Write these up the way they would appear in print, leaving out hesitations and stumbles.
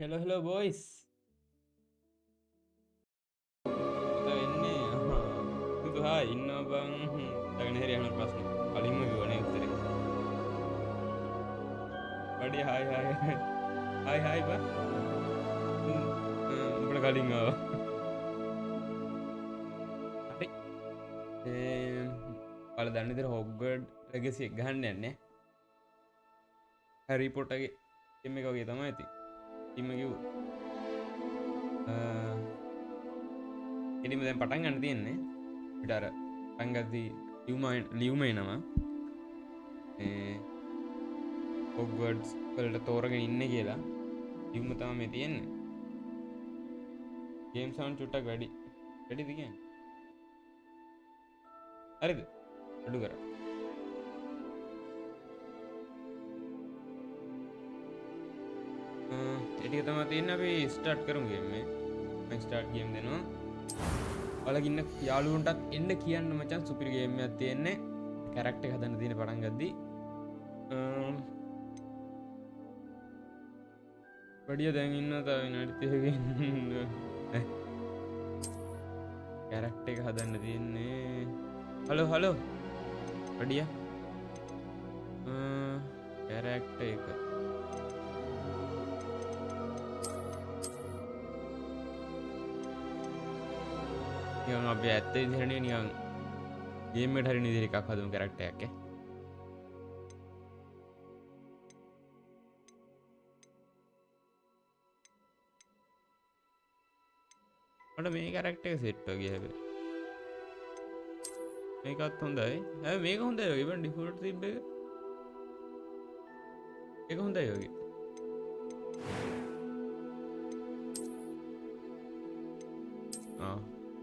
Hello boys. Kita ini itu hai inno bang tagane hari anak ප්‍රශ්න කලින්ම ගිවනේ උත්තරේ. වැඩි හායි බා. උඹට කලින් ආවා. හරි. ඔයාලා දන්න විදිහට හොග්වර්ඩ් ලෙගසි එක ගහන්න යන්නේ. හැරි පොටර්ගේ ගේම් එක වගේ තමයි ඉතින්. ටීම් එක එනිම දැන් පටන් ගන්න තියෙන්නේ. අපිට අර පටන් ගද්දී ලියුම එනවා. හොග්වර්ඩ්ස් වලට තෝරගෙන ඉන්නේ කියලා ලියුම තමයි මේ තියෙන්නේ. ගේම් සවුන්ඩ් චුට්ටක් වැඩි. වැඩිද කියන්නේ? හරිද? අඩු කරා. ටික තමයි තියෙන්නේ. අපි ස්ටාර්ට් කරමු ගේම් එක. මම ස්ටාර්ට් ගේම් දෙනවා. ඔයාලගේ ඉන්න යාළුවන්ටත් එන්න කියන්න මචං සුපිරි ගේම් එකක් තියෙන්නේ. කැරක්ටර් එක හදන්න තියෙන පටන් ගද්දී. වැඩිය දැන් ඉන්න තව විනාඩි 30කින් කැරක්ටර් එක හදන්න තියෙන්නේ. හලෝ වැඩිය කැරක්ටර් එක නිකන් අපි ඇත්ත විදිහටනේ නිකන් ගේම් එකට හරින විදිහට එකක් හදමු කැරක්ටර් එකක් ඈ. මට මේ කැරක්ටර් එක සෙට් වගේ හැබැයි. මේකත් හොඳයි. හැබැයි මේක හොඳයි වගේ බන් ඩිෆෝල්ට් තිබ්බ එක. ඒක හොඳයි වගේ.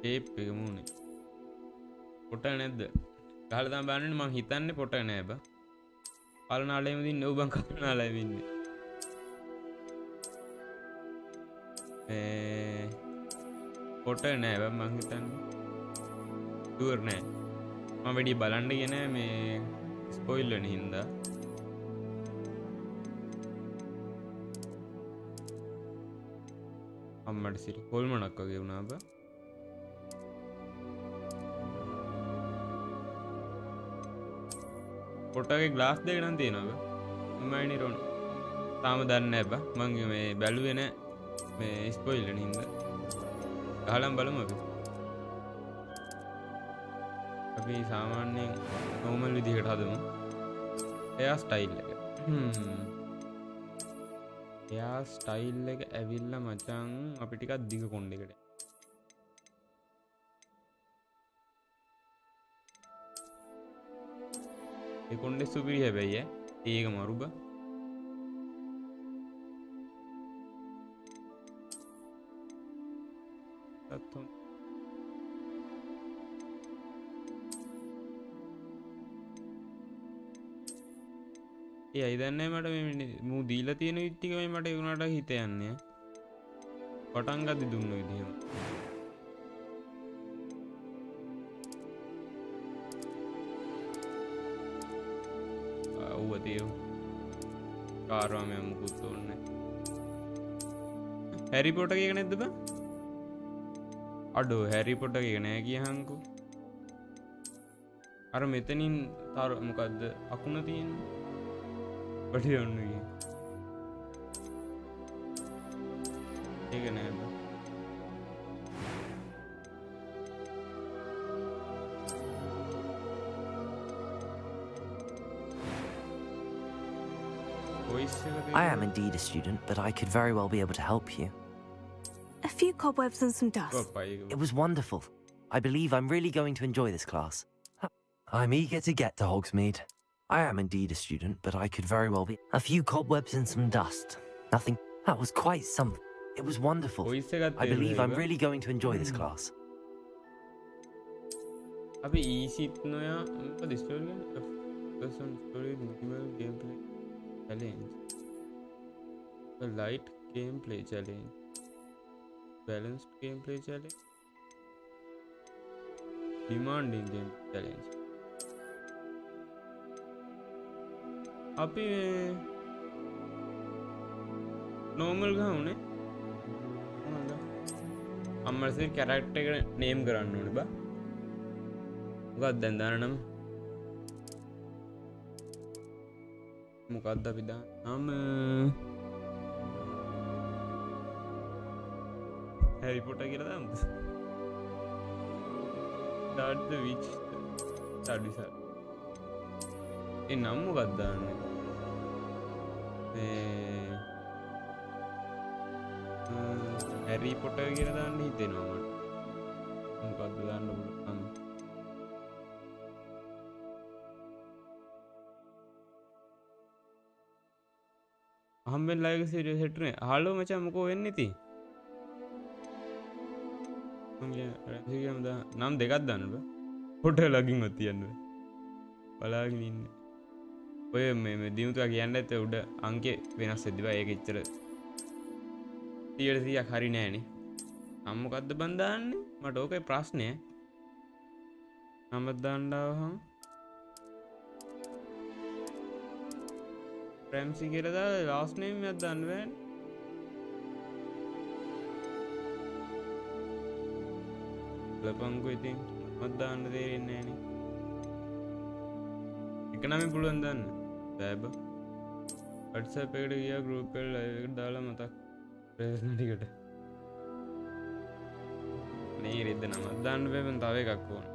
ටේප් එක මූනේ. පොට නැද්ද? ගහලා තමයි බලන්නේ මං හිතන්නේ පොට නෑ බා. කලනාලෙම දින්නේ ඔව් බං කලනාලෙම ඉන්නේ. පොට නෑ බා මං හිතන්නේ. ෂුවර් නෑ. මම වැඩි බලන්න ගියේ නෑ මේ ස්පොයිල් වෙන හින්දා. අම්මට සිරි කොල්මනක් වගේ වුණා බා. පොටගේ ග්ලාස් දෙක නම් තියෙනවා මම නිරෝණ තාම දන්නේ නැහැ බා මම මේ බැලුවේ නැහැ මේ ස්පොයිල් වෙන හින්දා ගහලම් බලමු අපි සාමාන්‍යයෙන් නෝමල් විදිහට හදමු එයා ස්ටයිල් එක එයා ස්ටයිල් එක ඇවිල්ලා මචං අපි ටිකක් දිග කොණ්ඩෙකට ඒ කොණ්ඩේ සුපිරි හැබැයි ඒක මරු බා අතොන් ඒයි දන්නේ මට මේ මූ දීලා තියෙන විදිහ ටික මට ඒ උනාට හිත යන්නේ පටන් ගද්දි දුන්න විදිහම කාරවාම මුකුත් ඕනේ හැරි පොටර් එක නැද්ද බං අඩෝ හැරි පොටර් එක නෑ කියහන්කෝ අර මෙතනින් තර මොකද්ද අකුණ තියෙන්නේ වැඩි ඔන්න ගියේ ඒක නෑ බං I am indeed a student, but I could very well be able to help you. A few cobwebs and some dust. It was wonderful. I believe I'm really going to enjoy this class. I'm eager to get to Hogsmeade. I am indeed a student, but I could very well be... A few cobwebs and some dust. Nothing. That was quite something. It was wonderful. I believe I'm really going to enjoy this class. අපි ඊසිත් නොයා මොකද story ගන්න person story minimal gameplay challenge the light gameplay challenge balanced gameplay challenge demanding game challenge අපි normal ගහමුනේ අම්මලසේ character එක name කරන්න ඕනේ බා. මොකක්ද දැන් දාන නම? මොකක්ද අපි දාන නම? හැරි පොටර් කියලා දාමුද? start the witch service. ඒ නම මොකක්ද දාන්නේ? හැරි පොටර් කියලා දාන්න හිතෙනවා මට. මොකක්ද දාන්න පුළුවන්? අහම්බෙන් ලයිව් එක සීරියස් හිටුනේ. හලෝ මචං මොකෝ වෙන්නේ ඉතින්? මම කියන්න නම් දෙකක් දාන්න බෑ. ෆොටෝ ලගින් වත් තියන්න බෑ. බලාගෙන ඉන්න. ඔය මේ දිනුතුවා කියන්න ඇත්තේ උඩ අංකේ වෙනස් වෙද්දි බා ඒක ඉච්චර 100ක් හරි නෑනේ. නම් මොකද්ද බන් දාන්නේ? මට ඕකේ ප්‍රශ්නේ. නම දාන්න ආවහම Ramzy කියලා දාලා last name එකක් දාන්න බෑනේ. ලපංගු ඉතින් මත් දාන්න දෙන්නේ නෑනේ. එක නමෙන් පුළුවන් දාන්න. බෑ බා. WhatsApp එකට ගියා group එකට live එකට දාලා මතක් ප්‍රශ්න ටිකට. නේ රෙද්ද නමක් දාන්න බෑ මම තව එකක් ඕන.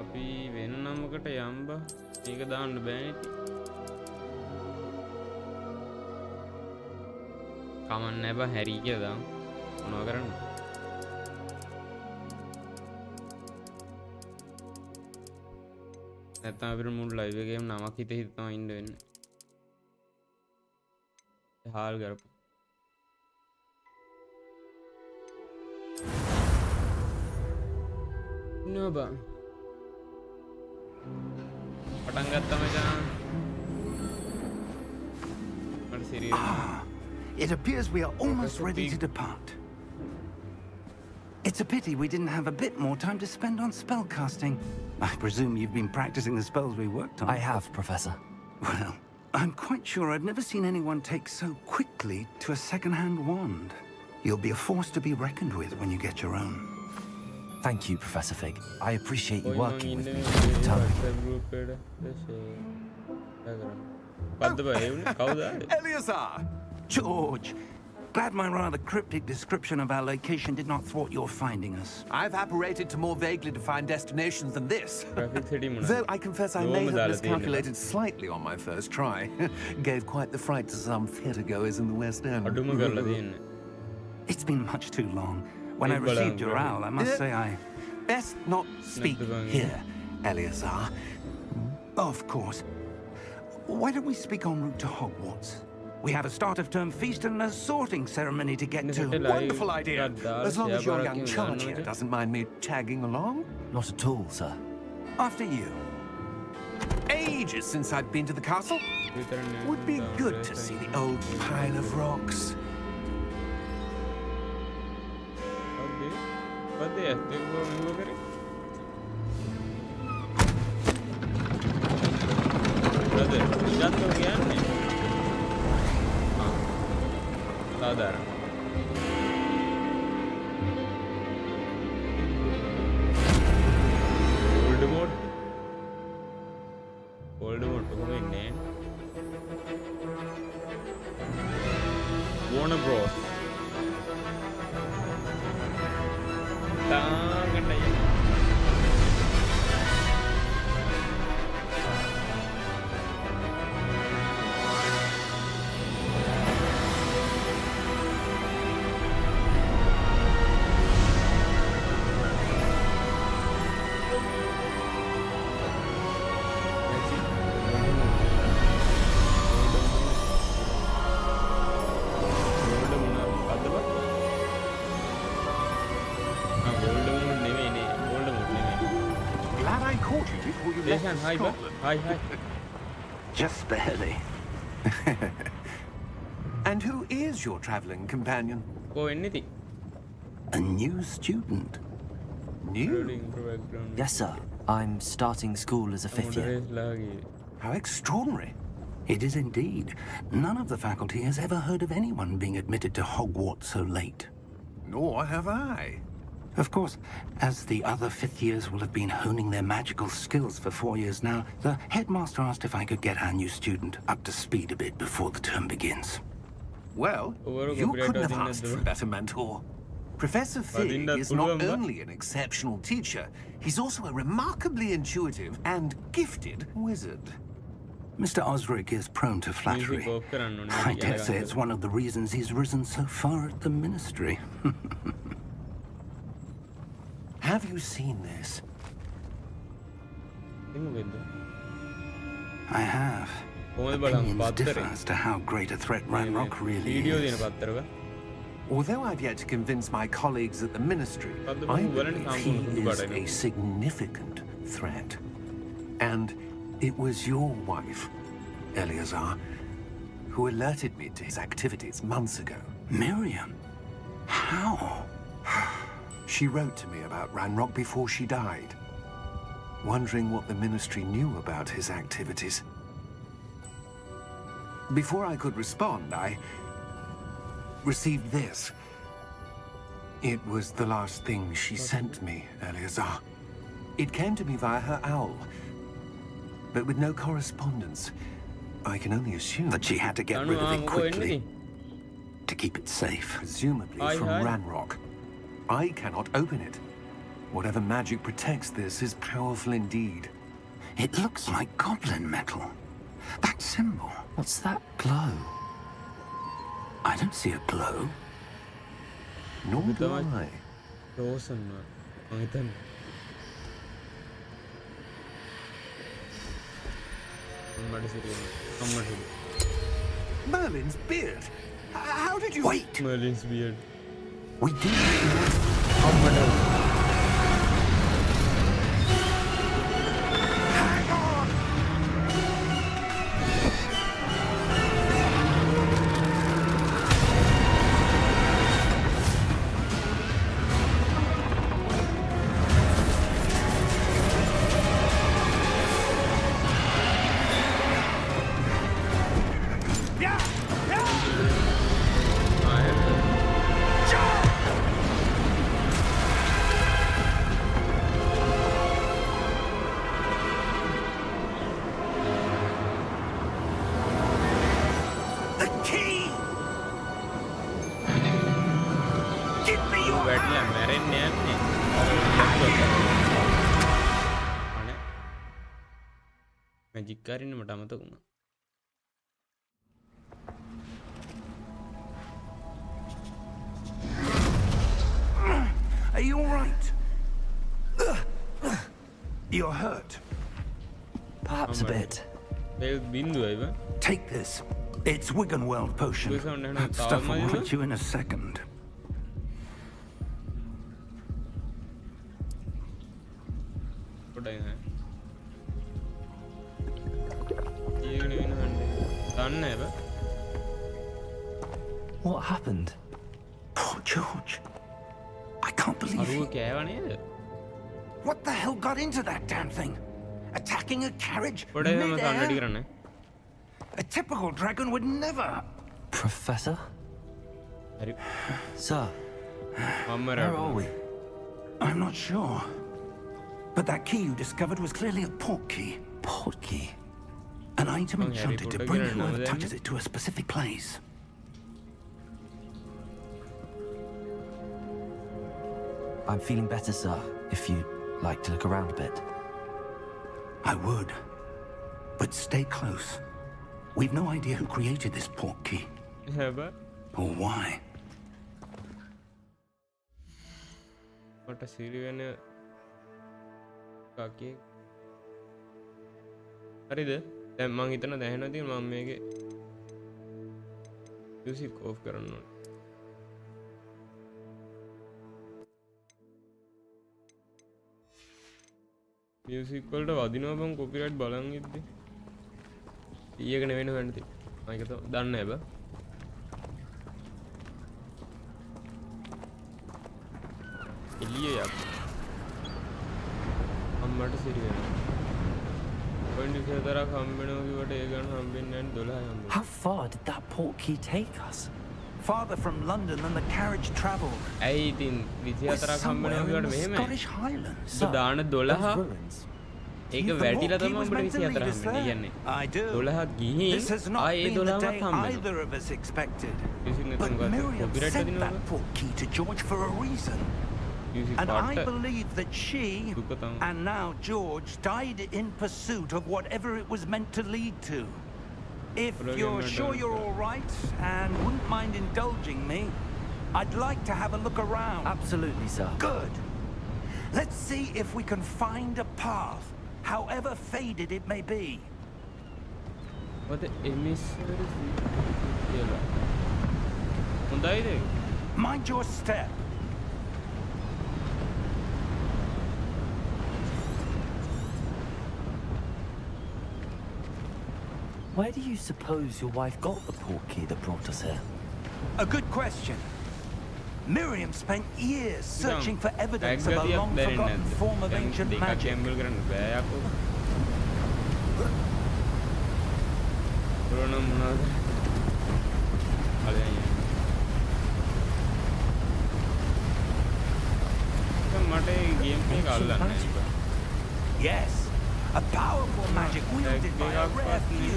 අපි වෙන නමකට යම්බා මේක දාන්න බෑනේ ඉතින්. කමන්න නෑ බා හැරි කියලා දාමු. මොනවා කරන්නේ? නැත්තම් අපිට මුළු ලයිව් එකේම නමක් හිතේ හිතනවා ඉන්න වෙන්නේ. හාල් කරපු. නෝබා. පටන් ගත්තා මචං. මට series. It appears we are almost ready to depart. It's a pity we didn't have a bit more time to spend on spellcasting. I presume you've been practicing the spells we worked on. I have, Professor. Well, I'm quite sure I've never seen anyone take so quickly to a second-hand wand. You'll be a force to be reckoned with when you get your own. Thank you, Professor Fig. I appreciate you working with me. Eleazar! George! Glad my rather cryptic description of our location did not thwart your finding us. I've apparated to more vaguely defined destinations than this. Though I confess I may have miscalculated slightly on my first try. Gave quite the fright to some theatregoers in the West End. It's been much too long. When I received your owl, I must say I... Best not speak here, Eleazar. Of course. Why don't we speak en route to Hogwarts? We have a start-of-term feast and a sorting ceremony to get to. Wonderful idea. As long as your young charge here doesn't mind me tagging along. Not at all, sir. After you. Ages since I've been to the castle. Would be good to see the old pile of rocks. Saudara. Voldemort come in name. Warner Bros. Hi, hi. Just barely. And who is your traveling companion? Go anything. A new student. New? Yes, sir. I'm starting school as a fifth year. How extraordinary. It is indeed. None of the faculty has ever heard of anyone being admitted to Hogwarts so late. Nor have I. Of course, as the other fifth years will have been honing their magical skills for 4 years now, the headmaster asked if I could get our new student up to speed a bit before the term begins. Well, you couldn't have asked for a better mentor. Professor Fig is not only an exceptional teacher, he's also a remarkably intuitive and gifted wizard. Mr. Osric is prone to flattery. I dare say it's one of the reasons he's risen so far at the ministry. Have you seen this? I have. Opinions differ as to how great a threat Ranrock really is. Although I've yet to convince my colleagues at the ministry, I believe he is a significant threat. And it was your wife, Eleazar, who alerted me to his activities months ago. Miriam? How? She wrote to me about Ranrock before she died, wondering what the ministry knew about his activities. Before I could respond, I received this. It was the last thing she sent me, Eleazar. It came to me via her owl, but with no correspondence. I can only assume that she had to get rid of it quickly to keep it safe. Presumably from Ranrock. I cannot open it. Whatever magic protects this is powerful indeed. It looks like goblin metal. That symbol. What's that glow? I don't see a glow. Nor do I. Merlin's beard. How did you... Wait! Merlin's beard. We did. Are you all right? You're hurt. Perhaps a bit. Take this. It's Wiggenweld potion. That stuff will hit you in a second. What happened? Poor George. I can't believe it. What the hell got into that damn thing? Attacking a carriage mid-air? A typical dragon would never. Professor? Sir, where are we? I'm not sure. But that key you discovered was clearly a port key. Port key? An item enchanted to bring whoever touches it to a specific place. I'm feeling better, sir, if you'd like to look around a bit. I would. But stay close. We've no idea who created this port key. Or why. What a Seiren kake. හරිද? දැන් මං හිතන දැනෙනවා තියෙන මම මේකේ music of කරන්න ඕනේ. මියුසික් වලට වදිනවා බං කොපිරයිට් බලන් ඉද්දි. ඊයක නෙවෙයි හොයන්න තියෙන්නේ. මම ඒක තමයි දන්නේ නැහැ බං. එළිය යක්. අම්මට සිරි වෙනවා. How far did that port key take us? Farther from London than the carriage travelled. We're somewhere in the Scottish Highlands. So, those ruins. ඒක The වැටිලා port key තමයි was උඹට meant to 24 lead us හම්බෙන්නේ. there. කියන්නේ I do. 12ක් ගිහින් This has not ආයේ been the 12ක් day හම්බෙනවා. either of us expected. Music නැතුව But මොකක්ද? Miriam Copyright sent වදිනවද? that port key to George for a reason. Music And I පාට believe that she, දුක තමයි. and now George, died in pursuit of whatever it was meant to lead to. If you're sure you're all right and wouldn't mind indulging me, I'd like to have a look around. Absolutely, sir. Good. Let's see if we can find a path, however faded it may be. what the emissary කියලා. හොඳයිද? Mind your step. Where do you suppose your wife got the port key that brought us here? A good question. Miriam spent years searching for evidence of a ඇග්ගතියක් long දැනෙන්නේ forgotten නැද්ද? form of දැන් ancient දෙකක් magic. gamble කරන්න බෑ යකෝ. පුරණ මොනවද? අලයන් යන්නේ. දැන් මට ඒ ගේම් එක අල්ලන්නේ නැහැ. Yes, a powerful magic wielded by a rare few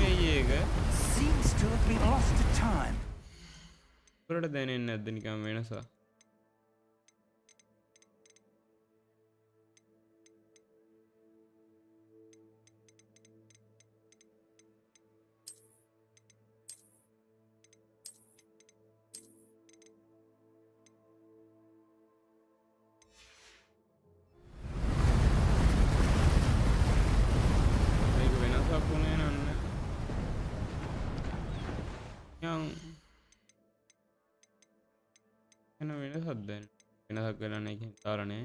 seems to have been lost to time. පුරට දැනෙන්නේ නැද්ද නිකන් වෙනසක්? මේක වෙනසක් වුණේ නන්නේ. යම් එන වෙනසක් දැන් වෙනසක් වෙලා නැහැ කියන කාරණේ.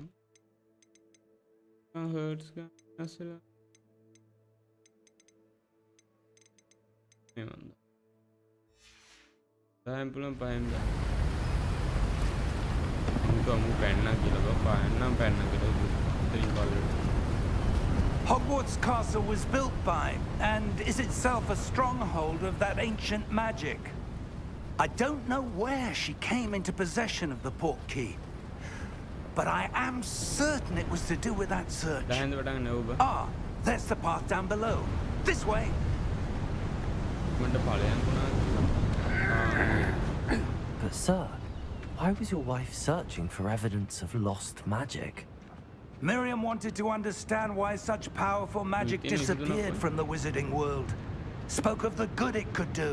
හර්ට්ස් ගන්න ඇස්සලා මේ මන්ද. සෑම්පලම් පහෙන්ද. මුකමු පැන්න කියලා පහෙන්නම් පැන්න කියලා ඉතින් බලන්න. Hogwarts Castle was built by, and is itself a stronghold of that ancient magic. I don't know where she came into possession of the port key, but I am certain it was to do with that search. දැන් වටන් නෑ ඔබ. Ah, there's the path down below. This way. මන්ට ඵලයන් වුණා. But, sir, why was your wife searching for evidence of lost magic? Miriam wanted to understand why such powerful magic disappeared from the wizarding world. Spoke of the good it could do.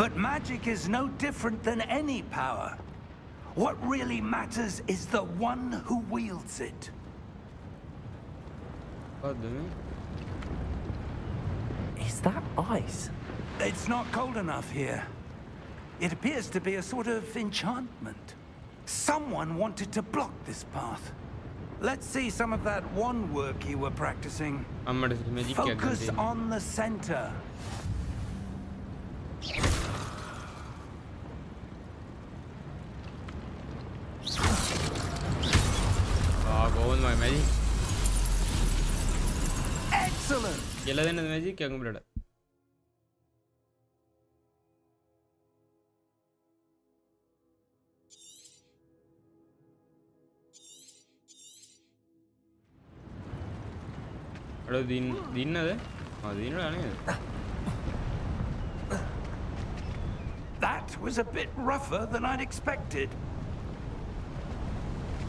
But magic is no different than any power. What really matters is the one who wields it. Is that ice? It's not cold enough here. It appears to be a sort of enchantment. Someone wanted to block this path. Let's see some of that one work you were practicing. Focus on the center. go on my magic. Excellent. කියලා දෙන්නද magic එකක් උඹලට? අර දින්නද? දිනලා නේද? That was a bit rougher than I'd expected.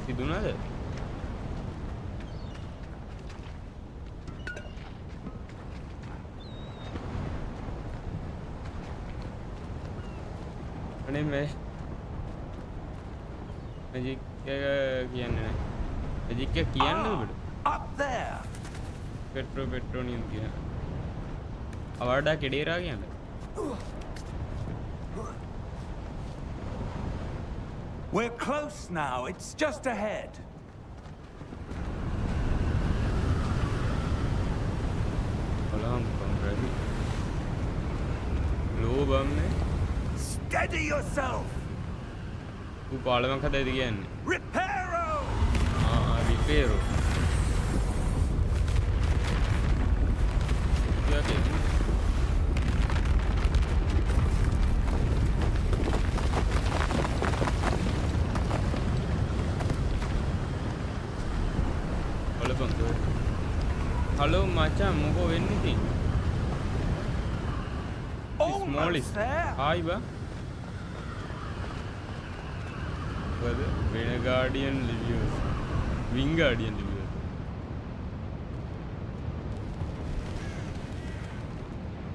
සිදුනද? අනේ magic එක කියන්නේ නැහැ. Magic එක කියන්නේ උඹට? Up there. पेट्रोनियम की है अवार्डा केडेरा की है We're close now. It's just ahead. Steady yourself. तू पालमा खाता है दिया ने Reparo. हाँ रिपेरो Hello මචං මොකෝ වෙන්නේ ඉතින්? Almost there. Hi ba. What? Wing Guardian reviews. Wing Guardian reviews.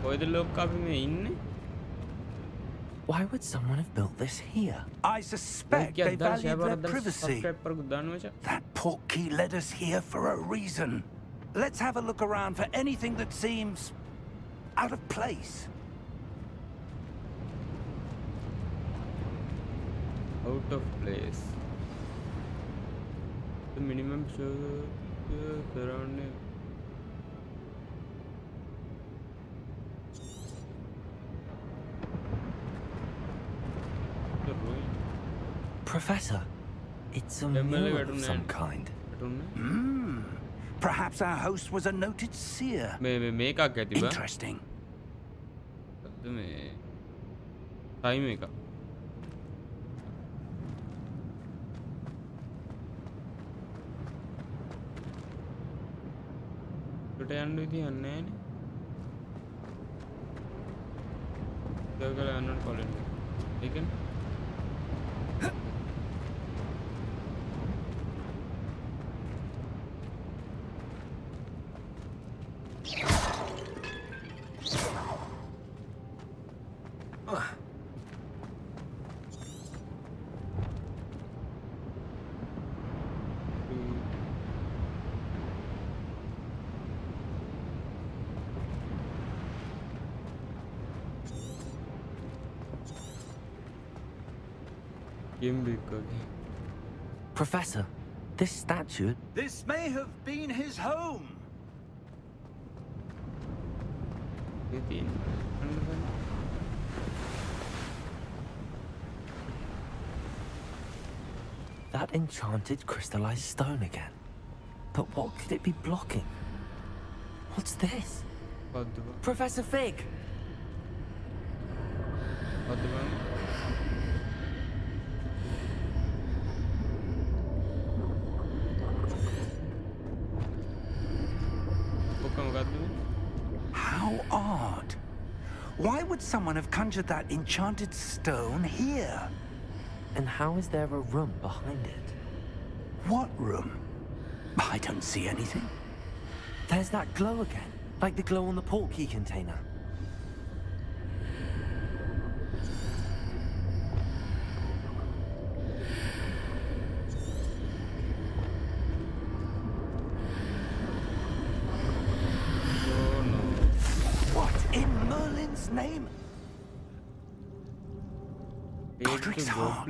Why the look up me in? Why would someone have built this here? I suspect they value their privacy. That portkey led us here for a reason. Let's have a look around for anything that seems out of place. Out of place. The minimum surrounding. Professor, it's a mural of some kind. Perhaps our host was a noted seer. Interesting. Time එක. ට යන්න විදිහක් නැහැ නේ. ඒක කරලා යන්න ඕනේ කොලෙන්. ඒකනේ. Professor, this statue... This may have been his home. That enchanted crystallized stone again. But what could it be blocking? What's this? Professor Fig! How odd. Why would someone have conjured that enchanted stone here? And how is there a room behind it? What room? I don't see anything. There's that glow again, like the glow on the portkey container. Name? Godric's heart.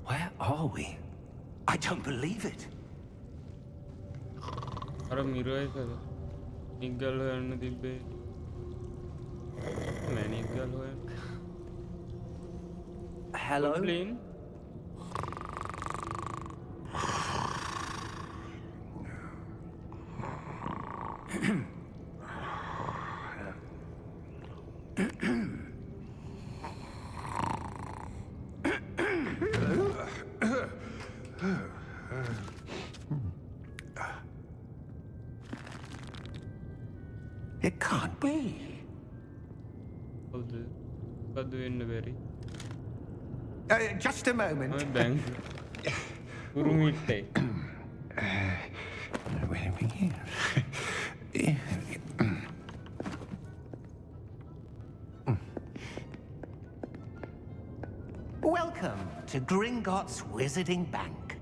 Where are we? I don't believe it. Hello? It can't be. Just a moment. Welcome to Gringotts Wizarding Bank.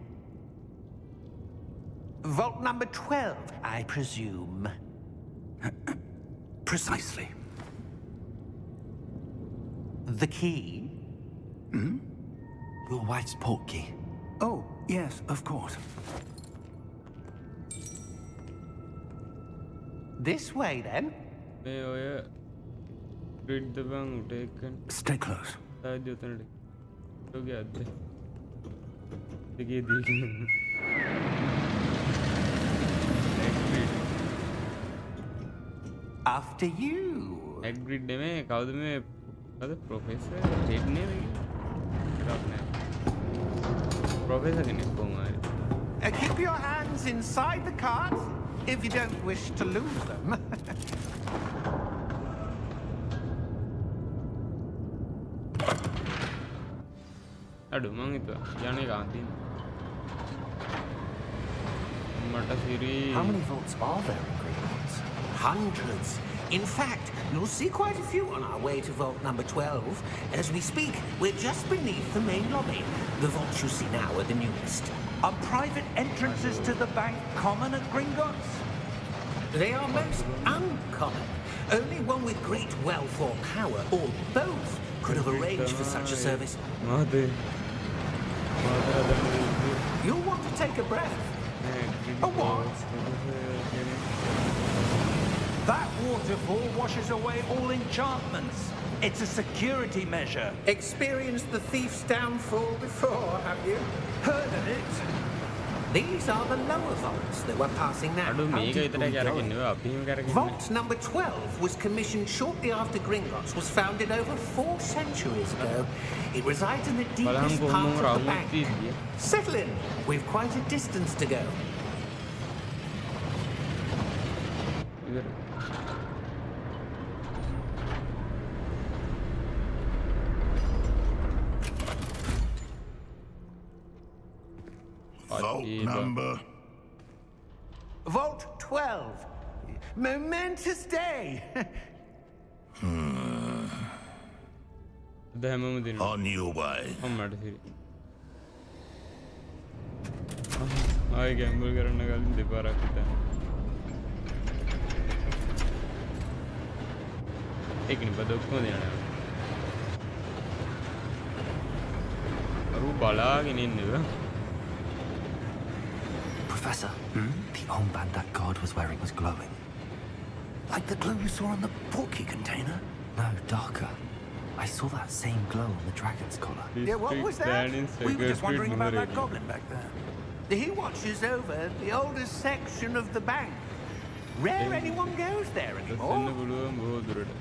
Vault number 12, I presume. Precisely. The key? Your wife's portkey. Oh, yes, of course. This way, then. Stay close. After you. Agreed में काउद में अरे professor head ने भी doctor professor के ने को मारे Keep your hands inside the cart if you don't wish to lose them. Aduh, mang itu. Jangan gantiin. Mata siri. How many volts are there in Greenlands? Hundreds. In fact, you'll see quite a few on our way to vault number 12. As we speak, we're just beneath the main lobby. The vaults you see now are the newest. Are private entrances to the bank common at Gringotts? They are most uncommon. Only one with great wealth or power, or both, could have arranged for such a service. You'll want to take a breath. A what? That waterfall washes away all enchantments. It's a security measure. Experienced the thief's downfall before, have you? Heard of it? These are the lower vaults that we're passing now. Aduh, මේක විතරයි කරගෙන ඉන්නවා. අපි එහෙම කරගෙන. Vault number 12 was commissioned shortly after Gringotts was founded over 4 centuries ago. It resides in the deepest part of the bank. Settle in. We've quite a distance to go. Vault number. Vault 12. Momentous day. හැමෝම දෙනවා. On your way. අම්මට සිරි. ආයෙ ගැම්බල් කරන්න කලින් දෙපාරක් හිටන්න. ඒකනේ බද ඔක්කොම දෙනවා. අරු බලාගෙන ඉන්නවා. Professor, the armband that guard was wearing was glowing. Like the glow you saw on the porky container? No, darker. I saw that same glow on the dragon's collar. Yeah, what was that? We were just wondering about that goblin back there. He watches over the oldest section of the bank. Rare anyone goes there anymore. දෙන්න පුළුවන් බොහෝ දුරට.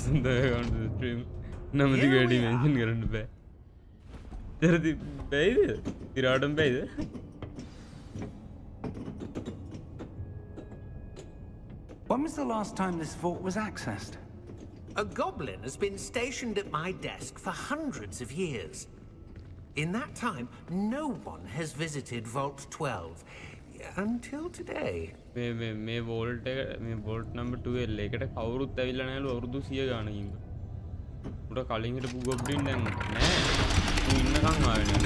සුන්දර ගන්න stream නමති ගඩි mention කරන්න බෑ. තරති බැයිද? ඉරාටම බැයිද? When was the last time this vault was accessed? A goblin has been stationed at my desk for hundreds of years. In that time, no one has visited Vault 12 until today. මේ volt එක මේ volt number 12 එකට කවුරුත් ඇවිල්ලා නැහැලු අවුරුදු 100 ගානකින්. උඩ කලින් හිටපු ගොබ්ලින් දැන් නෑ. ඌ ඉන්නකම් ආවේ නේද?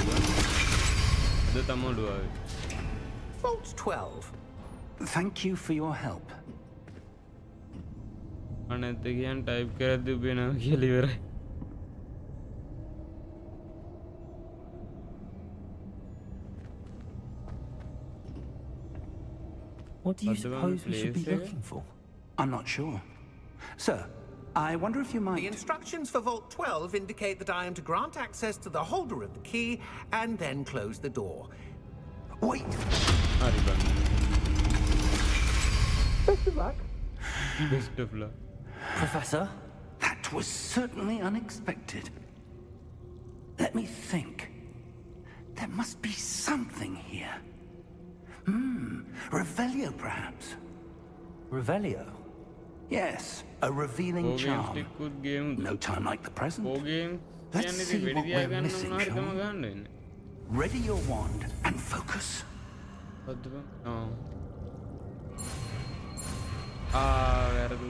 අද තමලු ආවේ. Vault 12. Thank you for your help. අනත් කියන් ටයිප් කරද්දි උබේනවා කියලා ඉවරයි. What do you suppose we should be looking for? I'm not sure. Sir, I wonder if you The might... instructions for Vault 12 indicate that I am to grant access to the holder of the key and then close the door. Wait! හරි බං. Best of luck. Best of luck. Professor? That was certainly unexpected. Let me think. There must be something here. Revelio, perhaps? Revelio? Yes, a revealing charm. good game. No time like the present. game. Let's see what we're missing, shall we? Ready your wand and focus. වැරදු.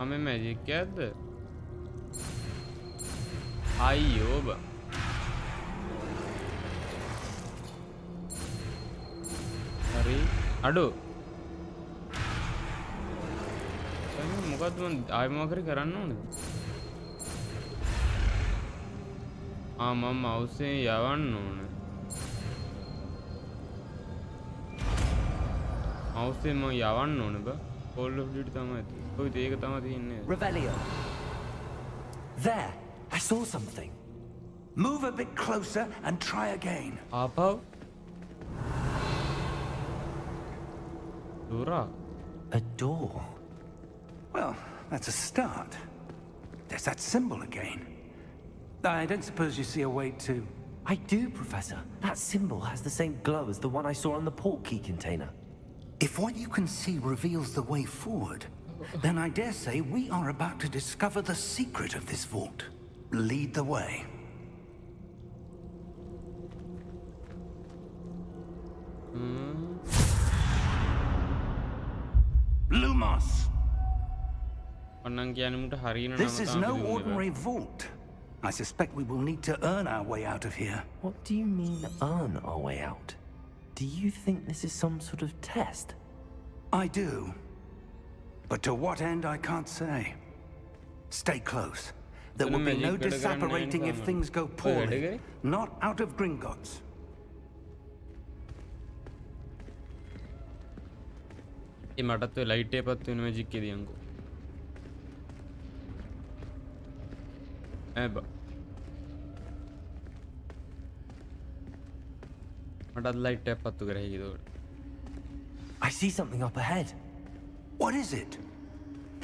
අමේ magic එකක්ද? අයියෝ බා. හරි. අඩෝ. මොකද්ද මම ආයෙ මොකක් හරි කරන්න ඕනද? මම මවුස් එකෙන් යවන්න ඕන. මවුස් එකෙන් මම යවන්න ඕන බා. Call of Duty තමයි. කොයිද ඒක තමයි තියෙන්නේ. Revelio. There, I saw something. Move a bit closer and try again. ආපහු. දුරා. A A door. Well, that's a start. There's that symbol again. I don't suppose you see a way to... I do, Professor. That symbol has the same glow as the one I saw on the port key container. If what you can see reveals the way forward, then I dare say we are about to discover the secret of this vault. Lead the way. Lumos! This is no ordinary vault. I suspect we will need to earn our way out of here. What do you mean, earn our way out? Do you think this is some sort of test? I do. But to what end, I can't say. Stay close. There will be no disapparating if things go poorly. Not out of Gringotts. මටත් light එකපත් වෙන magic එකේ දියන්කෝ ඇබ මටත් light එකක් පත්තු කරා ඒකේද I see something up ahead. What is it?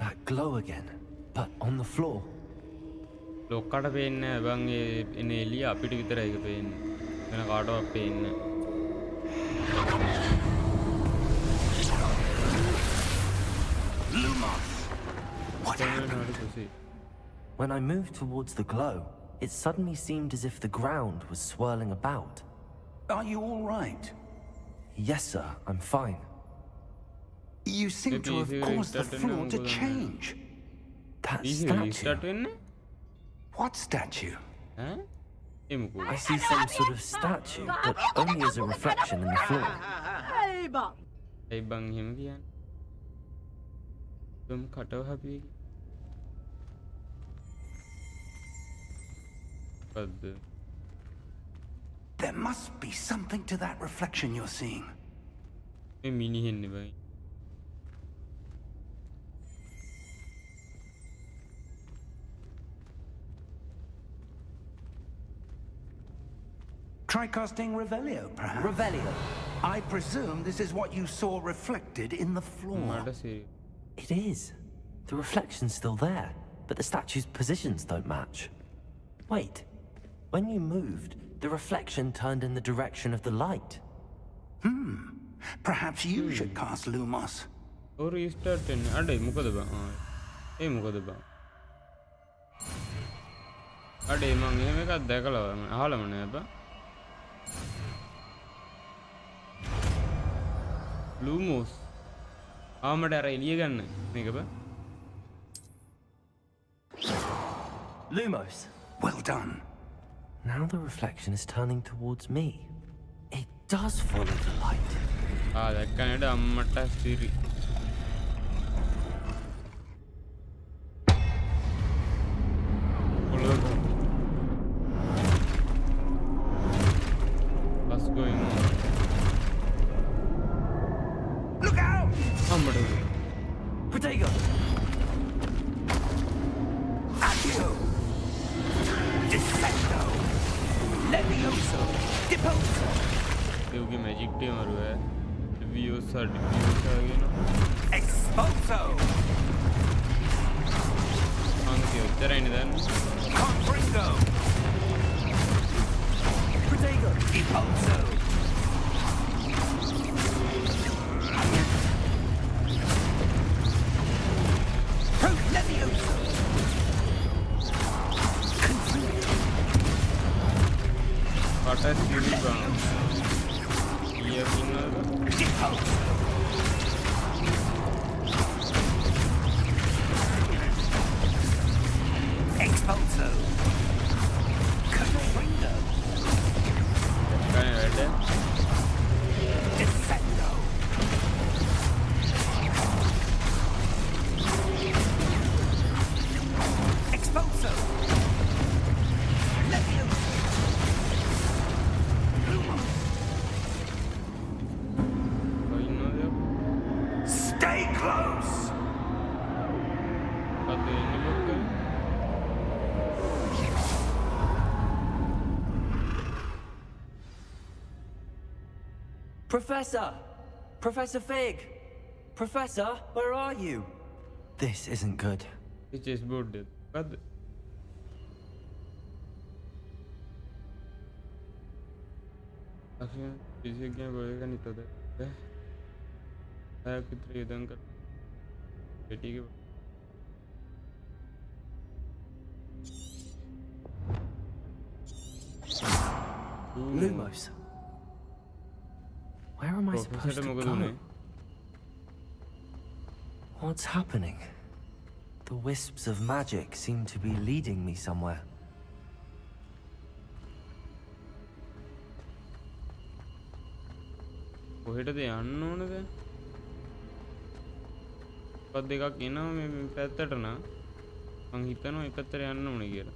That glow again, but on the floor. ලොක්කට පේන්නේ බං ඒ එනේ එළිය අපිට විතරයි ඒක පේන්නේ වෙන කාටවත් පේන්නේ Lumos! What happened? When I moved towards the glow, it suddenly seemed as if the ground was swirling about. Are you all right? Yes, sir, I'm fine. You seem to have caused the floor to change. That statue. What statue? I see some sort of statue, but only as a reflection in the floor. Hey, bang him again. Cut off happy. There must be something to that reflection you're seeing. A mini hen never. Try casting Revelio, perhaps. Revelio. I presume this is what you saw reflected in the floor. It is. The reflection's still there, but the statue's positions don't match. Wait. When you moved, the reflection turned in the direction of the light. Perhaps you should cast Lumos. Or restart in Ade Mukadaba. A Mukadaba. Ade Manga Dekala, Halamanaba. Lumos. Armored Alien, Megaba. Lumos. Well done. Now the reflection is turning towards me. It does follow the light. That Canada Amata Siri. What's going on? Look out! Protego! Accio! Descendo! Levioso! Deposo! क्योंकि magic team और है diffuse आ गया ना Exposo! अंक उधर है निदान Confringo! Protego! Deposo! Levioso! Kata Siri bang. Iya final. Expulso. Confringo. Kan ada. Descendo. Expulso. Levioso. Stay close. Kata ini bukan. Professor! Professor Fig! Professor, where are you? This isn't good. It's just board. What? Actually, this game boyega नहीं तो दे. आया कितने युद्धं कर. बेटी के. Lumos. Where am I supposed to go? What's happening? The wisps of magic seem to be leading me somewhere. කොහෙටද යන්න ඕනද? පත් දෙකක් එනවා මේ පැත්තට නා. මං හිතනවා මේ පැත්තට යන්න ඕනේ කියලා.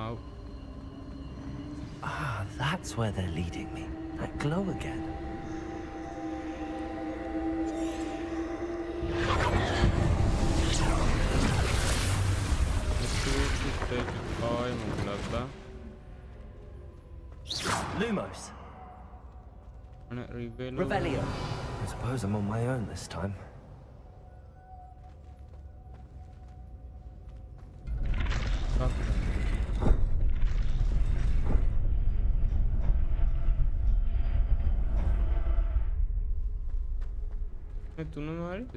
ආව්. Ah, that's where they're leading me. That glow again. Lumos. Revelio. I suppose I'm on my own this time. තුනම හරිද?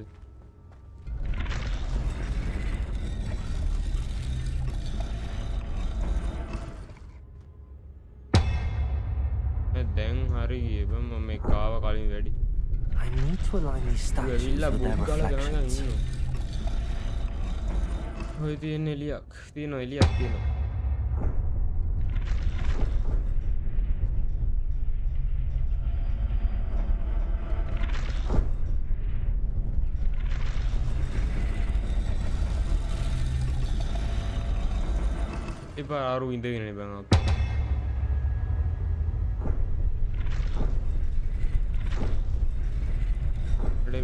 දැන් හරි ගියපම මම මේ කාව කලින් වැඩි. I need to align these statues with their reflections. ඔය තියෙන එලියක් තියෙනවා. එපා ආරු ඉඳගෙන නේ බං අප්පා.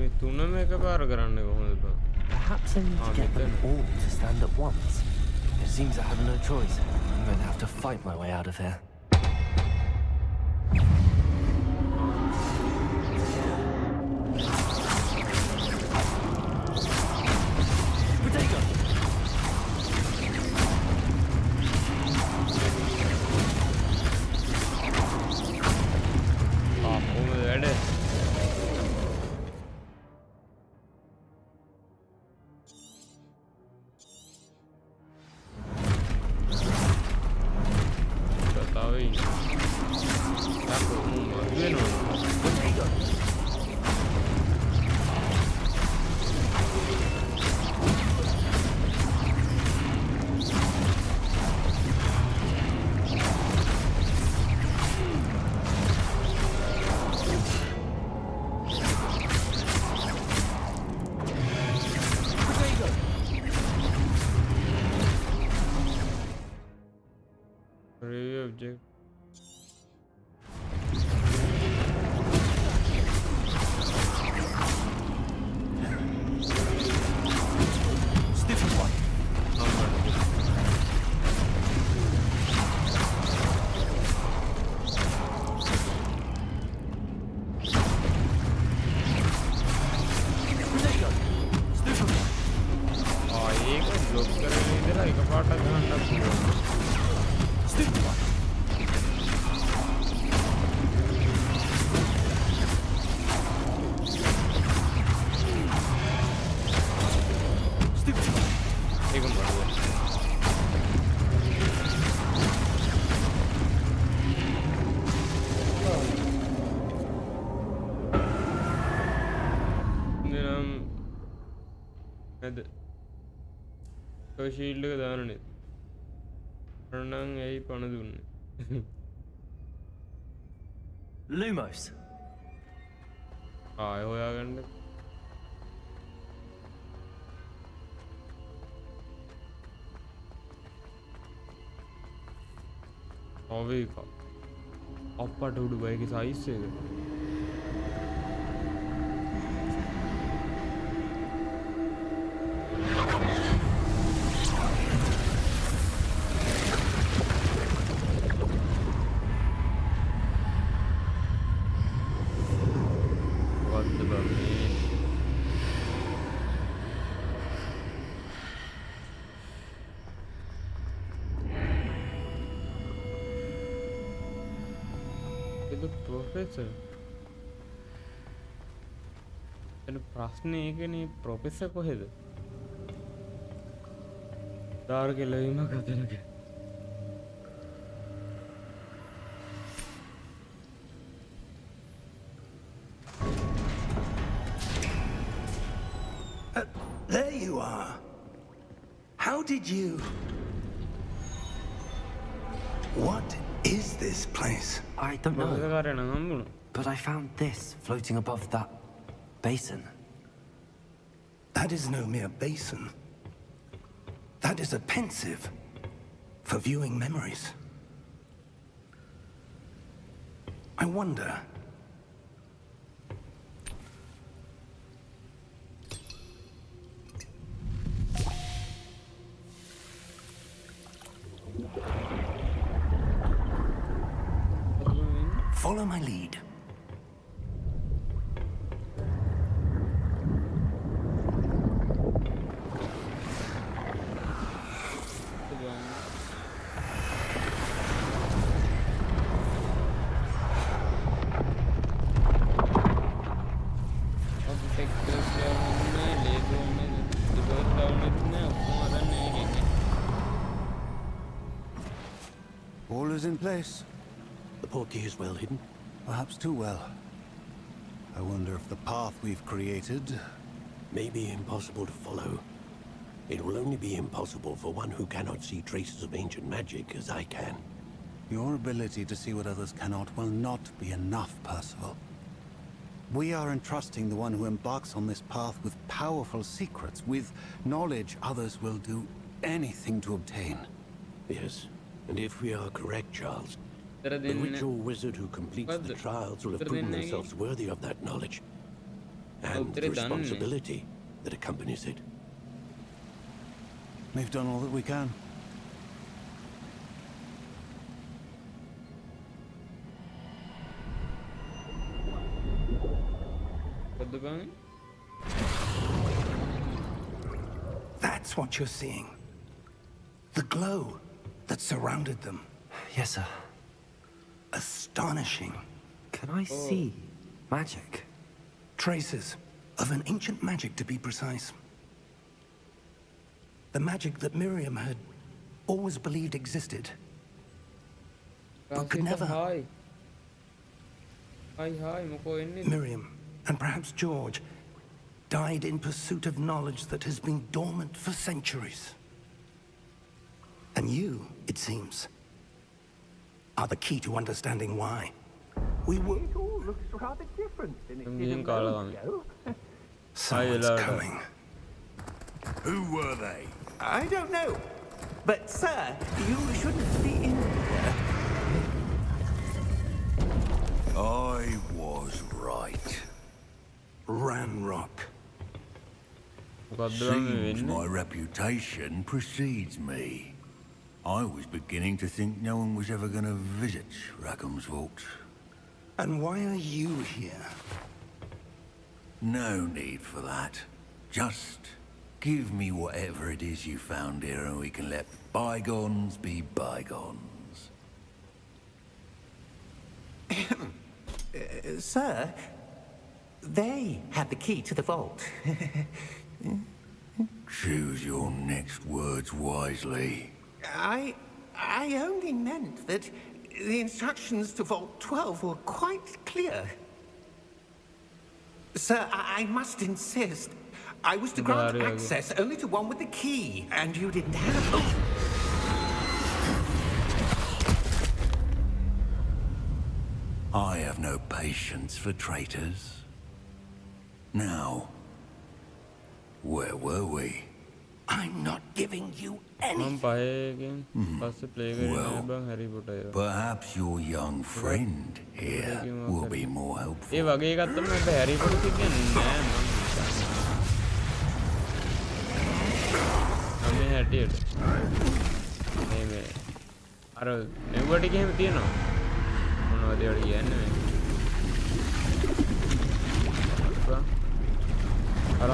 මේ තුනම එකපාර කරන්නේ කොහොමද බං? Perhaps I need to get them all to stand at once. It seems I have no choice. I'm going to have to fight my way out of here. ශීල්ඩ් එක දානනේ. රණන් ඇයි පණ දුන්නේ? Lumos. ආය හොයාගන්න. ඔව් ඒක. අප්පට උඩු බයිකේ සයිස් එක. What the fuck? the professor. And ප්‍රශ්නේ ඒකනේ professor කොහෙද? දාර්ගේ ලැබීම කතනක. There you are. How did you... What is this place? I don't know, ප්‍රොෆෙසර්කාරයන් හම්බුණා. but I found this floating above that basin. That is no mere basin. That is a pensive for viewing memories. I wonder... Follow my lead. All is in place. The portkey is well hidden. Perhaps too well. I wonder if the path we've created... May be impossible to follow. It will only be impossible for one who cannot see traces of ancient magic as I can. Your ability to see what others cannot will not be enough, Percival. We are entrusting the one who embarks on this path with powerful secrets, with knowledge others will do anything to obtain. Yes, and if we are correct, Charles, the witch or wizard who completes the trials will have proven themselves worthy of that knowledge and the responsibility that accompanies it. We've done all that we can. That's what you're seeing. The glow that surrounded them. Yes, sir. Astonishing. Can I see magic? Traces of an ancient magic, to be precise. The magic that Miriam had always believed existed, but could never... Miriam, and perhaps George, died in pursuit of knowledge that has been dormant for centuries. And you, it seems, are the key to understanding why. We were... It all looks rather different than it did Indian a moment color. ago. Someone's coming. Who were they? I don't know. But, sir, you shouldn't be in here. I was right. Ranrock. Seems my reputation precedes me. I was beginning to think no one was ever going to visit Rackham's vault. And why are you here? No need for that. Just give me whatever it is you found here and we can let bygones be bygones. Sir, they had the key to the vault. Choose your next words wisely. I only meant that the instructions to Vault 12 were quite clear. Sir, I must insist. I was to grant access only to one with the key, and you didn't have... Oh. I have no patience for traitors. Now, where were we? I'm not giving you anything. Perhaps your young friend here will be more helpful.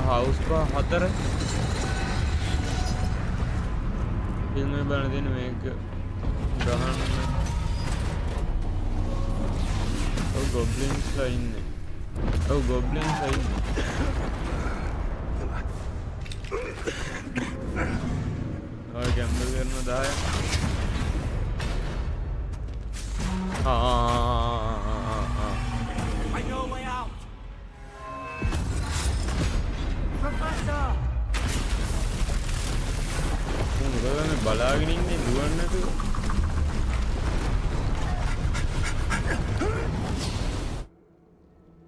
House का हतर film में बना दिन में एक ग्रहण Oh, goblins are in. Oh, goblins are in. Oh, gamble करना दाया. I know a way out. Professor. මොකද බලාගෙන ඉන්නේ දුවන්නේ නැතුව.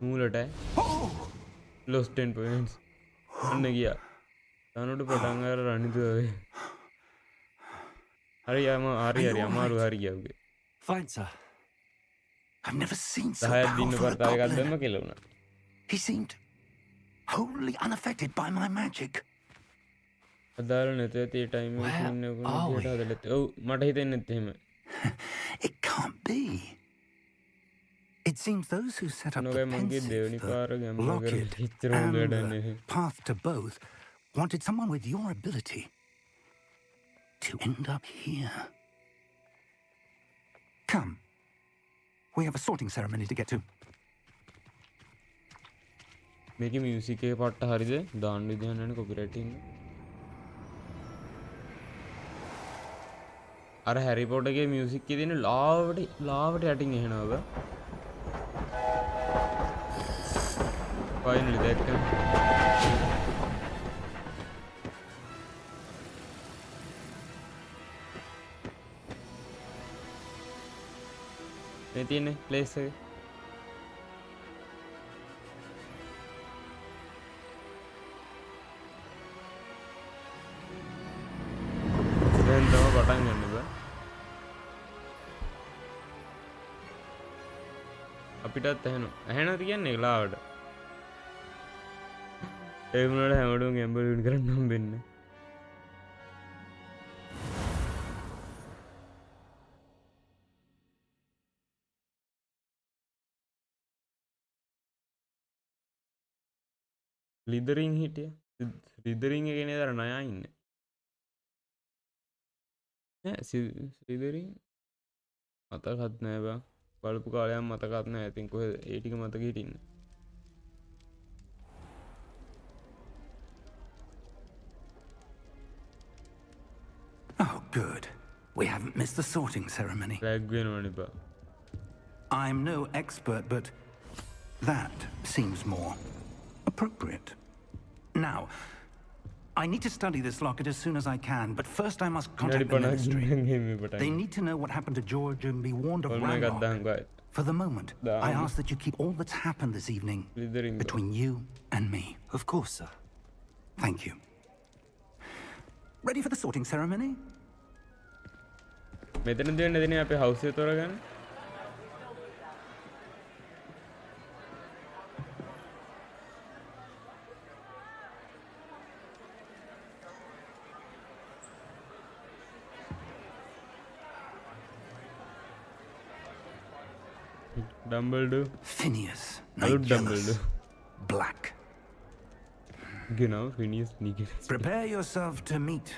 මූලට lost 10 points. අන්න ගියා. තනොට පටන් අර රණිතුවේ. හරි අමාරු හරි ගියා. Fine, sir. I've never seen so 10ක් දින්න powerful a පරතාව එකක් goblin. දැම්ම කියලා වුණා. He seemed wholly unaffected by my magic. අදාළ නැත ඇති ඒ ටයිම් එකේ ඉන්න කොහොමද කියලා හදලා. ඔව් මට හිතෙන්නේත් එහෙම. It can't be. It seems those who set up the නොගේ මගේ දෙවෙනි pensive, පාර the ගැම්බල් locket, කරලා ඉච්චර හොඳ and වැඩක් the නෙවෙයි. path to both wanted someone with your ability to end up here. Come. We have a sorting ceremony to get to. මේකේ music එකේ පට්ට හරියද? දාන්න විදියක් නැහැ කොපිරයිට් එක. අර හැරි පොටර් එකේ මියුසික් එකේ තියෙන ලාවට යටින් එහනවා බා. Finally දැක්කම. මේ තියෙන්නේ ප්ලේස් එක. දැන් තමයි පටන් ගන්න බා. අපිටත් ඇහෙනවද කියන්නේ ලාවට. ඒ වුණාට හැමෝටම ගැම්බල් වින් කරන්න හම්බෙන්නේ. ලිදරින් හිටිය. ලිදරින් එකේ නේද අර නයා ඉන්නේ. ලිදරින් මතකත් නෑ බා. බලපු කාලයක් මතකත් නෑ. ඉතින් කොහෙද ඒ ටික මතක හිටින්නේ. Oh, good. We haven't missed the sorting ceremony. Rag වෙනවනේ බා. I'm no expert, but that seems more appropriate. Now, I need to study this locket as soon as I can, but first I must contact the ministry. They need to know what happened to George and be warned of Ramlock. For the moment, I ask that you keep all that's happened this evening between you and me. Of course, sir. Thank you. Ready for the sorting ceremony? මෙතන දෙන්න දෙන්නේ අපේ house එක තෝරගන්න. Dumbledore. Phineas. Hello, Nigellus. Dumbledore. Black. Genau, Phineas Nigellus. Prepare yourself to meet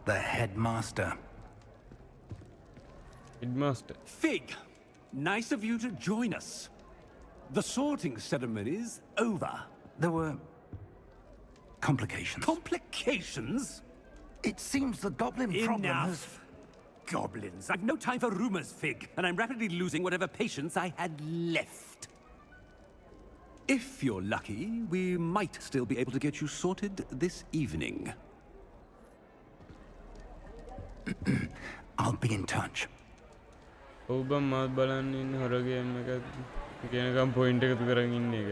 the headmaster. Headmaster. Fig, nice of you to join us. The sorting ceremony's over. There were complications. Complications? It seems the goblin problem has... Enough. Goblins. I've no time for rumors, Fig, and I'm rapidly losing whatever patience I had left. If you're lucky, we might still be able to get you sorted this evening. I'll be in touch. ඔබ මාත් බලන්න ඉන්න හොර game එක කියනකම් point එකතු කරන් ඉන්න එක.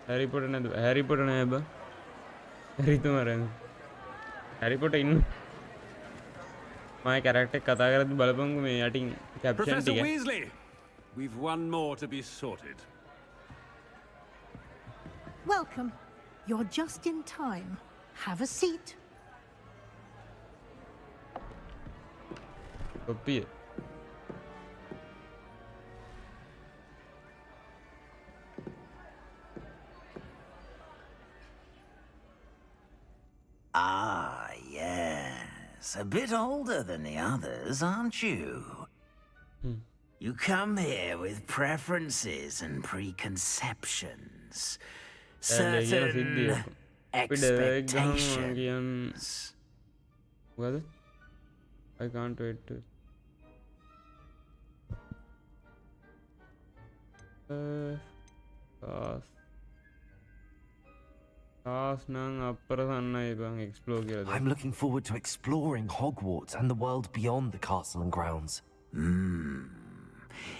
හැරි පොටර් නේද? හැරි පොටර් නෑ බා. හැරි තුමාරන්. හැරි පොටර් ඉන්න. My character කතා කරද්දි බලපංගු මේ යටින් කැප්ෂන් Professor ටික. Weasley, we've one more to be sorted. Welcome. You're just in time. Have a seat. කොපිය. Ah, yes. A bit older than the others, aren't you? You come here with preferences and preconceptions. Certain expectations. Well, I can't wait to. I'm looking forward to exploring Hogwarts and the world beyond the castle and grounds.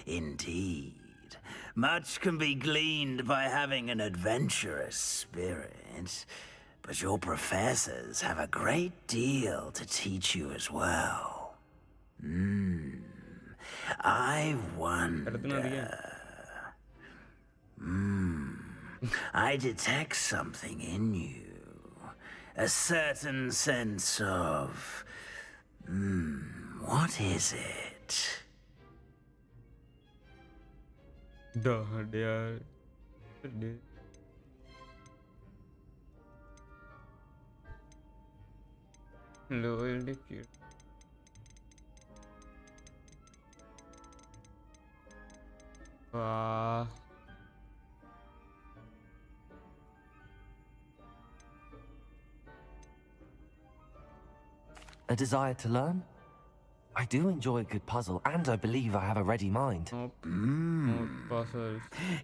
Indeed. Much can be gleaned by having an adventurous spirit, but your professors have a great deal to teach you as well. I wonder... I detect something in you. A certain sense of... what is it? Loyalty. A desire to learn? I do enjoy a good puzzle, and I believe I have a ready mind.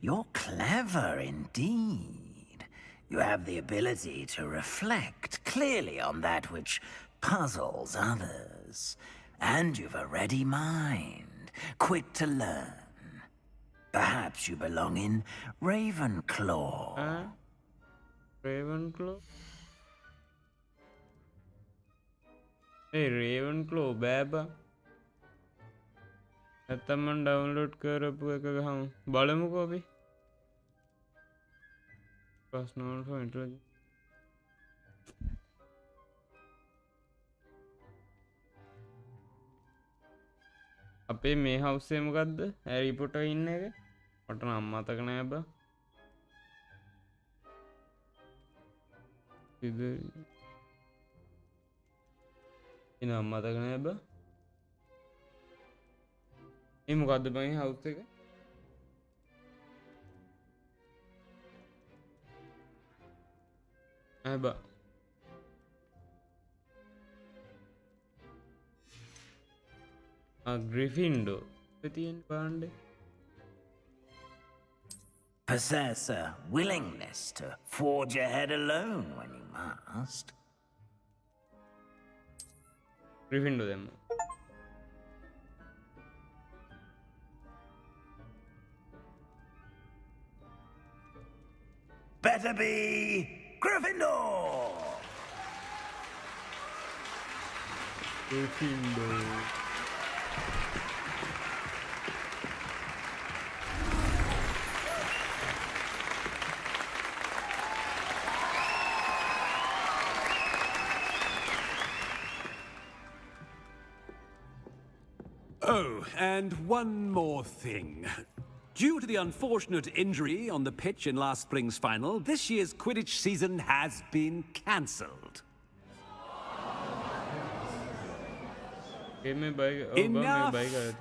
You're clever indeed. You have the ability to reflect clearly on that which puzzles others. And you've a ready mind, quick to learn. Perhaps you belong in Ravenclaw. Ravenclaw? Hey, Ravenclaw, baba. නැත්තම් download කරපු එක ගහමු. බලමුකෝ අපි. Personal for intelligence. අපේ මේ house එක මොකද්ද? හැරි Potter ඉන්න එක. මට නම් මතක නෑ බා. ඉතින් මතක නෑ බා. මේ මොකද්ද බං house එක? බා. Gryffindor. Possess a willingness to forge ahead alone when you must. Gryffindor them. Better be Gryffindor. Gryffindor. Oh, and one more thing. Due to the unfortunate injury on the pitch in last spring's final, this year's Quidditch season has been cancelled. Enough!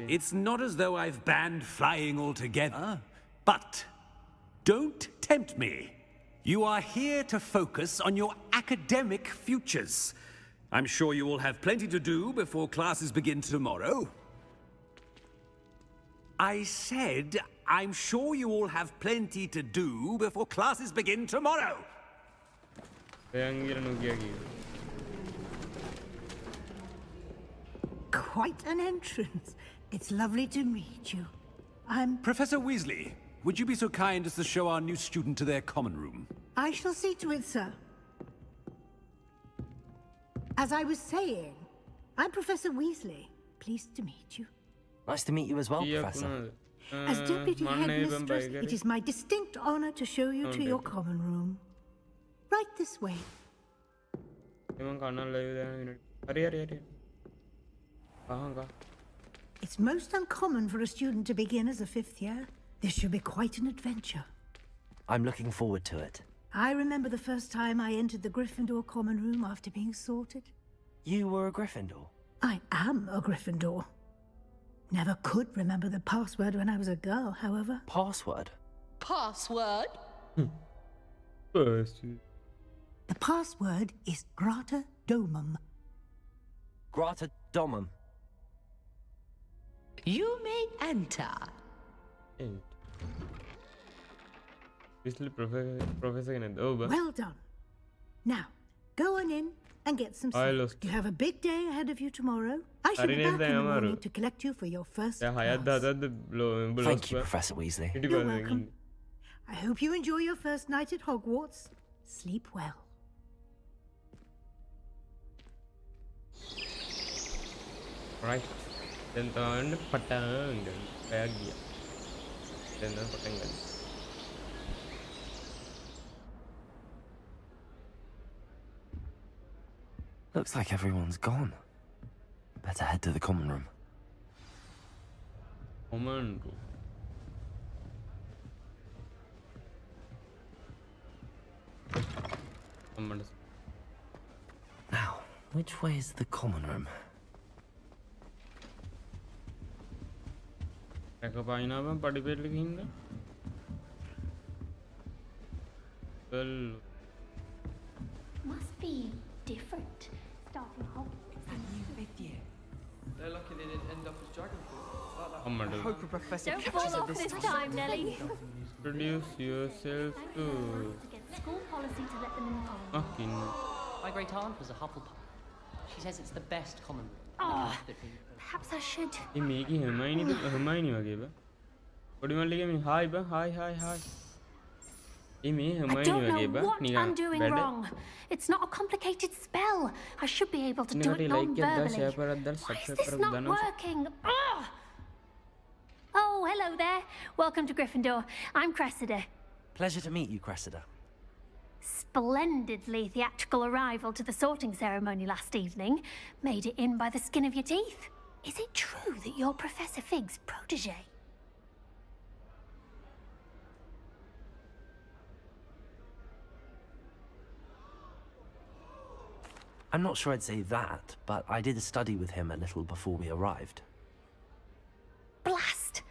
It's not as though I've banned flying altogether, but don't tempt me. You are here to focus on your academic futures. I'm sure you all have plenty to do before classes begin tomorrow. I said, I'm sure you all have plenty to do before classes begin tomorrow. Quite an entrance. It's lovely to meet you. I'm... Professor Weasley, would you be so kind as to show our new student to their common room? I shall see to it, sir. As I was saying, I'm Professor Weasley. Pleased to meet you. Nice to meet you as well, Professor. As Deputy Headmistress, it is my distinct honor to show you to your common room. Right this way. It's most uncommon for a student to begin as a fifth year. This should be quite an adventure. I'm looking forward to it. I remember the first time I entered the Gryffindor common room after being sorted. You were a Gryffindor? I am a Gryffindor. Never could remember the password when I was a girl, however. Password? Password? First. The password is Grata Domum. Grata Domum. You may enter. Professor Well done. Now, go on in and get some sleep. You have a big day ahead of you tomorrow. I shall be back in the morning to collect you for your first class. Thank you, Professor Weasley. You're welcome. I hope you enjoy your first night at Hogwarts. Sleep well. Right. Then turn patang kayak dia. Then patang kan. Looks like everyone's gone. Better head to the common room. Common room. Now, which way is the common room? Well, must be different. Starting Hogwarts. New 5th year. They're lucky they didn't end up as dragon fruit. I hope a professor Don't catches fall her off this this time. time, Nelly. Introduce yourself to. School policy to let them in the common room. My great aunt was a Hufflepuff. She says it's the best common room. Oh, perhaps I should. Hey, Maggie, Hermione wage ba. What do you want to give me? Hi ba, hi. Hey, me I don't know what I'm doing wrong. It's not a complicated spell. I should be able to do it non-verbally. Why is this not working? Ugh! Oh, hello there. Welcome to Gryffindor. I'm Cressida. Pleasure to meet you, Cressida. Splendidly theatrical arrival to the sorting ceremony last evening. Made it in by the skin of your teeth. Is it true that you're Professor Fig's protege? I'm not sure I'd say that, but I did study with him a little before we arrived. Blast!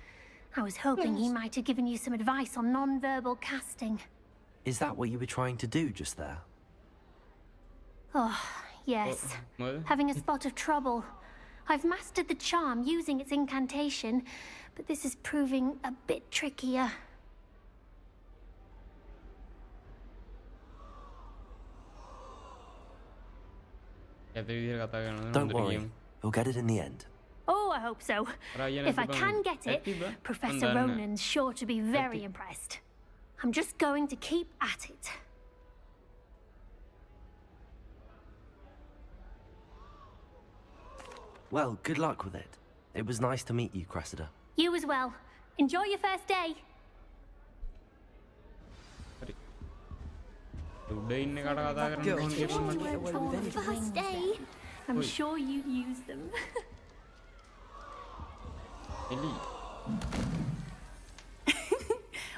I was hoping he might have given you some advice on non-verbal casting. Is that what you were trying to do just there? Oh, yes. Having a spot of trouble. I've mastered the charm using its incantation, but this is proving a bit trickier. Don't worry, we'll get it in the end. Oh, I hope so. If I can get it, Professor Ronan's sure to be very impressed. I'm just going to keep at it. Well, good luck with it. It was nice to meet you, Cressida. You as well. Enjoy your first day. First day. I'm sure you use them.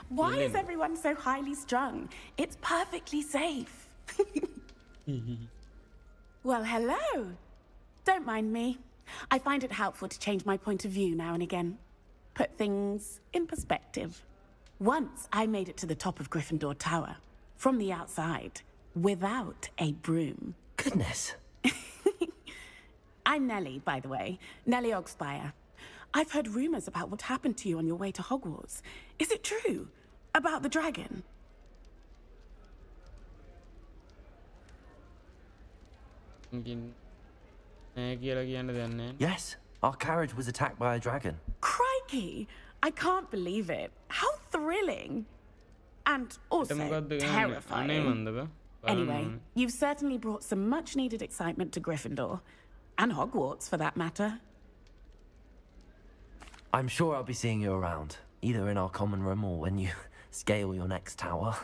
Why is everyone so highly strung? It's perfectly safe. Well, hello. Don't mind me. I find it helpful to change my point of view now and again. Put things in perspective. Once I made it to the top of Gryffindor Tower, from the outside, without a broom. Goodness. I'm Nellie, by the way. Nellie Ogspire. I've heard rumors about what happened to you on your way to Hogwarts. Is it true? About the dragon? Yes, our carriage was attacked by a dragon. Crikey! I can't believe it. How thrilling! And also terrifying. Anyway, you've certainly brought some much-needed excitement to Gryffindor. And Hogwarts, for that matter. I'm sure I'll be seeing you around, either in our common room or when you scale your next tower.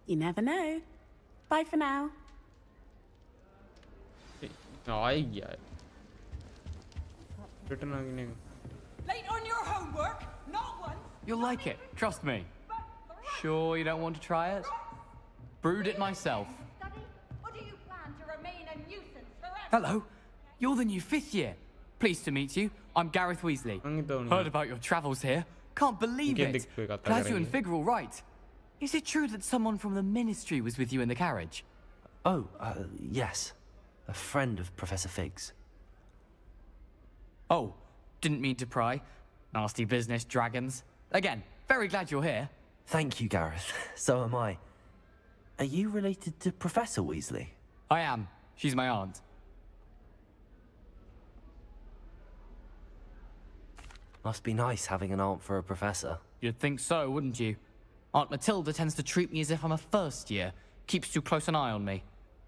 You never know. Bye for now. Late on your homework? Not one. You'll like it, trust me. Sure you don't want to try it? Brewed it myself. Or do you plan to remain a nuisance forever? Hello, you're the new 5th year. Pleased to meet you. I'm Gareth Weasley. Heard about your travels here. Can't believe it. Glad you and Fig are all right. Is it true that someone from the Ministry was with you in the carriage? Oh, yes. A friend of Professor Fig's. Oh, didn't mean to pry. Nasty business, dragons. Again, very glad you're here. Thank you, Gareth. So am I. Are you related to Professor Weasley? I am. She's my aunt. Must be nice having an aunt for a professor. You'd think so, wouldn't you? Aunt Matilda tends to treat me as if I'm a first year. Keeps too close an eye on me.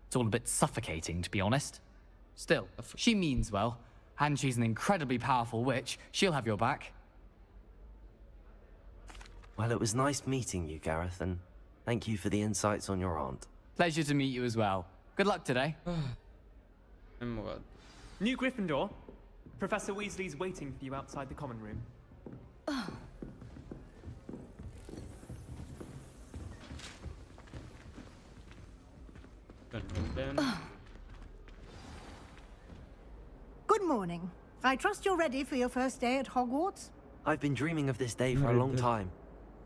It's all a bit suffocating, to be honest. Still, she means well. And she's an incredibly powerful witch. She'll have your back. Well, it was nice meeting you, Gareth, and thank you for the insights on your aunt. Pleasure to meet you as well. Good luck today. New Gryffindor. Professor Weasley's waiting for you outside the common room. Good morning. I trust you're ready for your first day at Hogwarts? I've been dreaming of this day for a long time.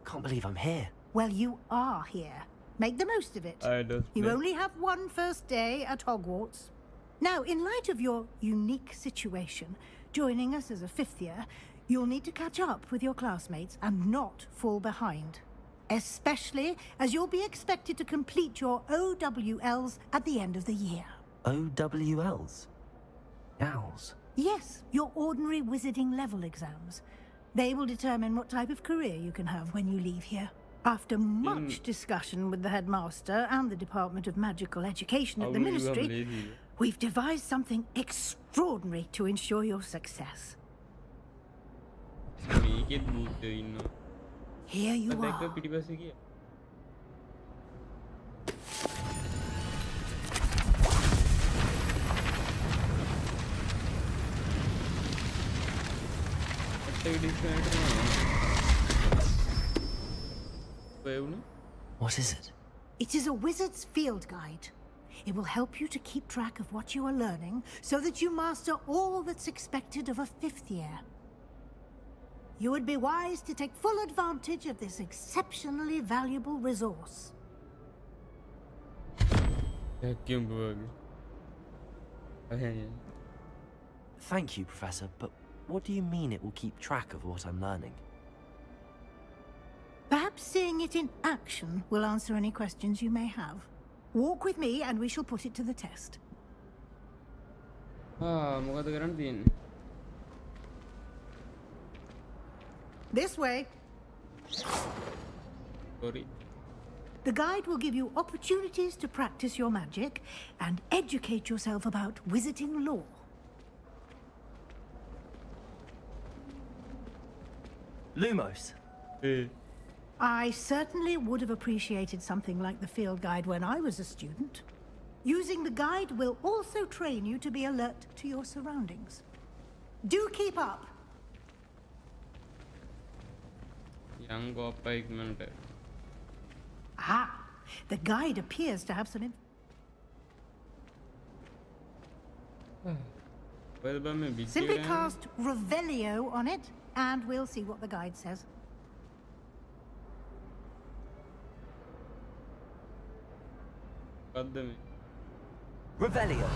Can't believe I'm here. Well, you are here. Make the most of it. You only have one first day at Hogwarts. Now, in light of your unique situation, joining us as a fifth year, you'll need to catch up with your classmates and not fall behind. Especially as you'll be expected to complete your OWLs at the end of the year. OWLs? Owls? Yes, your ordinary wizarding level exams. They will determine what type of career you can have when you leave here. After much discussion with the headmaster and the Department of Magical Education at the Ministry, we've devised something extraordinary to ensure your success. Here you are. What is it? It is a wizard's field guide. It will help you to keep track of what you are learning so that you master all that's expected of a fifth year. You would be wise to take full advantage of this exceptionally valuable resource. Thank you, Professor, but what do you mean it will keep track of what I'm learning? Perhaps seeing it in action will answer any questions you may have. Walk with me and we shall put it to the test. This way. Sorry. The guide will give you opportunities to practice your magic and educate yourself about wizarding lore. Lumos. I certainly would have appreciated something like the field guide when I was a student. Using the guide will also train you to be alert to your surroundings. Do keep up. Ah, the guide appears to have some Simply cast Revelio on it, and we'll see what the guide says. Revelio.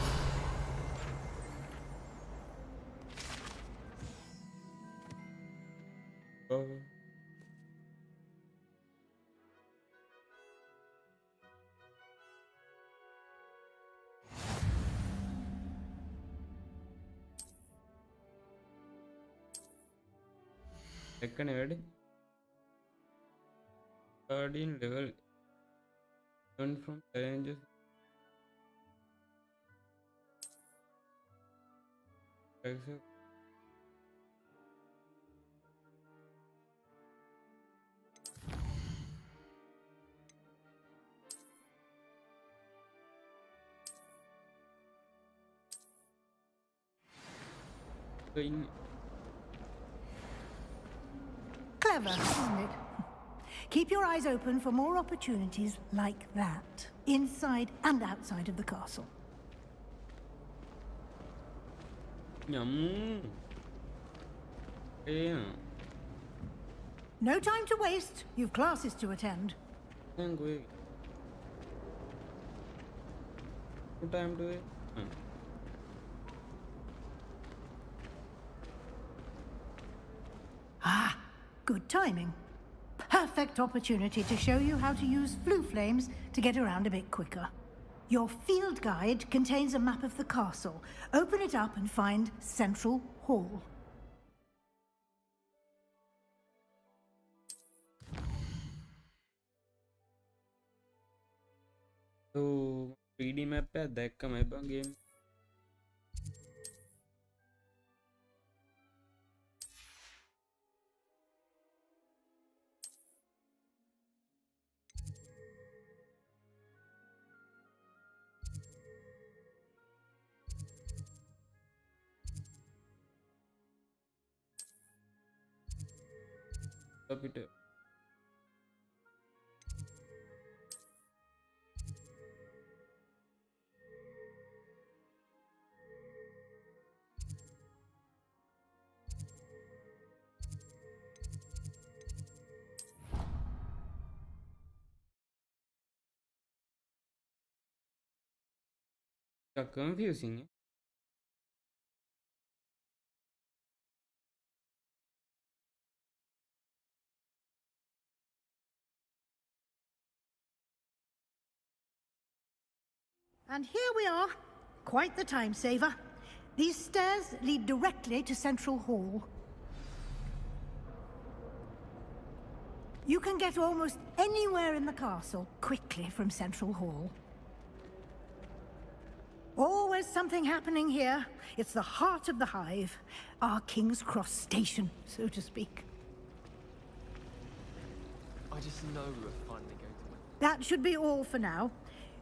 Second Guardian level. Learn from challenges. Clever, isn't it? Keep your eyes open for more opportunities like that, inside and outside of the castle. No time to waste. You've classes to attend. No time to wait. Ah, good timing. Perfect opportunity to show you how to use flue flames to get around a bit quicker. Your field guide contains a map of the castle. Open it up and find Central Hall. So 3D map पे देखा मैं बा game. Peter. क्या confusing है? And here we are. Quite the time saver. These stairs lead directly to Central Hall. You can get almost anywhere in the castle quickly from Central Hall. Always something happening here. It's the heart of the hive. Our King's Cross station, so to speak. I just know we were finally going to win. That should be all for now.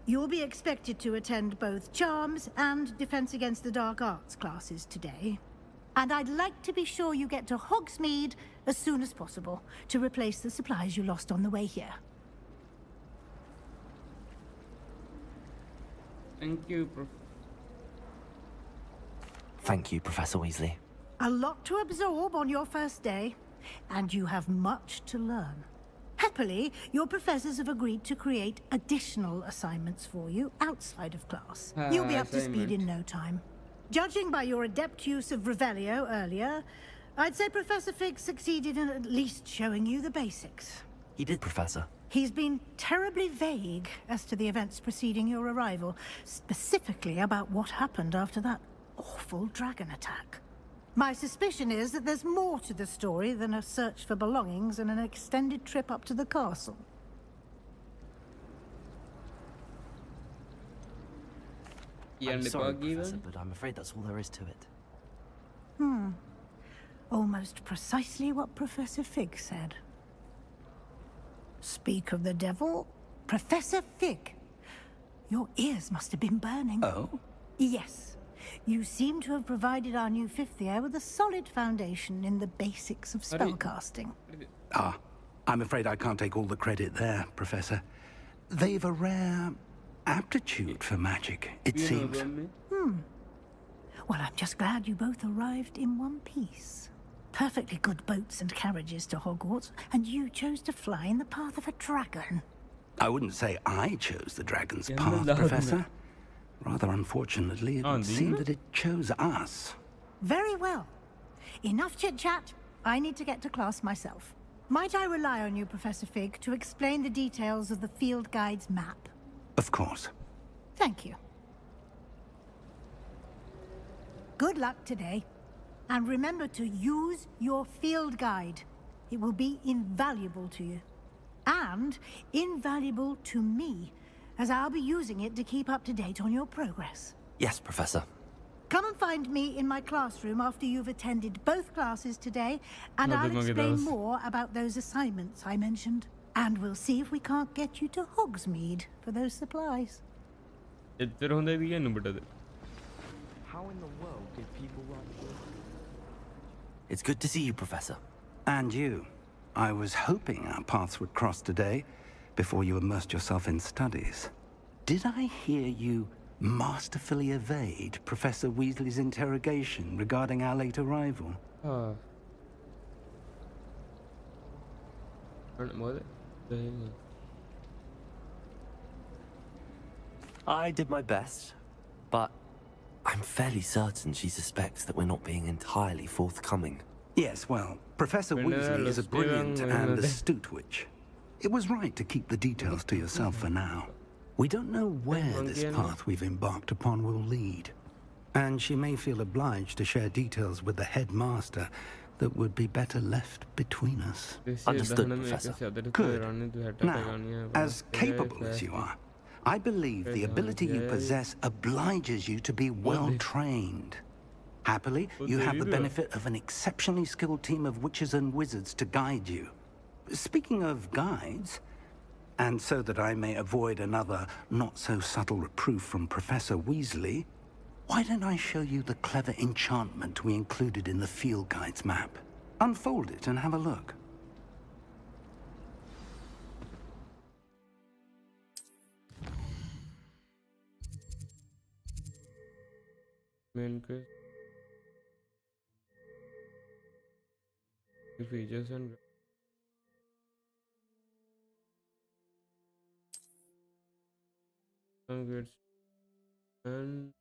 You'll be expected to attend both Charms and Defense Against the Dark Arts classes today. And I'd like to be sure you get to Hogsmeade as soon as possible to replace the supplies you lost on the way here. Thank you, Prof. Thank you, Professor Weasley. A lot to absorb on your first day, and you have much to learn. Happily, your professors have agreed to create additional assignments for you outside of class. You'll be up to speed in no time. Judging by your adept use of Revelio earlier, I'd say Professor Fig succeeded in at least showing you the basics. He did, Professor. He's been terribly vague as to the events preceding your arrival, specifically about what happened after that awful dragon attack. My suspicion is that there's more to the story than a search for belongings and an extended trip up to the castle. I'm sorry, Professor, but I'm afraid that's all there is to it. Almost precisely what Professor Fig said. Speak of the devil, Professor Fig. Your ears must have been burning. Oh? Yes. You seem to have provided our new fifth year with a solid foundation in the basics of spellcasting. Ah, I'm afraid I can't take all the credit there, Professor. They've a rare aptitude for magic, it seems. Well, I'm just glad you both arrived in one piece. Perfectly good boats and carriages to Hogwarts, and you chose to fly in the path of a dragon. I wouldn't say I chose the dragon's path, Professor. Rather unfortunately, it would seem that it chose us. Very well. Enough chit-chat. I need to get to class myself. Might I rely on you, Professor Fig, to explain the details of the field guide's map? Of course. Thank you. Good luck today. And remember to use your field guide. It will be invaluable to you. And invaluable to me, as I'll be using it to keep up to date on your progress. Yes, Professor. Come and find me in my classroom after you've attended both classes today, and I'll explain more about those assignments I mentioned. And we'll see if we can't get you to Hogsmeade for those supplies. How in the world did people write this? It's good to see you, Professor. And you. I was hoping our paths would cross today, before you immersed yourself in studies. Did I hear you masterfully evade Professor Weasley's interrogation regarding our late arrival. I did my best, but I'm fairly certain she suspects that we're not being entirely forthcoming. Yes, well, Professor Weasley is a brilliant and astute witch. It was right to keep the details to yourself for now. We don't know where this path we've embarked upon will lead, and she may feel obliged to share details with the headmaster that would be better left between us. Understood, Professor. Good. Now, as capable as you are, I believe the ability you possess obliges you to be well-trained. Happily, you have the benefit of an exceptionally skilled team of witches and wizards to guide you. Speaking of guides, and so that I may avoid another not-so-subtle reproof from Professor Weasley, why don't I show you the clever enchantment we included in the field guide's map? Unfold it and have a look. Main quest. Features and goods and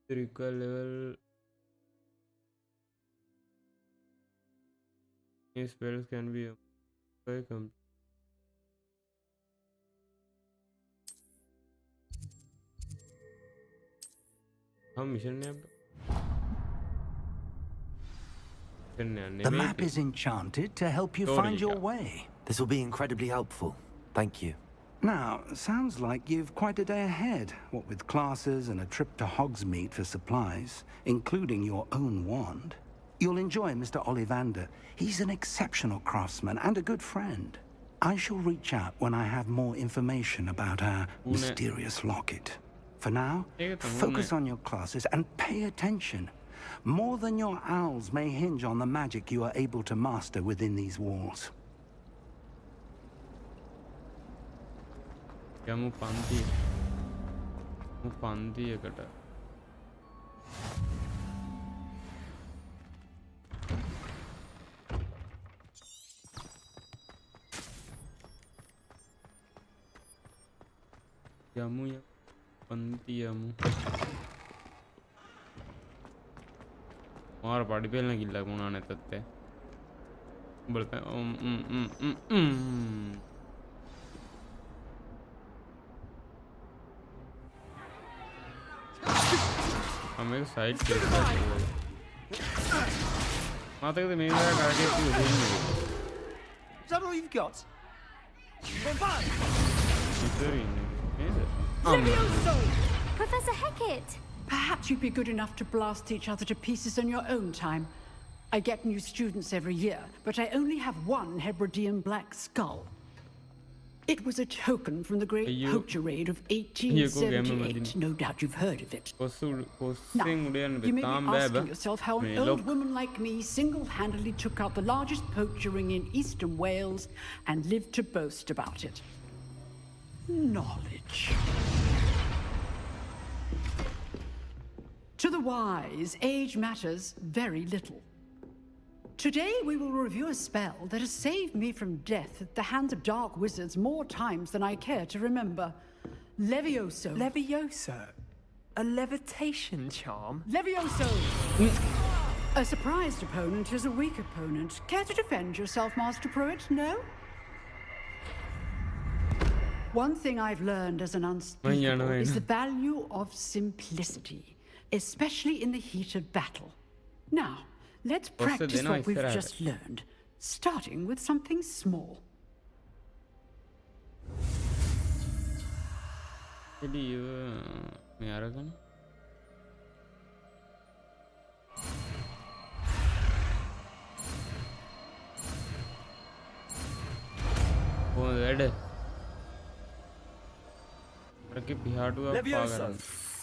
recall level. These spells can be applied. The map is enchanted to help you find your way. This will be incredibly helpful. Thank you. Now, sounds like you've quite a day ahead, what with classes and a trip to Hogsmeade for supplies, including your own wand. You'll enjoy Mr. Ollivander. He's an exceptional craftsman and a good friend. I shall reach out when I have more information about our mysterious locket. For now, focus on your classes and pay attention. More than your owls may hinge on the magic you are able to master within these walls. මාර පඩි පෙල්ලන කිල්ලක් වුණා නැතත් උඹල මේක side කෙස් මාතකද මේ වෙලාව කරගේ තියෙන්නේ Is that all you've got? Revive! Professor Hecat! Perhaps you'd be good enough to blast each other to pieces in your own time. I get new students every year, but I only have one Hebridean black skull. It was a token from the great poacher raid of 1878. No doubt you've heard of it. Now, you may be asking yourself how an old woman like me single-handedly took out the largest poacher ring in eastern Wales and lived to boast about it. Knowledge. To the wise, age matters very little. Today we will review a spell that has saved me from death at the hands of dark wizards more times than I care to remember. Levioso. Levioso? A levitation charm? Levioso! A surprised opponent is a weak opponent. Care to defend yourself, Master Pruitt? No? One thing I've learned as an unspeakable is the value of simplicity, especially in the heat of battle. Now, let's practice what we've just learned, starting with something small.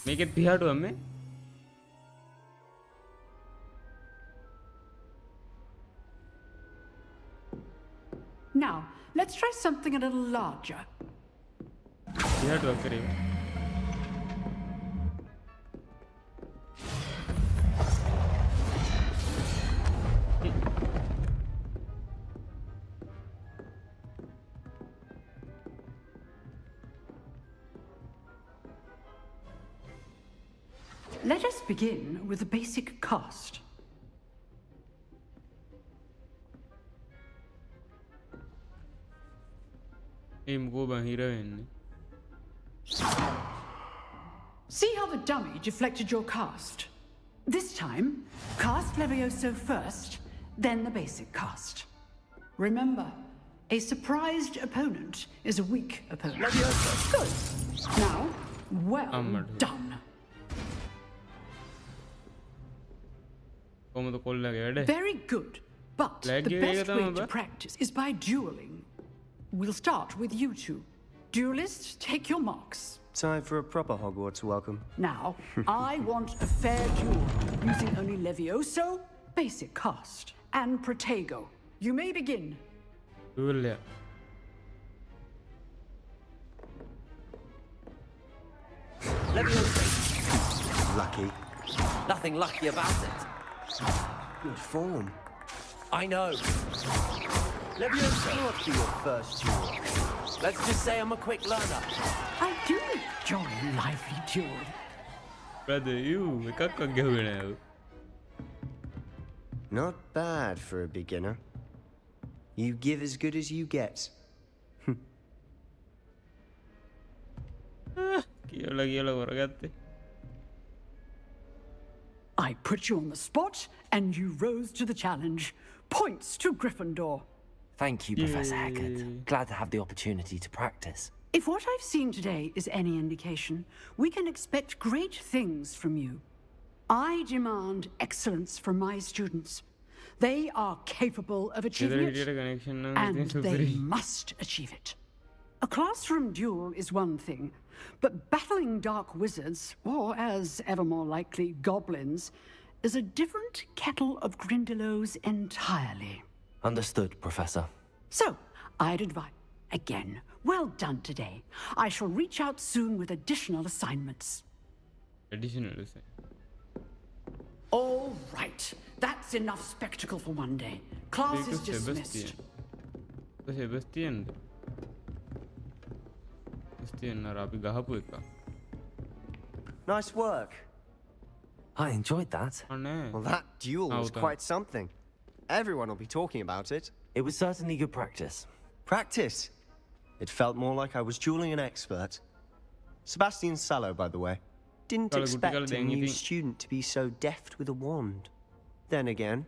Make it pihatu amme. Now, let's try something a little larger. එහාට වක් කරේ. Let us begin with the basic cast. See how the dummy deflected your cast? This time, cast Levioso first, then the basic cast. Remember, a surprised opponent is a weak opponent. Levioso. Good. Now, well done. Very good, but the best way to practice is by dueling. We'll start with you two. Duelists, take your marks. Time for a proper Hogwarts welcome. Now, I want a fair duel, using only Levioso, basic cast, and Protego. You may begin. Duel. Levioso. Lucky. Nothing lucky about it. Good form. I know. Levioso must be your first duel. Let's just say I'm a quick learner. I do enjoy a lively duel. Brother, you go. Not bad for a beginner. You give as good as you get. I put you on the spot, and you rose to the challenge. Points to Gryffindor. Thank you, Professor Hecat. Glad to have the opportunity to practice. If what I've seen today is any indication, we can expect great things from you. I demand excellence from my students. They are capable of achieving it, and they must achieve it. A classroom duel is one thing, but battling dark wizards, or as ever more likely, goblins, is a different kettle of Grindylows entirely. Understood, Professor. So, I'd advise, again, well done today. I shall reach out soon with additional assignments. All right, that's enough spectacle for one day. Class is dismissed. Sebastian. Nice work. I enjoyed that. Well, that duel was quite something. Everyone will be talking about it. It was certainly good practice. Practice? It felt more like I was dueling an expert. Sebastian Sallow, by the way. Didn't expect a new student to be so deft with a wand. Then again,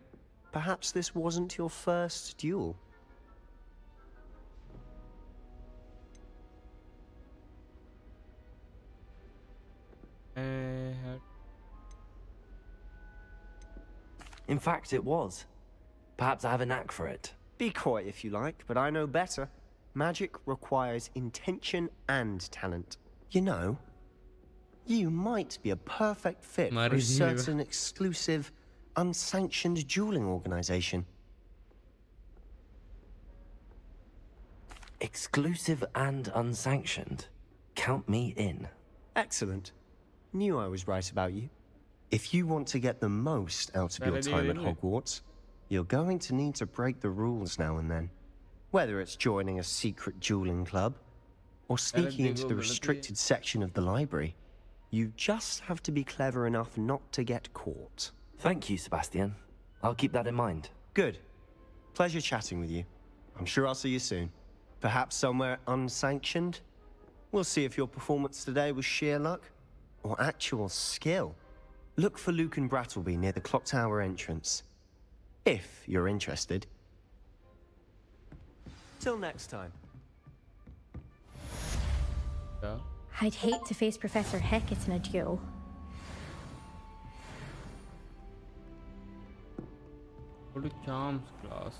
perhaps this wasn't your first duel. In fact, it was. Perhaps I have a knack for it. Be coy if you like, but I know better. Magic requires intention and talent. You know, you might be a perfect fit for a certain exclusive, unsanctioned dueling organization. Exclusive and unsanctioned? Count me in. Excellent. Knew I was right about you. If you want to get the most out of your time at Hogwarts, you're going to need to break the rules now and then. Whether it's joining a secret dueling club, or sneaking into the restricted section of the library, you just have to be clever enough not to get caught. Thank you, Sebastian. I'll keep that in mind. Good. Pleasure chatting with you. I'm sure I'll see you soon. Perhaps somewhere unsanctioned? We'll see if your performance today was sheer luck, or actual skill. Look for Luke and Brattleby near the clock tower entrance. If you're interested. Till next time. I'd hate to face Professor Hecat in a duel. Go to Charms class.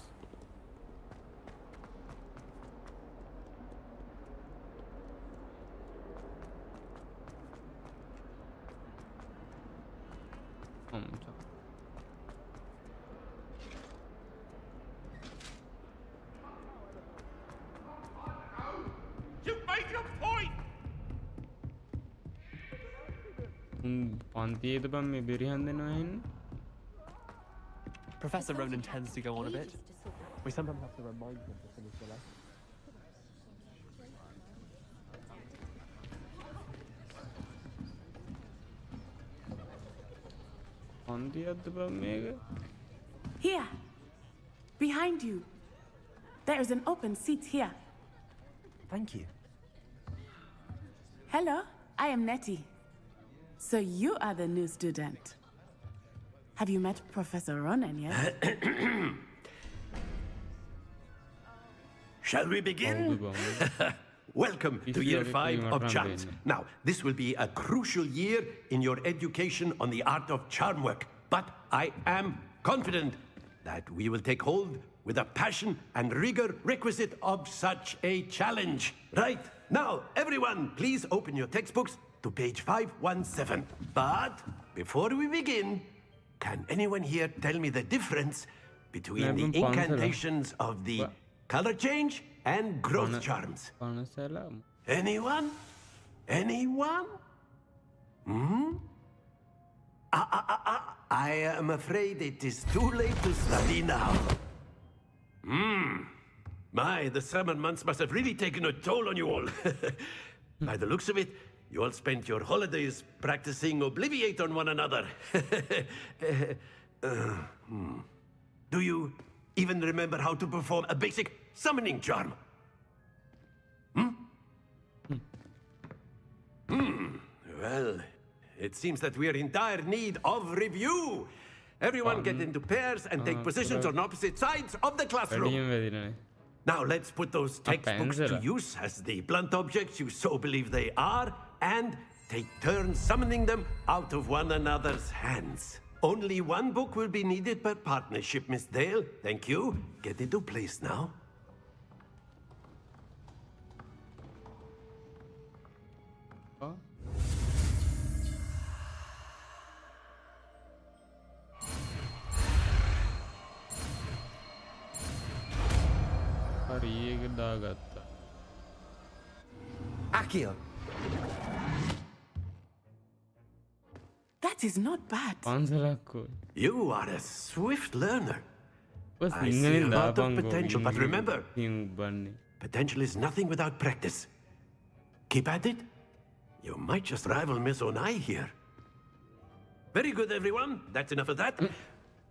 You made your point! පන්තියේද බම් මේ බෙරිහන් දෙනවා එන්නේ. Professor Ronan tends to go on a bit. We sometimes have to remind him to finish the lesson. පන්තියක්ද බම් මේක? Here, behind you. There is an open seat here. Thank you. Hello, I am Nettie. So you are the new student. Have you met Professor Ronan yet? Shall we begin? Welcome to year 5 of charms. Now, this will be a crucial year in your education on the art of charm work. But I am confident that we will take hold with the passion and rigor requisite of such a challenge. Right, now, everyone, please open your textbooks to page 517. But before we begin, can anyone here tell me the difference between the incantations of the color change and growth charms? Anyone? Anyone? I am afraid it is too late to study now. My, the summer months must have really taken a toll on you all. By the looks of it, you all spent your holidays practicing Obliviate on one another. Do you even remember how to perform a basic summoning charm? Well, it seems that we are in dire need of review. Everyone get into pairs and take positions on opposite sides of the classroom. Now let's put those textbooks to use as the blunt objects you so believe they are, and take turns summoning them out of one another's hands. Only one book will be needed per partnership, Miss Dale. Thank you. Get into place now. Akio. That is not bad. You are a swift learner. I see a lot of potential, but remember, potential is nothing without practice. Keep at it. You might just rival Miss Onai here. Very good, everyone. That's enough of that.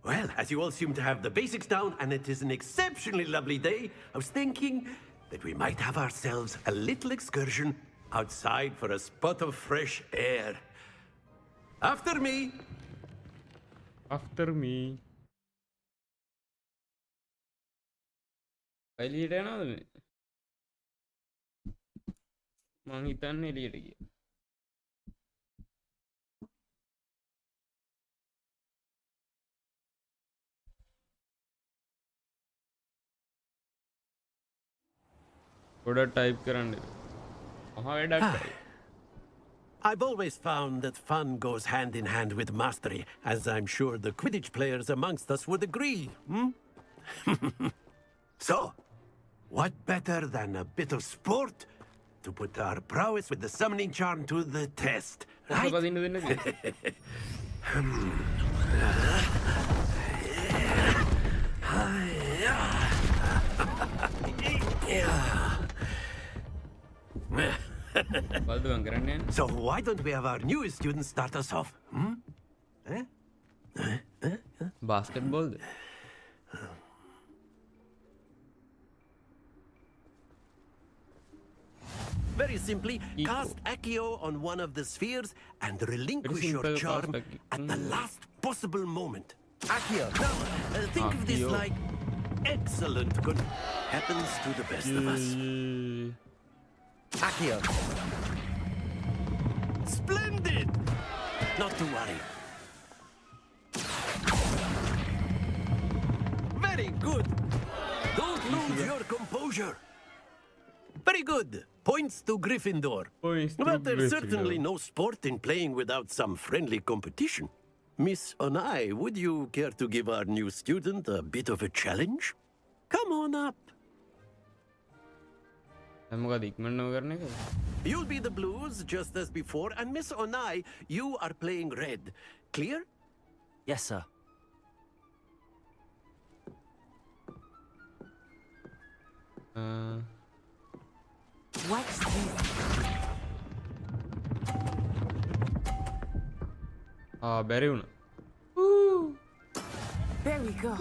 Well, as you all seem to have the basics down, and it is an exceptionally lovely day, I was thinking that we might have ourselves a little excursion outside for a spot of fresh air. After me. After me. එළියට යනවද මේ? මං හිතන්නේ එළියට ගියා. පොඩ type කරන්න. මහා වැඩක් කරේ. I've always found that fun goes hand in hand with mastery, as I'm sure the Quidditch players amongst us would agree. So, what better than a bit of sport to put our prowess with the summoning charm to the test, right? So why don't we have our newest students start us off? Basketball. Very simply, cast Accio on one of the spheres and relinquish your charm at the last possible moment. Accio. Now, think of this like excellent good happens to the best of us. Accio. Splendid! Not to worry. Very good. Don't lose your composure. Very good. Points to Gryffindor. But there's certainly no sport in playing without some friendly competition. Miss Onai, would you care to give our new student a bit of a challenge? Come on up. You'll be the blues just as before, and Miss Onai, you are playing red. Clear? Yes, sir. What's this? බැරි වුණා. There we go.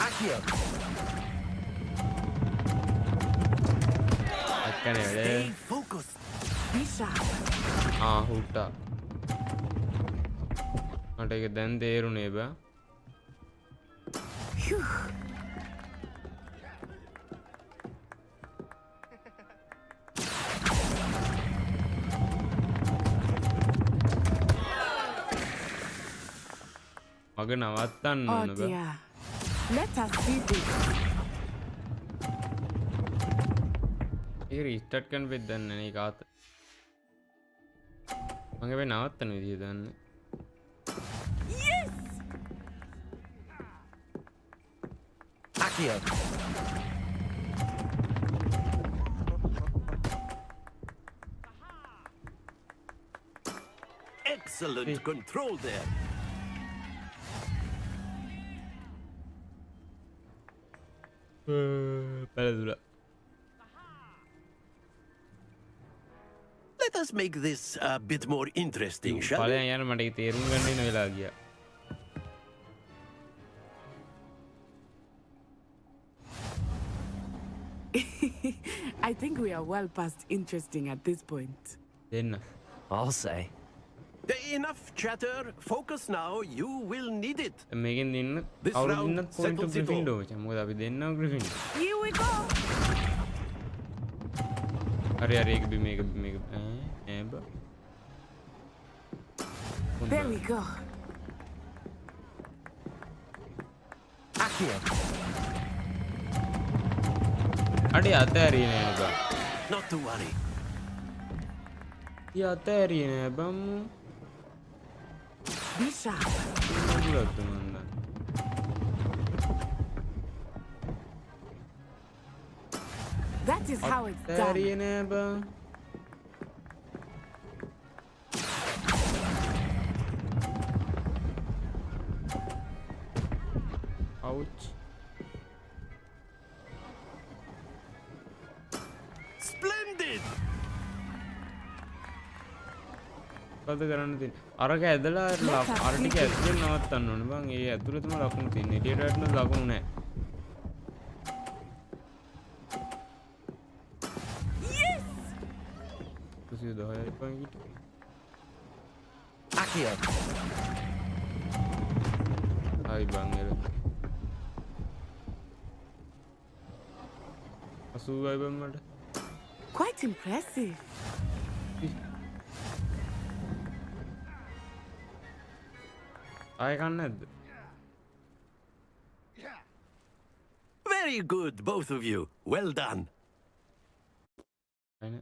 Accio. Stay focused. Be sharp. හුට්ටා. මට ඒක දැන් තේරුණේ බෑ. Phew. මග නවත්තන්න Oh ඕන බෑ. dear. Let us see this. ඒක රීස්ටාර්ට් කරන්න වෙද්ද දන්නේ නැහැ ඒක ආත. මගේ වෙ නවත්තන විදිය දන්නේ. Yes! Accio. Excellent control there. පැරදුලා. Let us make this a bit more interesting, shall we? පළයන් යන මට ඒක තේරුම් ගන්න වෙන වෙලා ගියා. I think we are well past interesting at this point. දෙන්න. I'll say. Enough chatter. Focus now. You will need it. මේකෙන් දෙන්න This කවුරු round දෙන්නත් පොයින්ට් settles it all. ග්‍රිෆින්ඩෝ මචං. මොකද අපි දෙන්නම ග්‍රිෆින්ඩෝ. Here we go. හරි හරි ඒක බි මේක ඈ බා. There we go. Accio. අඩේ අතෑරියේ නෑ බා. Not to worry. ඊ අතෑරියේ නෑ බම්මු. Be sharp. මොකද මන්ද. That is how it's done. අතෑරියේ නෑ බා. Ouch. Splendid. මොකද කරන්න තියෙන්නේ? අරක ඇදලා අර ටික ඇතුලෙන් නවත්තන්න ඕනේ බං. ඒ ඇතුලේ තමයි ලකුණු තියෙන්නේ. එළියට වැටෙන ලකුණු නෑ. Yes! 10යි පංගිට. Accio. හයි බං එර. 80යි බං මට. Quite impressive. ආයෙ කන්න නැද්ද? Very good, both of you. Well done. අනේ.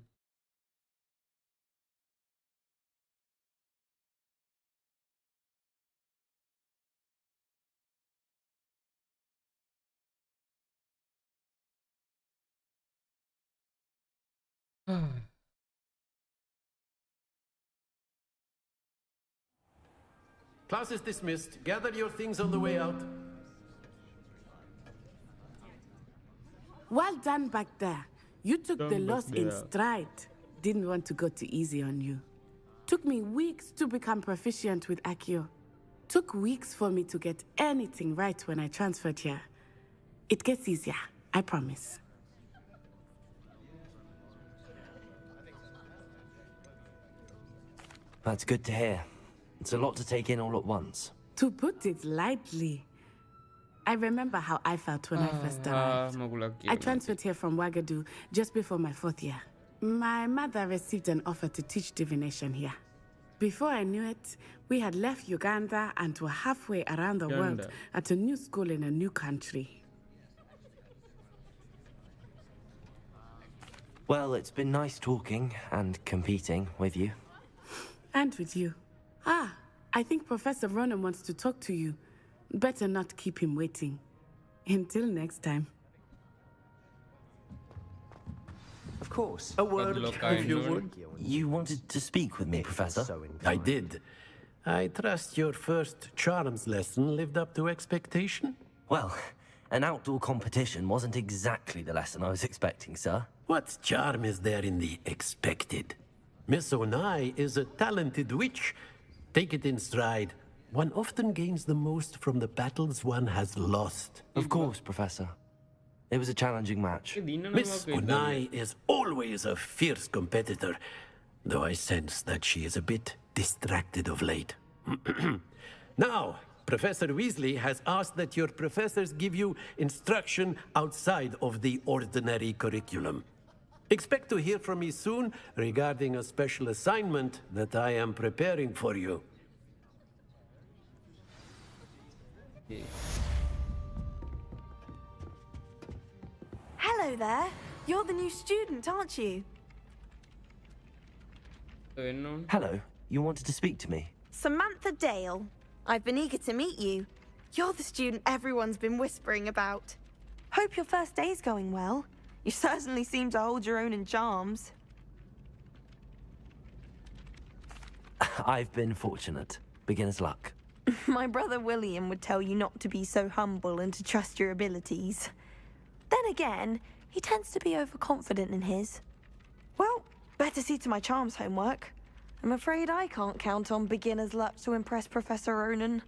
Class is dismissed. Gather your things on the way out. Well done back there. You took the Done back loss in there. stride. Didn't want to go too easy on you. Took me weeks to become proficient with Accio. Took weeks for me to get anything right when I transferred here. It gets easier, I promise. That's good to hear. It's a lot to take in all at once. To put it lightly, I remember how I felt when I first arrived. I transferred here from Ouagadougou just before my 4th year. My mother received an offer to teach divination here. Before I knew it, we had left Uganda and were halfway around the world at a new school in a new country. Well, it's been nice talking and competing with you. And with you. Ah, I think Professor Ronan wants to talk to you. Better not keep him waiting. Until next time. Of course. A word, if you would. You wanted to speak with me, Professor? I did. I trust your first charms lesson lived up to expectation? Well, an outdoor competition wasn't exactly the lesson I was expecting, sir. What charm is there in the expected? Miss Onai is a talented witch. Take it in stride. One often gains the most from the battles one has lost. Of course, Professor. It was a challenging match. Miss Onai is always a fierce competitor, though I sense that she is a bit distracted of late. Now, Professor Weasley has asked that your professors give you instruction outside of the ordinary curriculum. Expect to hear from me soon regarding a special assignment that I am preparing for you. Hello there. You're the new student, aren't you? Hello. You wanted to speak to me? Samantha Dale. I've been eager to meet you. You're the student everyone's been whispering about. Hope your first day's going well. You certainly seem to hold your own in charms. I've been fortunate. Beginner's luck. My brother William would tell you not to be so humble and to trust your abilities. Then again, he tends to be overconfident in his. Well, better see to my charms homework. I'm afraid I can't count on beginner's luck to impress Professor Ronan.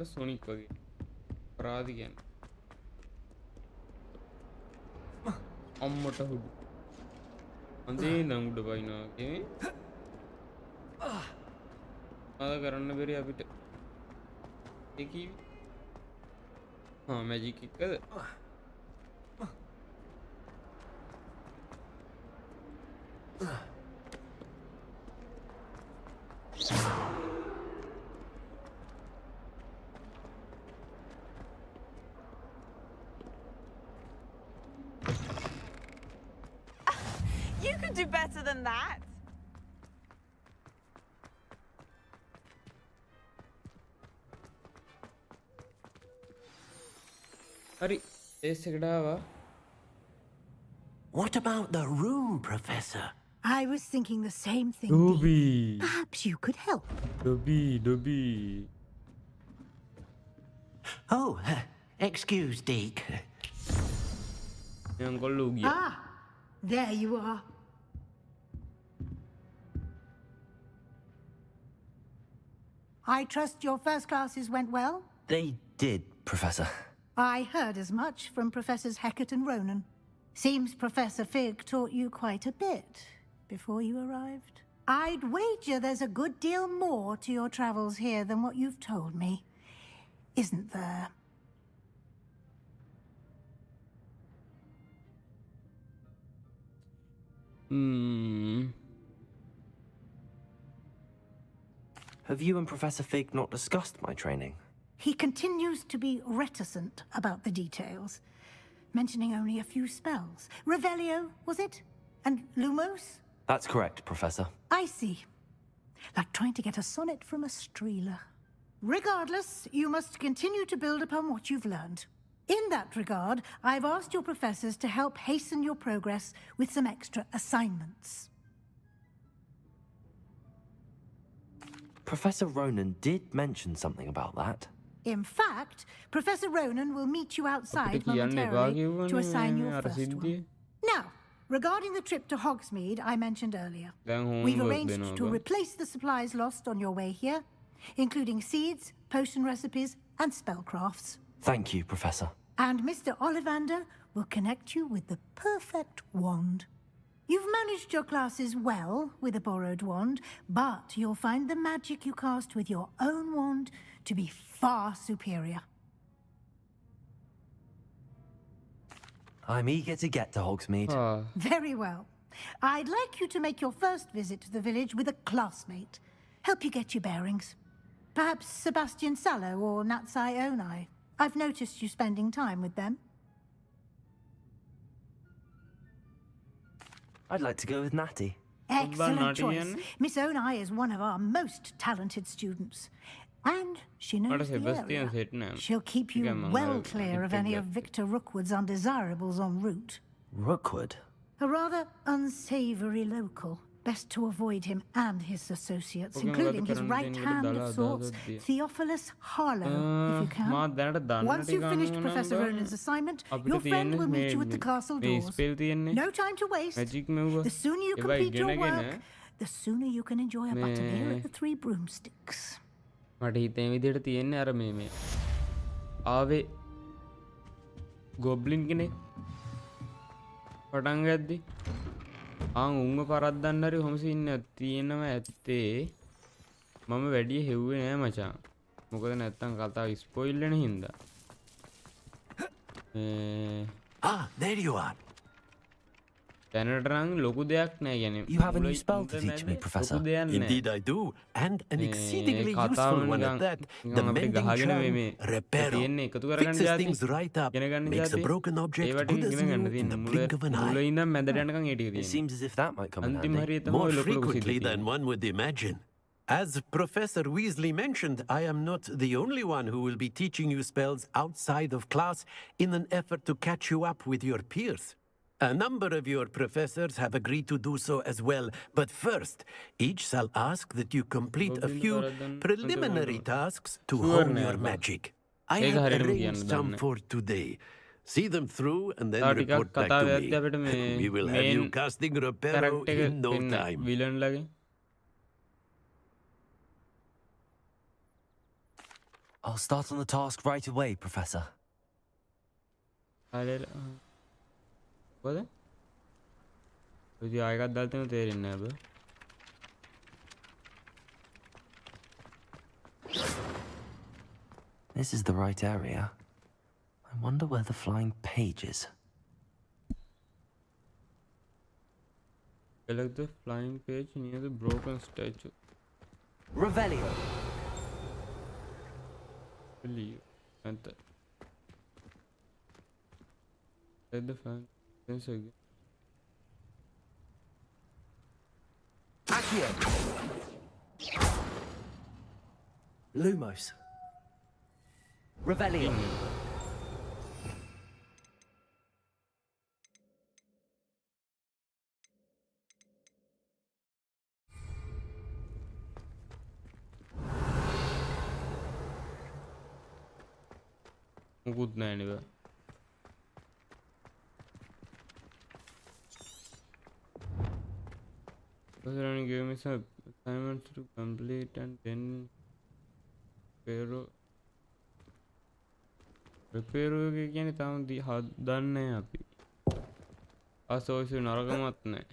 Sonic wage. Paradi again. Ammata hood. Ande nangudu bayna game. Ada karanna beri apita. Eki. Ha magic එකද? You could do better than that. Hari, What about the room, Professor? I was thinking the same thing. Dobby. Perhaps you could help. Dobby. Oh, excuse, Deke. Ah, there you are. I trust your first classes went well? They did, Professor. I heard as much from Professors Hecat and Ronan. Seems Professor Fig taught you quite a bit before you arrived. I'd wager there's a good deal more to your travels here than what you've told me. Isn't there? Have you and Professor Fig not discussed my training? He continues to be reticent about the details, mentioning only a few spells. Revelio, was it? And Lumos? That's correct, Professor. I see. Like trying to get a sonnet from a streeler. Regardless, you must continue to build upon what you've learned. In that regard, I've asked your professors to help hasten your progress with some extra assignments. Professor Ronan did mention something about that. In fact, Professor Ronan will meet you outside momentarily to assign your first one. Now, regarding the trip to Hogsmeade I mentioned earlier, we've arranged to replace the supplies lost on your way here, including seeds, potion recipes, and spellcrafts. Thank you, Professor. And Mr. Ollivander will connect you with the perfect wand. You've managed your classes well with a borrowed wand, but you'll find the magic you cast with your own wand to be far superior. I'm eager to get to Hogsmeade. Very well. I'd like you to make your first visit to the village with a classmate. Help you get your bearings. Perhaps Sebastian Sallow or Natsai Onai. I've noticed you spending time with them. I'd like to go with Natty. Excellent choice. Miss Onai is one of our most talented students. And she knows the area. She'll keep you well clear of any of Victor Rookwood's undesirables en route. Rookwood? A rather unsavory local. Best to avoid him and his associates, including his right hand of sorts, Theophilus Harlow, if you can. Once you've finished Professor Ronan's assignment, your friend will meet you at the castle doors. No time to waste. The sooner you complete your work, the sooner you can enjoy a butterbeer at the Three Broomsticks. මට හිතෙන විදිහට තියෙන්නේ අර මේ ආවේ goblin කෙනෙක් පටන් ගද්දි උන්ව පරද්දන්න හරි කොහොමද ඉන්නේ තියෙනව ඇත්තේ මම වැඩි හෙව්වේ නෑ මචං මොකද නැත්තම් කතාව ස්පොයිල් වෙන හින්දා there you are. You have a new spell to teach me, Professor. Indeed I do, and an exceedingly useful one at that. The mending charm, reparo, fixes things right up, makes a broken object good as new in the blink of an eye. It seems as if that might come in handy. More frequently than one would imagine. As Professor Weasley mentioned, I am not the only one who will be teaching you spells outside of class in an effort to catch you up with your peers. A number of your professors have agreed to do so as well, but first, each shall ask that you complete a few preliminary tasks to hone your magic. I have arranged some for today. See them through and then report back to me. We will have you casting Reparo in no time. I'll start on the task right away, Professor. What? I got that thing there in never. This is the right area. I wonder where the flying page is. Select the flying page near the broken statue. Revelio. Enter. Let the flying page again. Accio. Lumos. Revelio. Good night, anyway. Professor gave me some assignments to complete and then Reparo කියන්නේ තාම දන්නේ අපි. අසෝසි නරකමත් නැහැ.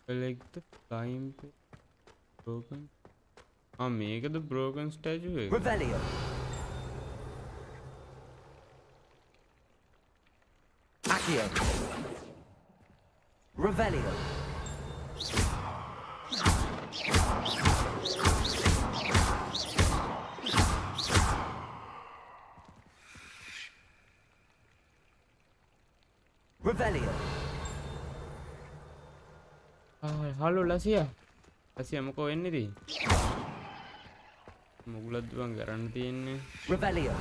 Like the flying broken. Make the broken statue. Revelio. Accio. Revelio. Revelio. Halo Lasia. Lasia මොකෝ වෙන්නේ ඉතින්? මොගුලත් දුවන් කරන්න තියෙන්නේ. Revelio.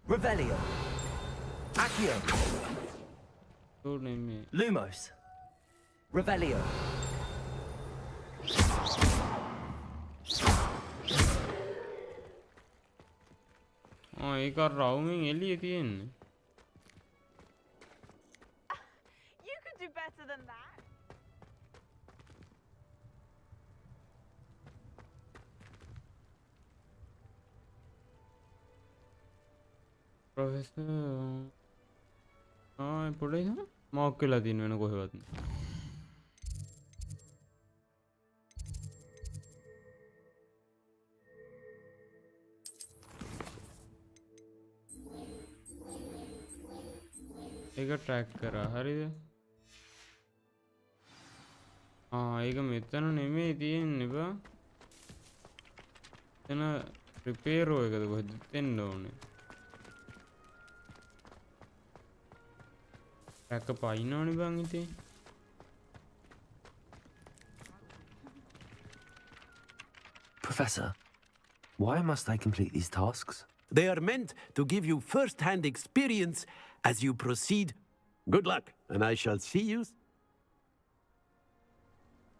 Revelio. Accio. Your name is Lumos. Revelio. ඒක රවුමින් එළියේ තියෙන්නේ. You could do better than that. Professor පොඩි මොකක් වෙලා තියෙන වෙන කොහෙවත් ඒක ට්‍රැක් කරා හරිද ඒක මෙතන නෙමෙයි තියෙන්නේ බා එතන රිපෙයර් එකද කොහෙද දෙන්න ඕනේ ට්‍රැක් පයින්නවනේ බං ඉතින් Professor, why must I complete these tasks? They are meant to give you first-hand experience as you proceed. Good luck, and I shall see you.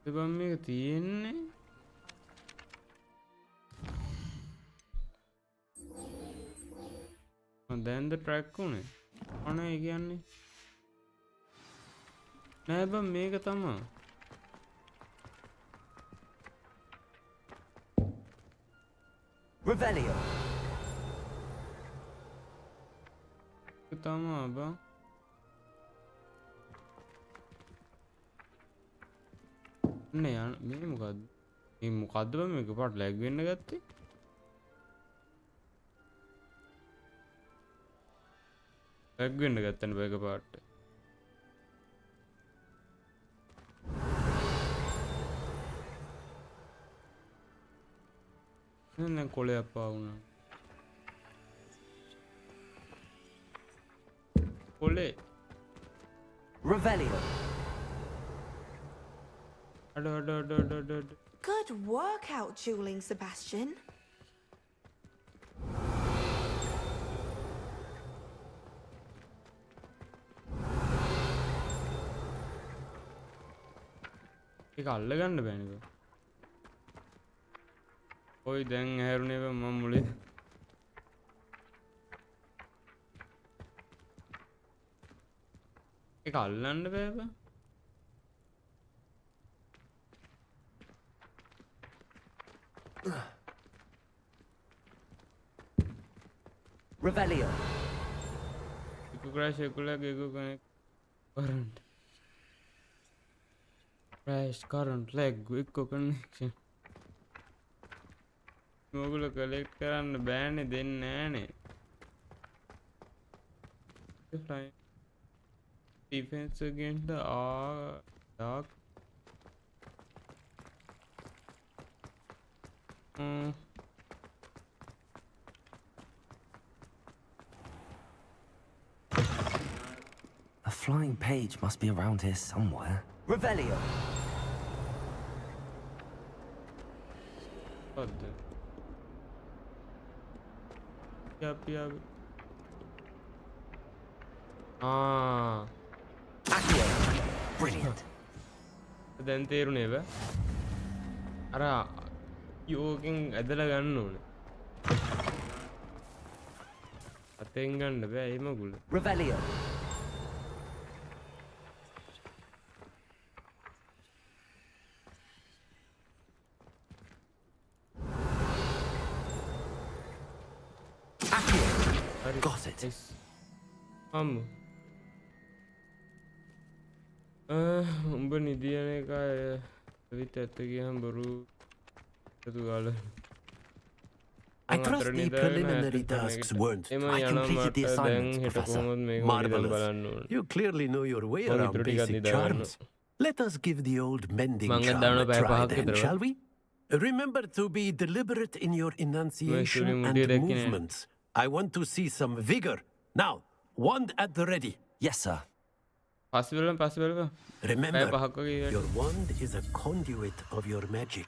මේක තියෙන්නේ දැන්ද ට්‍රැක් උනේ අනේ කියන්නේ නෑ බං මේක තමයි Revelio. තමයි බං නේ මේ මොකද්ද බං මේක පාට ලැග් වෙන්න ගත්තේ ලැග් වෙන්න ගත්තනේ මේක පාට දැන් කොලේ අප්පා වුණා කොලේ Revelio. Good workout, dueling Sebastian. ඒක අල්ලගන්න බෑනේ බං. ඔය දැන් හැරුණේ බං මම මුලේ. ඒක අල්ලන්න බෑ බං. Revelio. Eco crash, eco lag, eco connect, current. Crash, current, lag, eco connection. මොගල කලෙක්ට් කරන්න බෑනේ දෙන්නේ නෑනේ. Defense against the dark. A flying page must be around here somewhere. Revelio. What the? Yup. Accio. Brilliant. දැන් තේරුණේ බෑ. අර යෝගෙන් ඇදලා ගන්න ඕනේ. අතෙන් ගන්න බෑ ඒ මගුල. Revelio. Got it. උඹ නිදියන එක විත් ඇත්ත ගියහම බොරු ගාල I trust the preliminary tasks weren't. I completed the assignments, Professor. Marvelous. You clearly know your way around basic charms. Let us give the old mending charm a try then, shall we? Remember to be deliberate in your enunciation and movements. I want to see some vigor. Now, wand at the ready. Yes, sir. Possible. Remember, your wand is a conduit of your magic.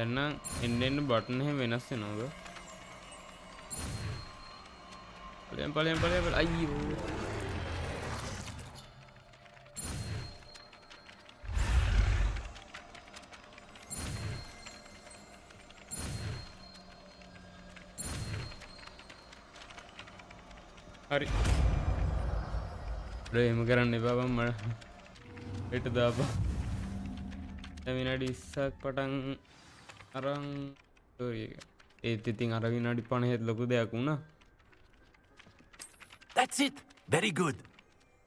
එන්න එන්න button එක වෙනස් වෙනවද? පලයන් අයියෝ. හරි එහෙම කරන්න එපා බං මම හෙට දාපන් දැන් විනාඩි 20ක් පටන් අරන් ස්ටෝරි එක ඒත් ඉතින් අර විනාඩි 50ත් ලොකු දෙයක් වුණා. That's it. Very good.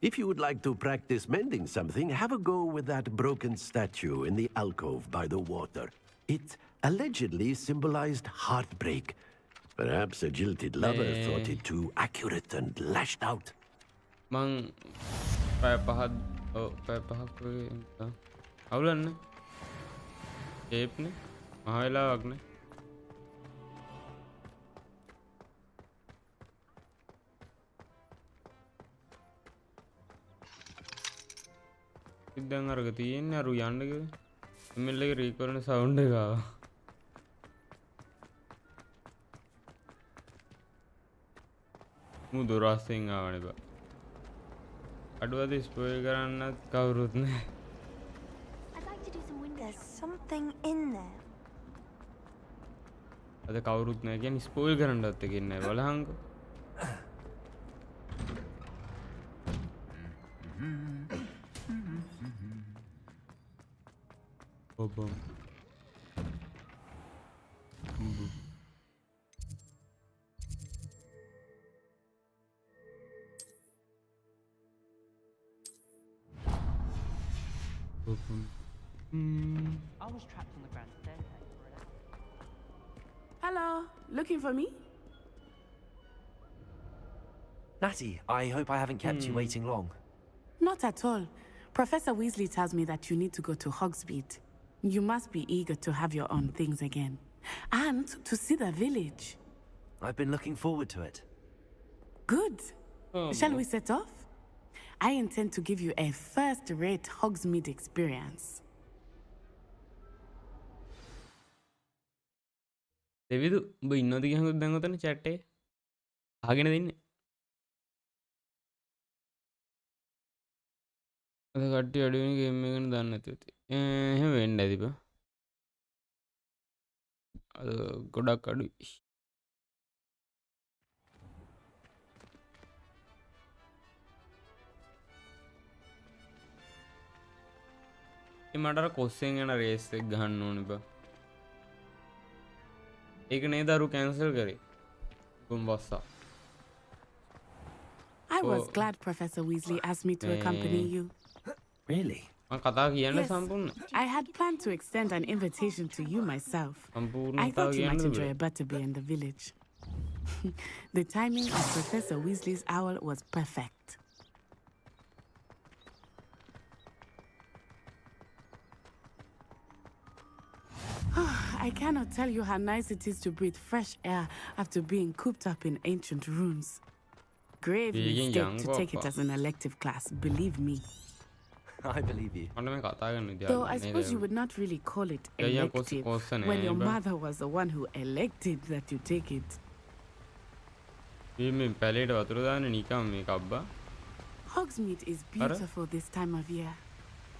If you would like to practice mending something, have a go with that broken statue in the alcove by the water. It allegedly symbolized heartbreak. Perhaps a jilted lover thought it too accurate and lashed out. මං පැය පහක් වගේ අවුලන්නේ ඒප්නේ මහ වෙලාවක් නේ දැන් අරග තියෙන්නේ අරු යන්න කිව්වේ ML එක රීකෝඩ් කරන සවුන්ඩ් එක ආවා මු දොරස්යෙන් ආවනේ බා අඩුවද ස්පොයිල් කරන්නත් කවුරුත් නැහැ There's something in there. අද කවුරුත් නැහැ කියන්නේ ස්පොයිල් කරන්නවත් එකක් නැහැ බලහංකෝ ඔබ I was trapped on the grand staircase for an hour. Hello, looking for me? Natty, I hope I haven't kept you waiting long. Not at all. Professor Weasley tells me that you need to go to Hogsmeade. You must be eager to have your own things again. And to see the village. I've been looking forward to it. Good. Shall we set off? I intend to give you a first-rate Hogsmeade experience. දෙවිදු උඹ ඉන්නවද කියහොත් දැන් ඔතන chat එකේ අහගෙන දෙන්නේ අද කට්ටිය අඩු වෙන ගේම් එක ගැන දන්නේ නැතුව එහෙම වෙන්න ඇති බා අද ගොඩක් අඩුයි මට අර කොස්සෙන් යන රේස් එක ගහන්න ඕනේ බා ඒක නේද අරු කැන්සල් කරේ ගොම්බස්සා I was glad Professor Weasley asked me to accompany you. Really? මම කතා කියන්න Yes, සම්පූර්ණ I had planned to extend an invitation to you myself. I thought you might enjoy a butterbeer in the village. The timing of Professor Weasley's owl was perfect. I cannot tell you how nice it is to breathe fresh air after being cooped up in ancient rooms. Grave mistake to take it as an elective class, believe me. I believe you. Though I suppose you would not really call it elective when your mother was the one who elected that you take it. Hogsmeade is beautiful this time of year.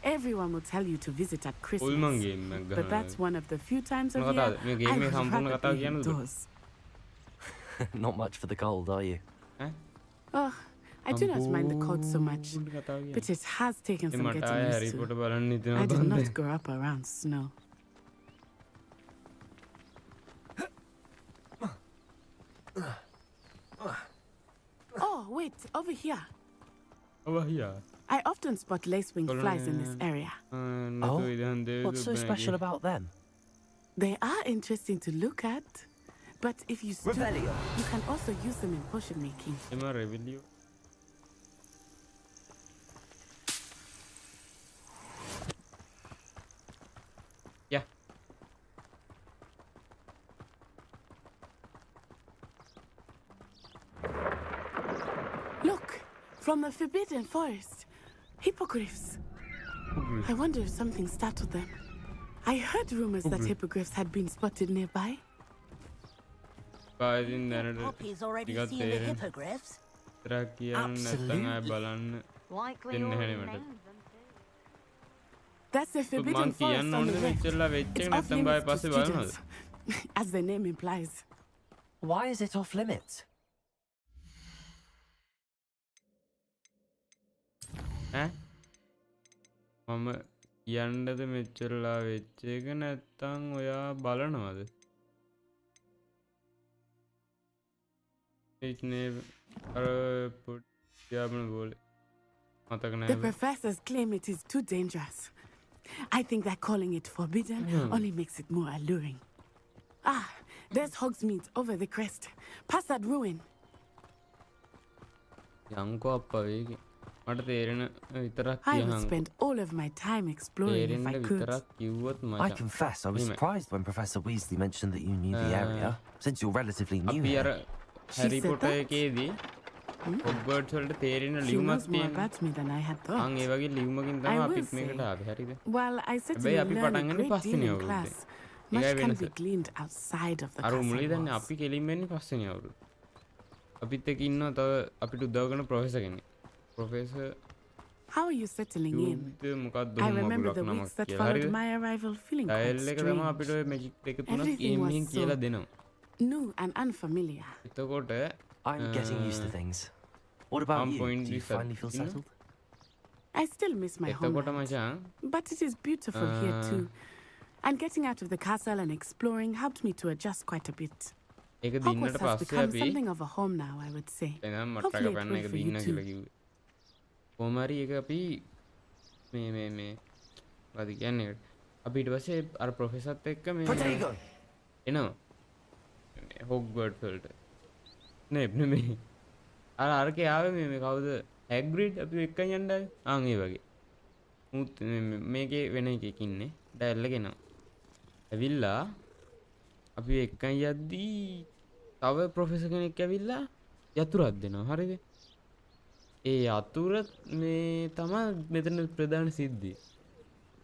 Everyone will tell you to visit at Christmas, but that's one of the few times of year I would rather be indoors. Not much for the cold, are you? Oh, I do not mind the cold so much, but it has taken some getting used to. I did not grow up around snow. Oh, wait, over here. Over here. I often spot lace-winged flies in this area. Oh, what's so special about them? They are interesting to look at, but if you you can also use them in potion making. Yeah. Look, from the Forbidden Forest. Hippogriffs. I wonder if something startled them. I heard rumors that hippogriffs had been spotted nearby. Poppy's already seen the hippogriffs. Absolutely. Likely already named them. That's the Forbidden Forest on the left. It's off limits to students, as the name implies. Why is it off limits? මම කියන්නද මෙච්චරලා වෙච්ච එක නැත්තම් ඔයා බලනවද? The professors claim it is too dangerous. I think that calling it forbidden only makes it more alluring. Ah, there's Hogsmeade over the crest. Past that ruin. I would spend all of my time exploring if I could. I confess, I was surprised when Professor Weasley mentioned that you knew the area, since you're relatively new here. Harry Potter එකේදී Hogwarts වලට තේරෙන ලියුමක් තියෙනවා. අන් ඒ වගේ ලියුමකින් තමයි අපි මේකට ආවේ. හරිද? Well, I certainly learned a great deal in class. Much can be gleaned outside of the අර class. මුලින් දන්නේ අපි කෙලින්ම එන්නේ පස්වෙනි අවුරුද්ද. අපිත් එක්ක ඉන්නවා තව අපිට උදව් කරන ප්‍රොෆෙසර් කෙනෙක්. Professor How are you settling in? I remember the weeks that followed my arrival feeling quite strange. එක තමයි අපිට ඔය මැජික් එක තුනක් ගේමින් කියලා දෙනවා. New and unfamiliar. I'm getting used to things. What about you? Do you finally feel settled? I still miss my homeland, but it is beautiful here too. And getting out of the castle and exploring helped me to adjust quite a bit. Hogwarts has become something of a home now, I would say. Hopefully it will for you too. කොමාරි එක අපි මේ වද කියන්නේ අපි ඊට පස්සේ අර ප්‍රොෆෙසර්ත් එක්ක මේ එනවා Hogwarts වලට නෙමෙයි අරකේ ආවේ මේ කවුද හැග්‍රිඩ් අපි එක්කන් යන්න ආවේ ආන් ඒ වගේ මුත් මේකේ වෙන එකකින් ඉන්නේ ඩයල් එක එනවා ඇවිල්ලා අපි එක්කන් යද්දී තව ප්‍රොෆෙසර් කෙනෙක් ඇවිල්ලා යතුරක් දෙනවා හරිද ඒ යතුර මේ තමයි මෙතන ප්‍රධාන සිද්ධිය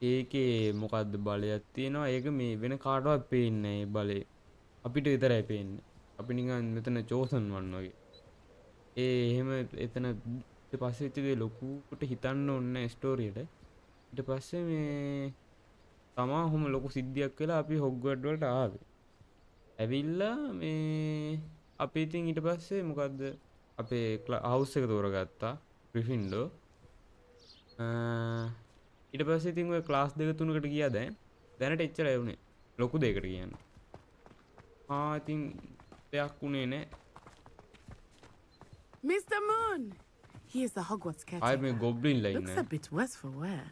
ඒකේ මොකද්ද බලයක් තියෙනවා ඒක මේ වෙන කාටවත් පේන්නේ නැහැ ඒ බලය අපිට විතරයි පේන්නේ අපි නිකන් මෙතන චෝසන් වන් වගේ ඒ එහෙම එතන ඊට පස්සේ ඉතින් ලොකුට හිතන්න ඕනේ ස්ටෝරියට ඊට පස්සේ මේ තමා ඔහොම ලොකු සිද්ධියක් වෙලා අපි හොග්වර්ඩ් වලට ආවේ ඇවිල්ලා මේ අපි ඉතින් ඊට පස්සේ මොකද්ද අපේ හවුස් එක තෝරගත්තා ග්‍රිෆින්ඩෝ ඊට පස්සේ ඉතින් ඔය ක්ලාස් දෙක තුනකට ගියා දැනට එච්චරයි වුනේ ලොකු දෙයකට කියන්නේ ඉතින් දෙයක් උනේ නෑ Mr. Moon! He is the Hogwarts caretaker. I mean, Goblin line. Looks a bit worse for wear.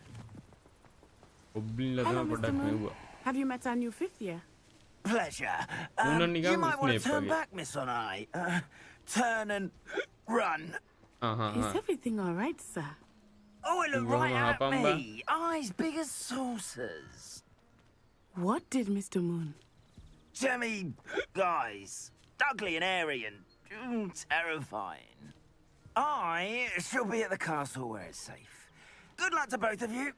Goblin Hello, Mr. Moon. Have you met our new fifth year? Pleasure. You might want to turn back, Miss Onai. Turn and run. Is everything all right, sir? Oh, it looked right at me. Eyes big as saucers. What did Mr. Moon? Jemmy, guys. Ugly and airy and terrifying. I shall be at the castle where it's safe. Good luck to both of you.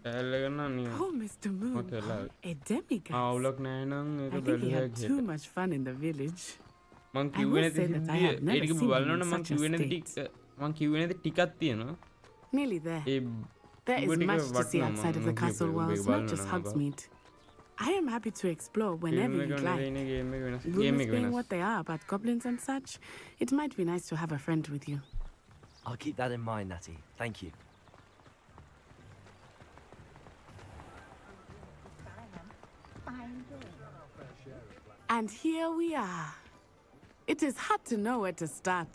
Oh, Mr. Moon, a demigod. I think he had too much fun in the village. I will say that I have never seen him in such a state. Nearly there. There is much to see outside of the castle walls, not just Hogsmeade. I am happy to explore whenever you'd like. Rumors being what they are about goblins and such, it might be nice to have a friend with you. I'll keep that in mind, Natty. Thank you. And here we are. It is hard to know where to start.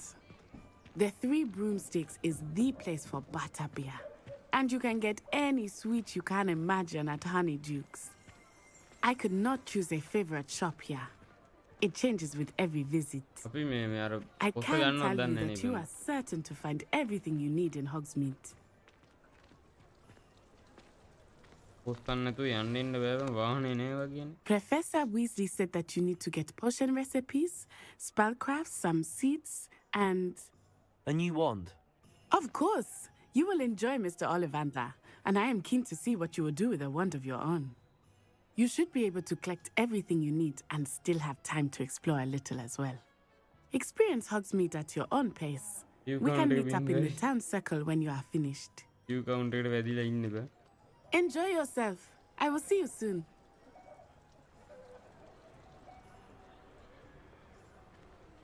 The Three Broomsticks is the place for butterbeer. And you can get any sweet you can imagine at Honeyduke's. I could not choose a favorite shop here. It changes with every visit. I can tell you that you are certain to find everything you need in Hogsmeade. Professor Weasley said that you need to get potion recipes, spellcrafts, some seeds, and... a new wand? Of course! You will enjoy Mr. Ollivander, and I am keen to see what you will do with a wand of your own. You should be able to collect everything you need and still have time to explore a little as well. Experience Hogsmeade at your own pace. We can meet up in the town circle when you are finished. Enjoy yourself. I will see you soon.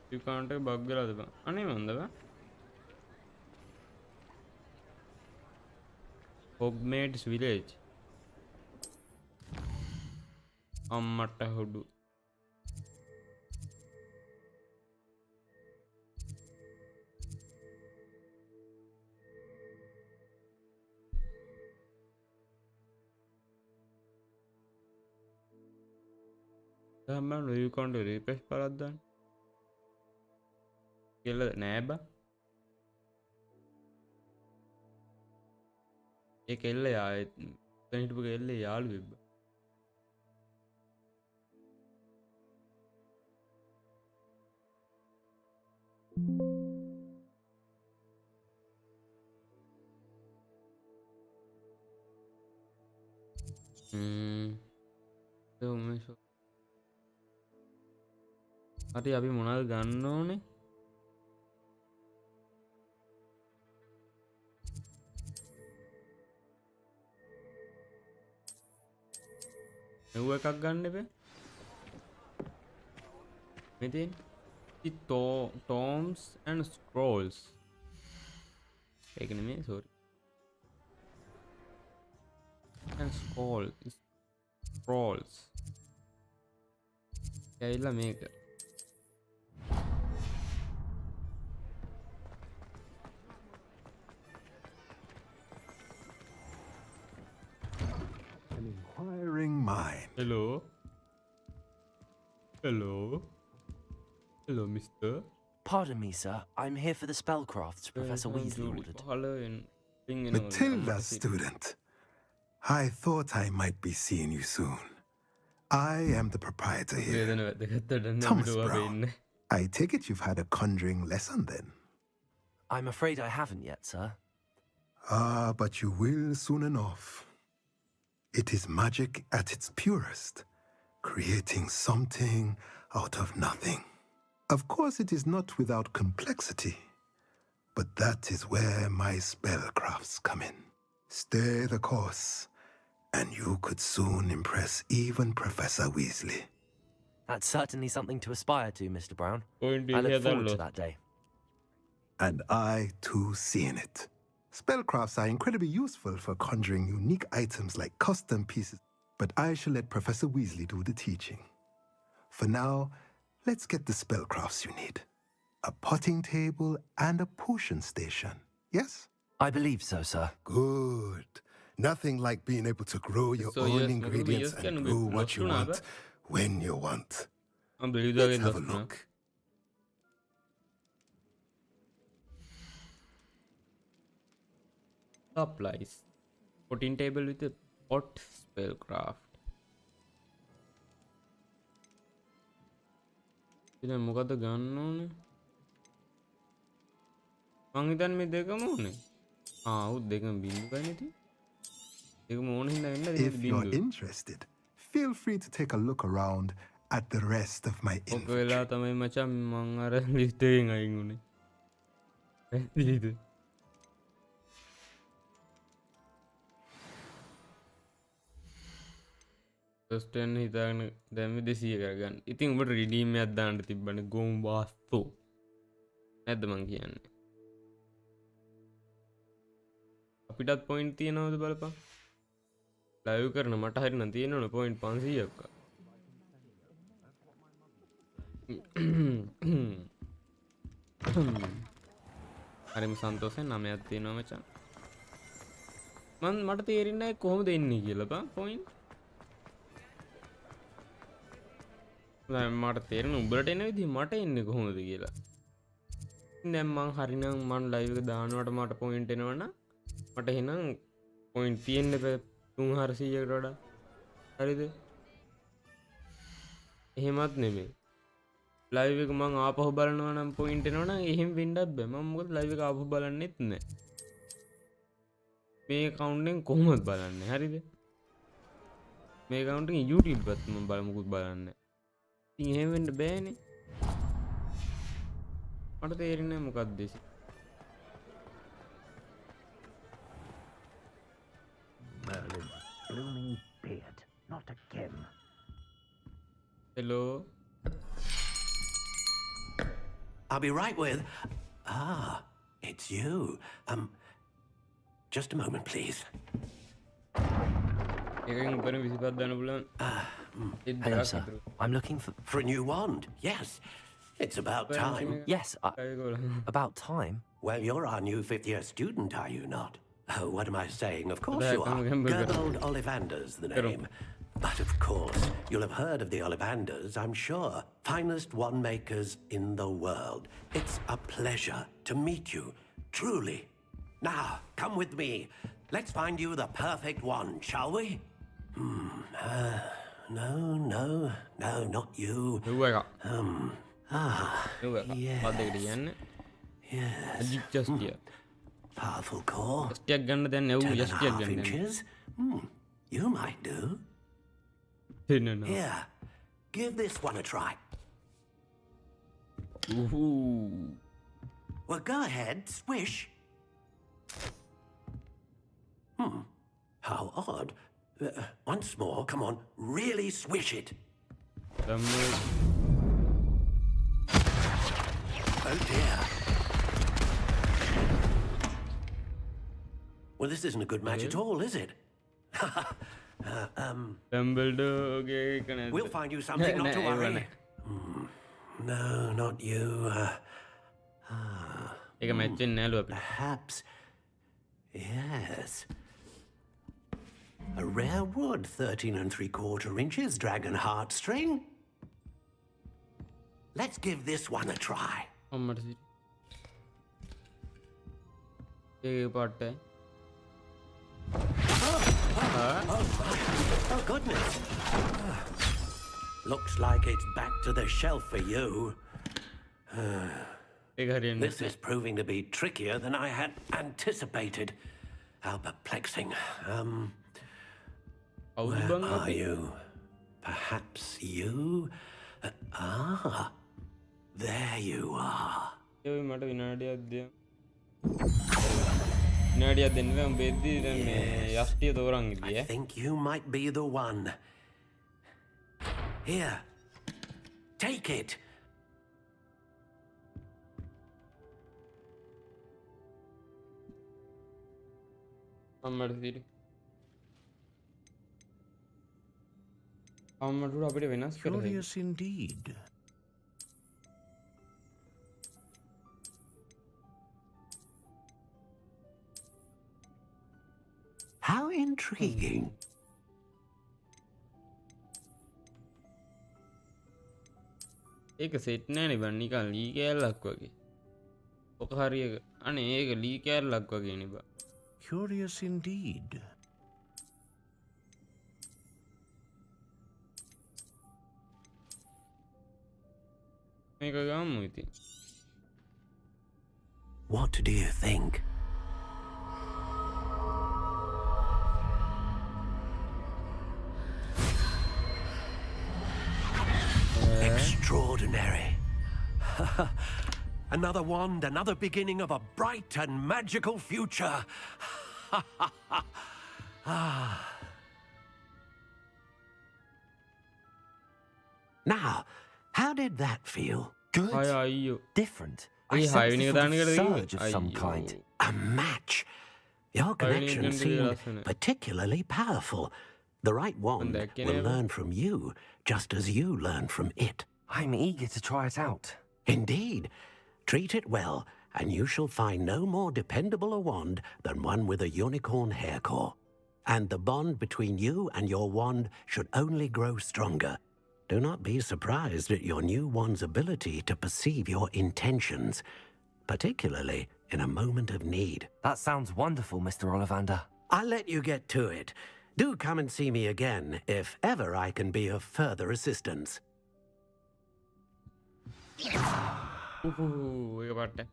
You can't bug Hogwarts village. Ammata hudu. Man, you can't refresh paradan. Kill the neighbor. A kill I need to kill the yard wib. So much. අරි අපි මොනවද ගන්න ඕනේ? මෙව එකක් ගන්න එපේ. මෙතෙන් tomes and scrolls. ඒක නෙමෙයි sorry. And scrolls. ඇයිලා මේක inquiring mind. Hello. Hello. Hello, mister. Pardon me, sir. I'm here for the spellcrafts Professor Weasley ordered. Matilda, student. I thought I might be seeing you soon. I am the proprietor here. Thomas Brown. I take it you've had a conjuring lesson then? I'm afraid I haven't yet, sir. Ah, but you will soon enough. It is magic at its purest, creating something out of nothing. Of course, it is not without complexity, but that is where my spellcrafts come in. Stay the course, and you could soon impress even Professor Weasley. That's certainly something to aspire to, Mr. Brown. I look forward to that day. And I, too, seeing it. Spellcrafts are incredibly useful for conjuring unique items like custom pieces, but I shall let Professor Weasley do the teaching. For now, let's get the spellcrafts you need. A potting table and a potion station, yes? I believe so, sir. Good. Nothing like being able to grow your own ingredients and grow what you want when you want. Let's have a look. Supplies. Potting table with a pot spellcraft. ඉතින් මොකද ගන්න ඕනේ? මං හිතන්නේ මේ දෙකම ඕනේ. උත් දෙකම බින්දුවයි නේ තියෙන්නේ. දෙකම ඕනේ හින්දා වෙන්න If you're interested, feel free to take a look around at the rest of my inventory. ඔක වෙලා තමයි මචං මං අර ලිස්ට් එකෙන් අයින් උනේ. පැහැදිලිද? ස්ටන් හිතාගෙන දැම්ම 200 කරගන්න. ඉතින් උඹට රිඩීම් එකක් දාන්න තිබ්බනේ ගොම් වාස්තු. නැද්ද මං කියන්නේ? අපිටත් පොයින්ට් තියනවද බලපන්. ලයිව් කරන මට හරිනම් තියෙනවනේ පොයින්ට් 500ක්. හරිම සන්තෝෂෙන් 9ක් තියෙනවා මචං. මට තේරෙන්නේ නැහැ කොහොමද එන්නේ කියලා බං පොයින්ට්. මට තේරෙන උඹලට එන විදිහ මට එන්නේ කොහොමද කියලා. දැන් මං හරිනම් මං ලයිව් එක දානකොට මට පොයින්ට් එනවනම් මට එහෙනම් පොයින්ට් තියෙන්න බෑ 300කට වඩා. හරිද? එහෙමත් නෙමෙයි. ලයිව් එක මං ආපහු බලනවා නම් පොයින්ට් එනවනම් එහෙම වෙන්නත් බෑ. මම මොකද ලයිව් එක ආපහු බලන්නෙත් නෑ. මේ account එකෙන් කොහොමද බලන්නේ? හරිද? මේ account එකෙන් YouTube එකත් මම බලමුකුත් බලන්නේ. ඉතින් එහෙම වෙන්න බෑනේ. මට තේරෙන්නේ මොකක්ද දෙසි. Merlin, blooming beard, not a Kim. Hello. I'll be right with. Ah, it's you. Just a moment, please. Hello, sir. I'm looking For a new wand, yes. It's about time. Yes, about time? Well, you're our new 5th-year student, are you not? Oh, what am I saying? Of course you are. Gerbold Ollivander's the name. But of course, you'll have heard of the Ollivanders, I'm sure. Finest wand makers in the world. It's a pleasure to meet you, truly. Now, come with me. Let's find you the perfect wand, shall we? No, not you. Yes. Powerful core. 10.5 inches. You might do. Here, give this one a try. Well, go ahead, swish. How odd. Once more, come on, really swish it. Oh dear. Well, this isn't a good match at all, is it? We'll find you something, not to worry. No, not you. Perhaps. Yes. A rare wood, 13 3/4 inches, dragon heartstring. Let's give this one a try. Oh, goodness. Looks like it's back to the shelf for you. This is proving to be trickier than I had anticipated. How perplexing. Where are you? Perhaps you? There you are. I think you might be the one. Here, take it. Curious indeed. How intriguing. ඒක set නෑනේ බං නිකන් ලී කෑල්ලක් වගේ. ඔක හරිය අනේ ඒක ලී කෑල්ලක් වගේ නේ බං. Curious indeed. මේක ගමු ඉතින්. What do you think? Extraordinary. Another wand, another beginning of a bright and magical future. Now, how did that feel? Good. Different. I Hey, sensed a sort of hi, surge of some kind. A match. Your connection seemed particularly powerful. The right wand will learn from you, just as you learn from it. I'm eager to try it out. Indeed. Treat it well, and you shall find no more dependable a wand than one with a unicorn hair core. And the bond between you and your wand should only grow stronger. Do not be surprised at your new wand's ability to perceive your intentions, particularly in a moment of need. That sounds wonderful, Mr. Ollivander. I'll let you get to it. Do come and see me again if ever I can be of further assistance. ඒක පාට.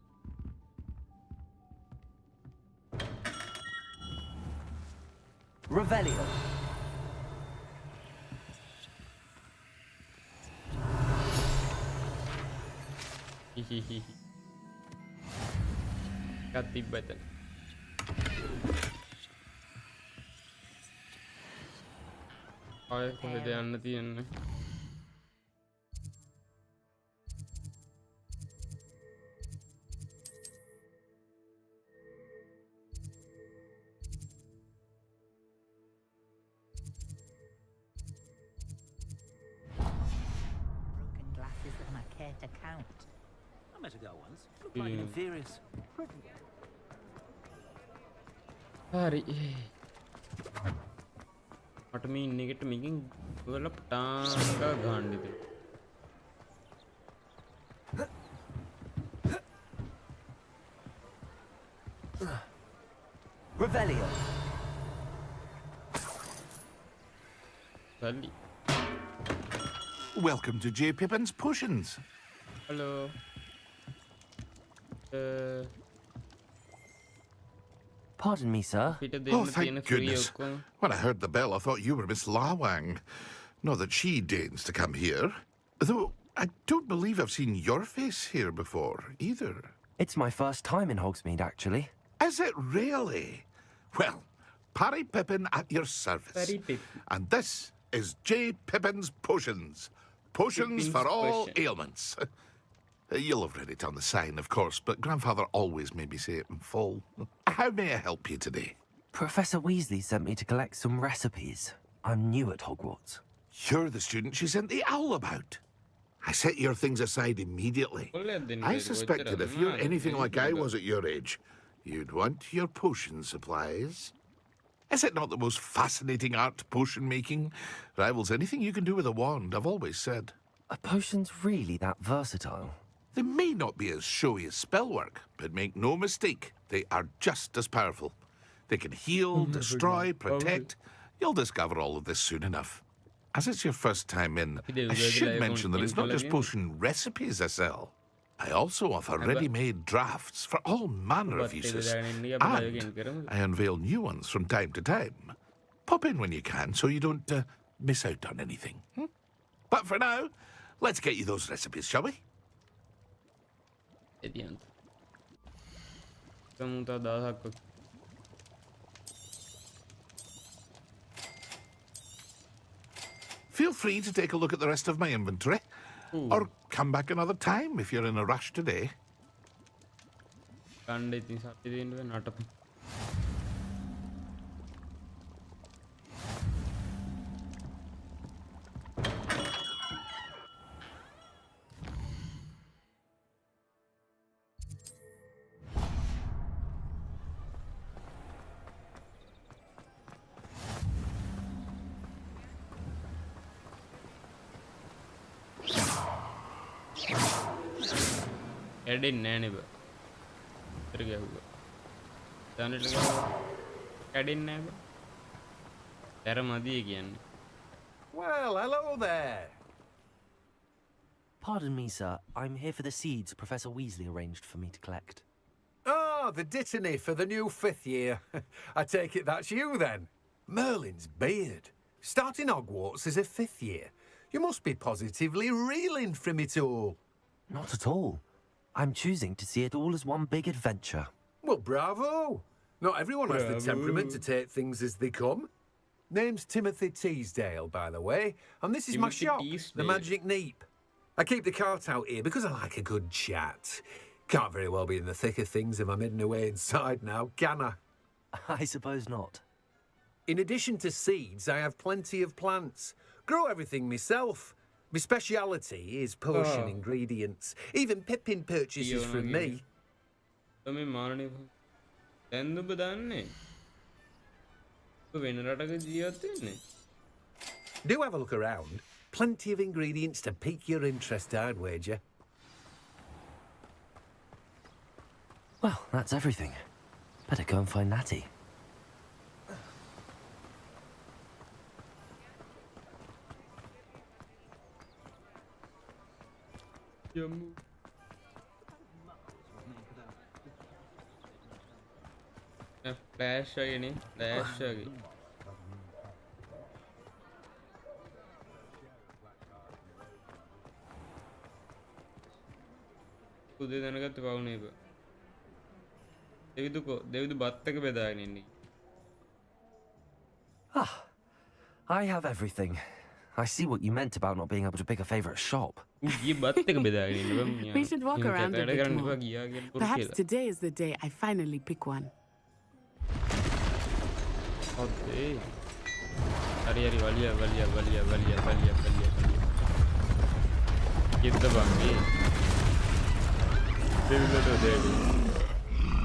Revelio. Kati button. ආයෙ කොහෙද යන්න තියෙන්නේ? to count. I met a girl once. Looked like an inferiors. හරි මට මේ ඉන්න එකට මේකෙන් ඔයාලා පටාංග ගන්න ඉතින් Revelio. Sally. Welcome to J. Pippin's Potions. Hello. Pardon me, sir. Oh, thank goodness. When I heard the bell, I thought you were Miss Lawang. Not that she deigns to come here. Though, I don't believe I've seen your face here before, either. It's my first time in Hogsmeade, actually. Is it really? Well, Parry Pippin at your service. And this is J. Pippin's Potions. Potions for all ailments. You'll have read it on the sign, of course, but Grandfather always made me say it in full. How may I help you today? Professor Weasley sent me to collect some recipes. I'm new at Hogwarts. You're the student she sent the owl about. I set your things aside immediately. I suspected if you're anything like I was at your age, you'd want your potion supplies. Is it not the most fascinating art, potion making? Rivals anything you can do with a wand, I've always said. Are potions really that versatile? They may not be as showy as spellwork, but make no mistake, they are just as powerful. They can heal, destroy, protect. You'll discover all of this soon enough. As it's your first time in, I should mention that it's not just potion recipes I sell. I also offer ready-made drafts for all manner of uses, and I unveil new ones from time to time. Pop in when you can so you don't miss out on anything. But for now, let's get you those recipes, shall we? Feel free to take a look at the rest of my inventory. Or come back another time if you're in a rush today. කැඩෙන්නේ නෑනේ බ. ඉතර ගැහුවා. දැනට කැඩෙන්නේ නෑ බ. තර මදියේ කියන්නේ. Well, hello there. Pardon me, sir. I'm here for the seeds Professor Weasley arranged for me to collect. Ah, the dittany for the new 5th year. I take it that's you, then. Merlin's beard. Starting Hogwarts as a 5th year. You must be positively reeling from it all. Not at all. I'm choosing to see it all as one big adventure. Well, bravo. Not everyone has the temperament to take things as they come. Name's Timothy Teasdale, by the way, and this is my shop, the Magic Neep. I keep the cart out here because I like a good chat. Can't very well be in the thick of things if I'm hidden away inside now, can I? I suppose not. In addition to seeds, I have plenty of plants. Grow everything myself. My speciality is potion ingredients. Even Pippin purchases from me. Do have a look around. Plenty of ingredients to pique your interest, I'd wager. Well, that's everything. Better go and find Natty. Flash again, flash again. උදේ දැනගත්ත කවුනේ බ. දෙවිදු බත් එක බෙදාගෙන ඉන්නේ. Ah, I have everything. I see what you meant about not being able to pick a favorite shop. We should walk around a bit more. Perhaps today is the day I finally pick one. Okay. Hari Get the bummy. They will not there.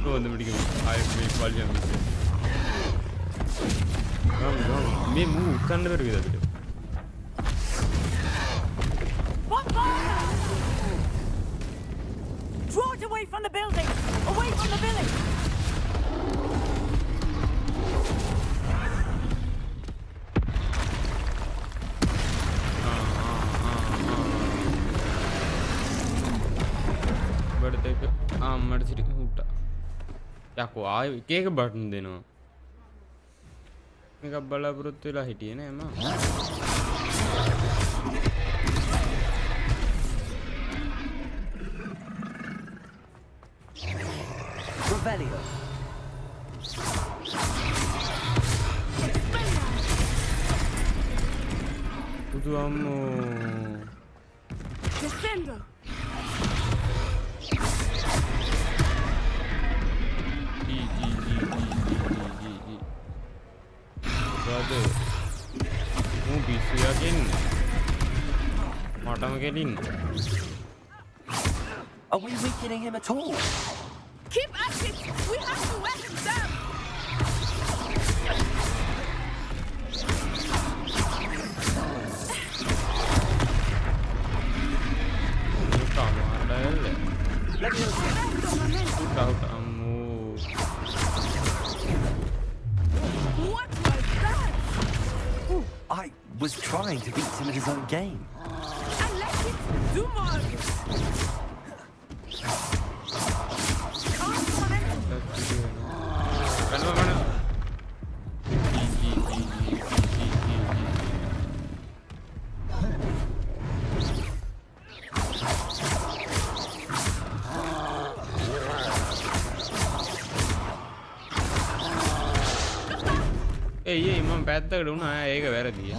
No, the medical. I make volume. Come, me move. Can't never get it. Draw it away from the building! Away from the village! මට හුට්ටා යකෝ ආයෙ එක එක button දෙනවා මේකක් බලාපොරොත්තු වෙලා හිටියේ නෑ මම Revelio. Budu ammo. Defendo. Brother. Mu busy again. Matama getting. Are we weakening him at all? Keep at it! We have to wear him down! What was that? Ooh, I was trying to beat him at his own game. And let it do more of it! Hey, මම පැත්තකට වුණා ඒක වැරදි.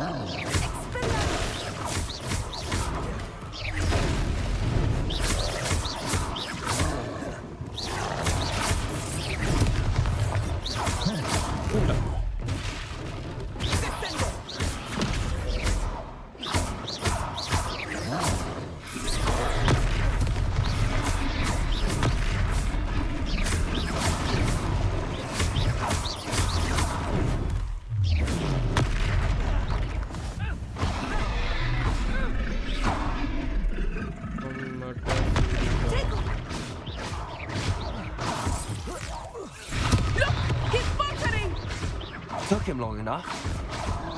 Took him long enough.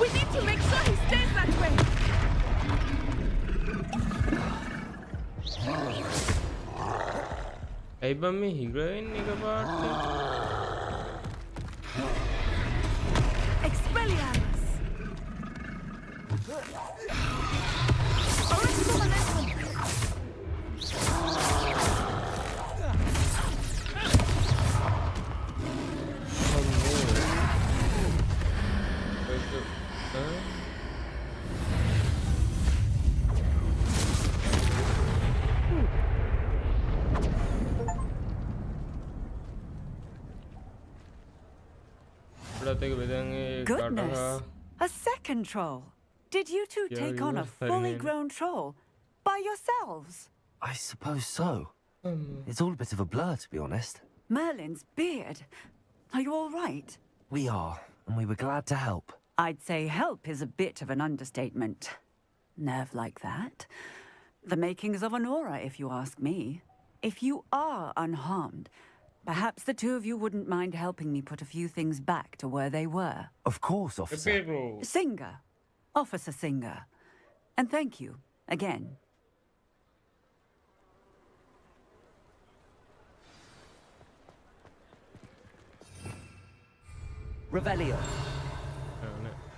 We need to make sure he stays that way! ඇයි බම් මේ හිග්‍රවෙන් එක පාට Expelliarmus! Arrest momentum! Goodness! A second troll! Did you two take on a fully grown troll? By yourselves? I suppose so. It's all a bit of a blur, to be honest. Merlin's beard. Are you all right? We are, and we were glad to help. I'd say help is a bit of an understatement. Nerve like that. The makings of an aura, if you ask me. If you are unharmed, perhaps the two of you wouldn't mind helping me put a few things back to where they were. Of course, officer. Singer. Officer Singer. And thank you, again. Revelio.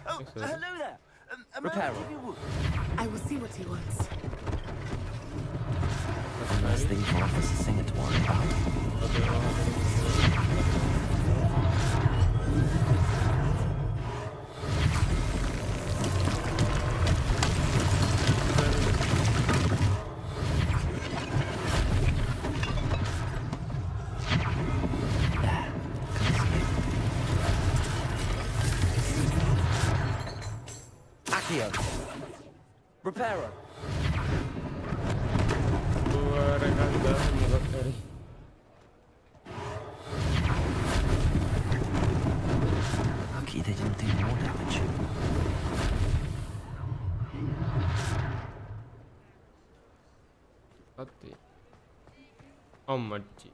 Oh, hello there. Reparo. I will see what he wants. That's a nice thing for Officer Singer to worry about. Reparo. Atti. Ammachi.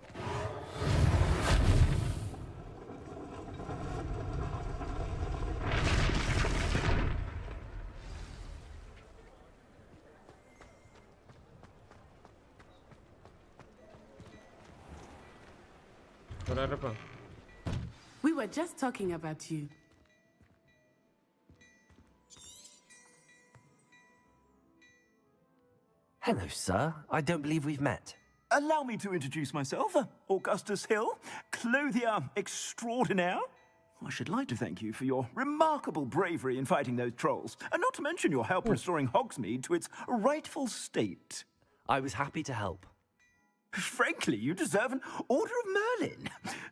We were just talking about you. Hello, sir. I don't believe we've met. Allow me to introduce myself, Augustus Hill, clothier extraordinaire. I should like to thank you for your remarkable bravery in fighting those trolls, and not to mention your help restoring Hogsmeade to its rightful state. I was happy to help. Frankly, you deserve an Order of Merlin.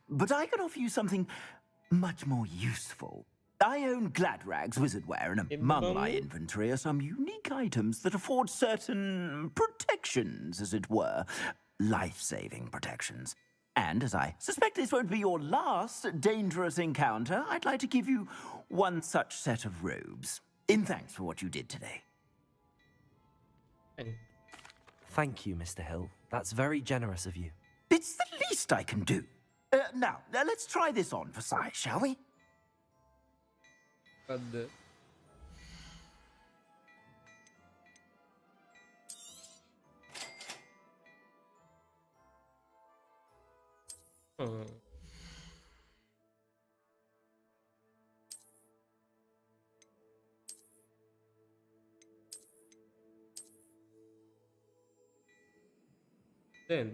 But I can offer you something much more useful. I own Gladrag's wizardware, and among my inventory are some unique items that afford certain protections, as it were. Life-saving protections. And as I suspect this won't be your last dangerous encounter, I'd like to give you one such set of robes, in thanks for what you did today. Thank you, Mr. Hill. That's very generous of you. It's the least I can do. Now, let's try this on for size, shall we? Then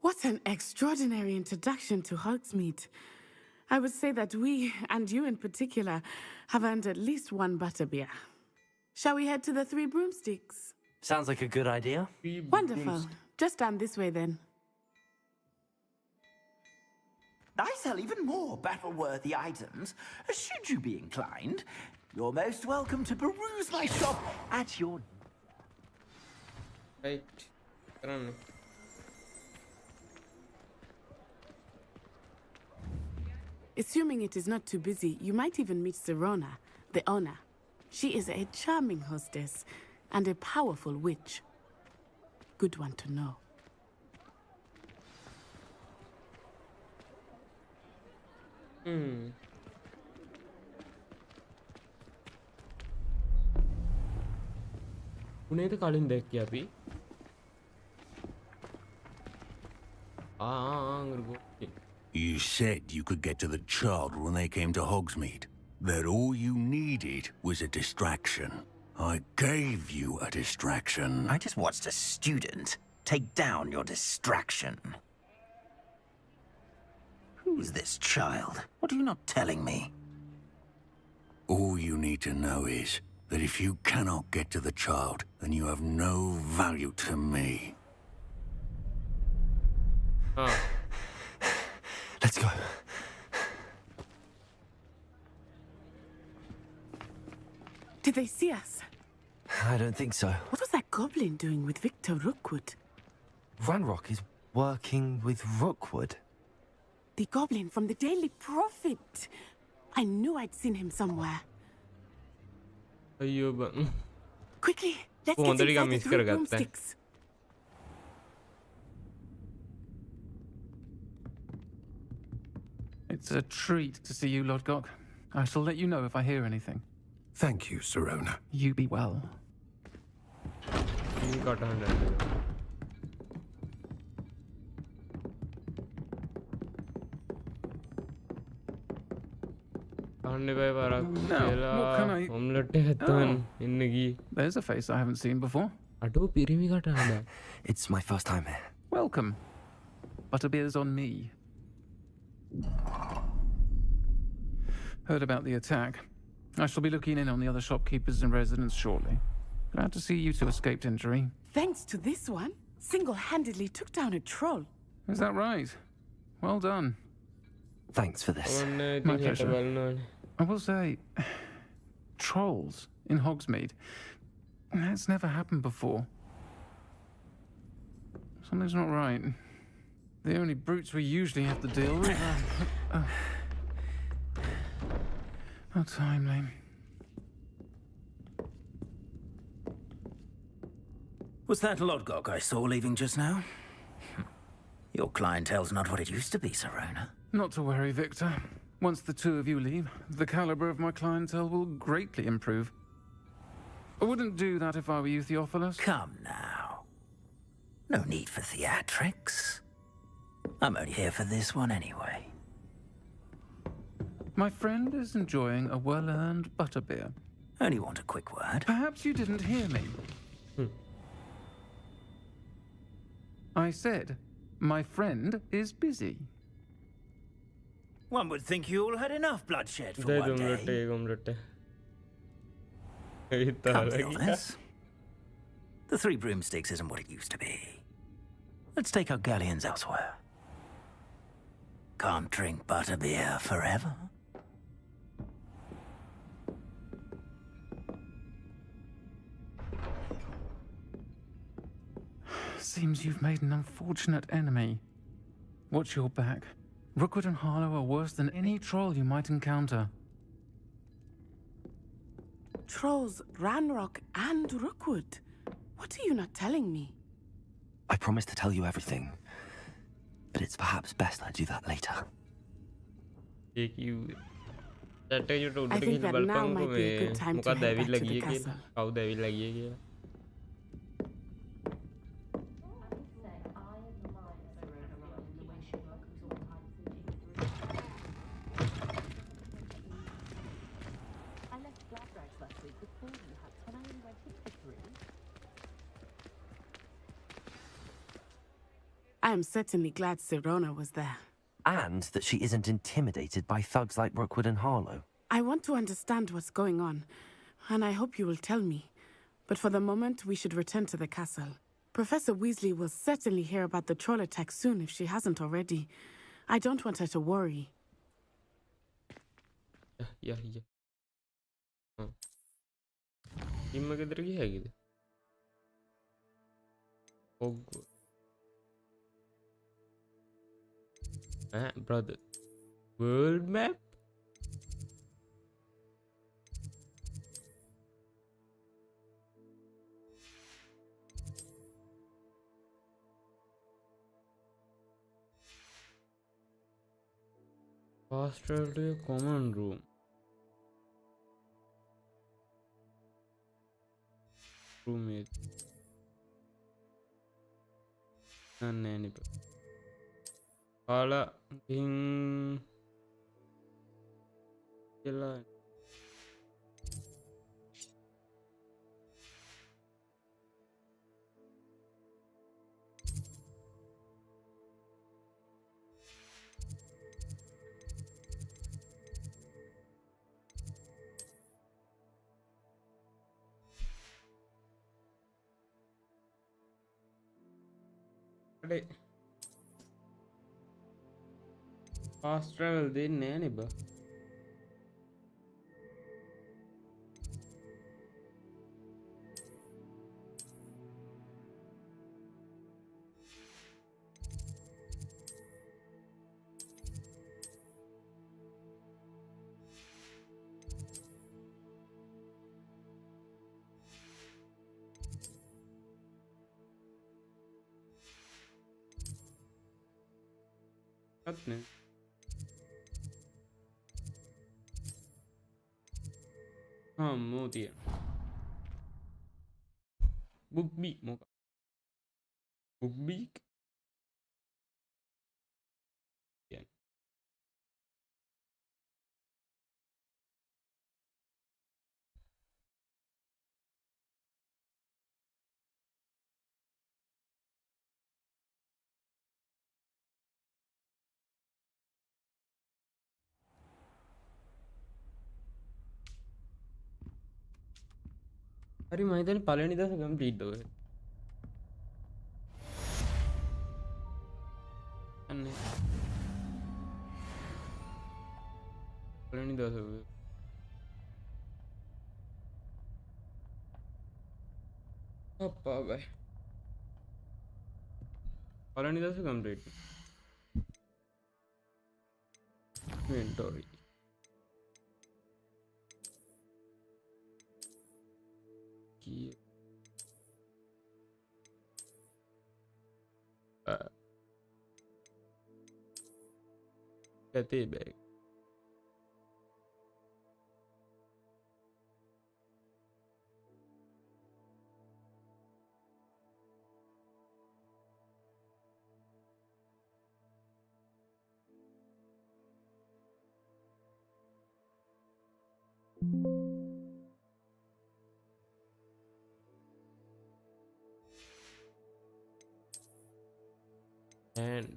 What an extraordinary introduction to Hogsmeade. I would say that we, and you in particular, have earned at least one butterbeer. Shall we head to the Three Broomsticks? Sounds like a good idea. Wonderful. Just down this way then. I sell even more battle-worthy items. Should you be inclined, you're most welcome to peruse my shop at your... Right. Assuming it is not too busy, you might even meet Serona, the owner. She is a charming hostess and a powerful witch. Good one to know. උනේද කලින් දැක්කේ අපි You said you could get to the child when they came to Hogsmeade. That all you needed was a distraction. I gave you a distraction. I just watched a student take down your distraction. Who is this child? What are you not telling me? All you need to know is that if you cannot get to the child, then you have no value to me. Let's go. Did they see us? I don't think so. What was that goblin doing with Victor Rookwood? Ranrock is working with Rookwood. The goblin from the Daily Prophet. I knew I'd seen him somewhere. Quickly, let's get inside the Three Broomsticks. It's a treat to see you, Lodgok. I shall let you know if I hear anything. Thank you, Serona. You be well. There's a face I haven't seen before. It's my first time here. Welcome. Butterbeer's on me. Heard about the attack. I shall be looking in on the other shopkeepers and residents shortly. Glad to see you two escaped injury. Thanks to this one, single-handedly took down a troll. Is that right? Well done. Thanks for this. My pleasure. I will say, trolls in Hogsmeade. That's never happened before. Something's not right. The only brutes we usually have to deal with are... How timely. Was that Lodgok I saw leaving just now? Your clientele's not what it used to be, Sirona. Not to worry, Victor. Once the two of you leave, the caliber of my clientele will greatly improve. I wouldn't do that if I were you, Theophilus. Come now. No need for theatrics. I'm only here for this one anyway. My friend is enjoying a well-earned butterbeer. Only want a quick word. Perhaps you didn't hear me. I said, my friend is busy. One would think you all had enough bloodshed for one day. Come to be honest, the Three Broomsticks isn't what it used to be. Let's take our galleons elsewhere. Can't drink butterbeer forever. Seems you've made an unfortunate enemy. Watch your back. Rookwood and Harlow are worse than any troll you might encounter. Trolls, Ranrock, and Rookwood. What are you not telling me? I promised to tell you everything, but it's perhaps best I do that later. I think that now might be a good time to head back to the castle. I am certainly glad Sirona was there. And that she isn't intimidated by thugs like Rookwood and Harlow. I want to understand what's going on, and I hope you will tell me. But for the moment, we should return to the castle. Professor Weasley will certainly hear about the troll attack soon if she hasn't already. I don't want her to worry. Yeah. Imma किधर की है किधर? Hogwarts. Brother. World map? Fast travel to a common room. Roommate. Nanny. Hala King. Fast travel දෙන්නේ නෑනේ බා. Katne. Motia. Book beak moka. Book beak. Yeah. हरी मैं इधर पालनी दस कंप्लीट हो गए अन्य पालनी दस हो गए अब भाई पालनी दस complete inventory. Key. Cathay bag. And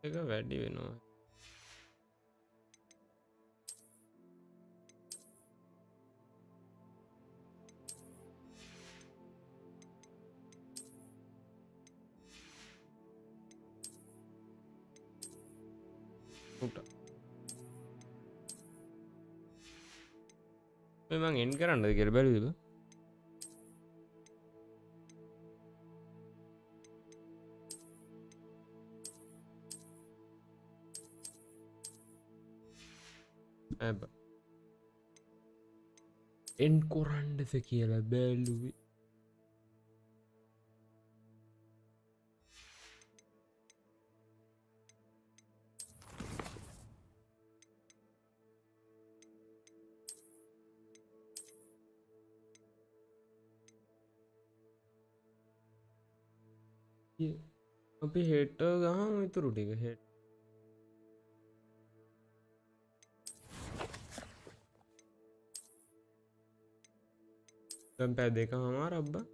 එක වැඩි වෙනවා. මං එන්ඩ් කරන්නද කියලා බැලුවද? එන්ඩ් කරන්නද කියලා බැලුවේ. අපි හෙට ගහම ඉතුරු ටික හෙට. දැන් පැය දෙකමාර අබ්බා.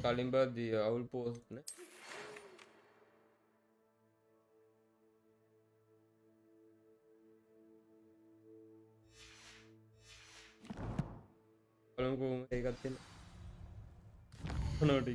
කලින් බද්දී අවුල් පෝස්ට් නේ. බලමු කොහොමද ඒකත් වෙන්නේ. මොනවද?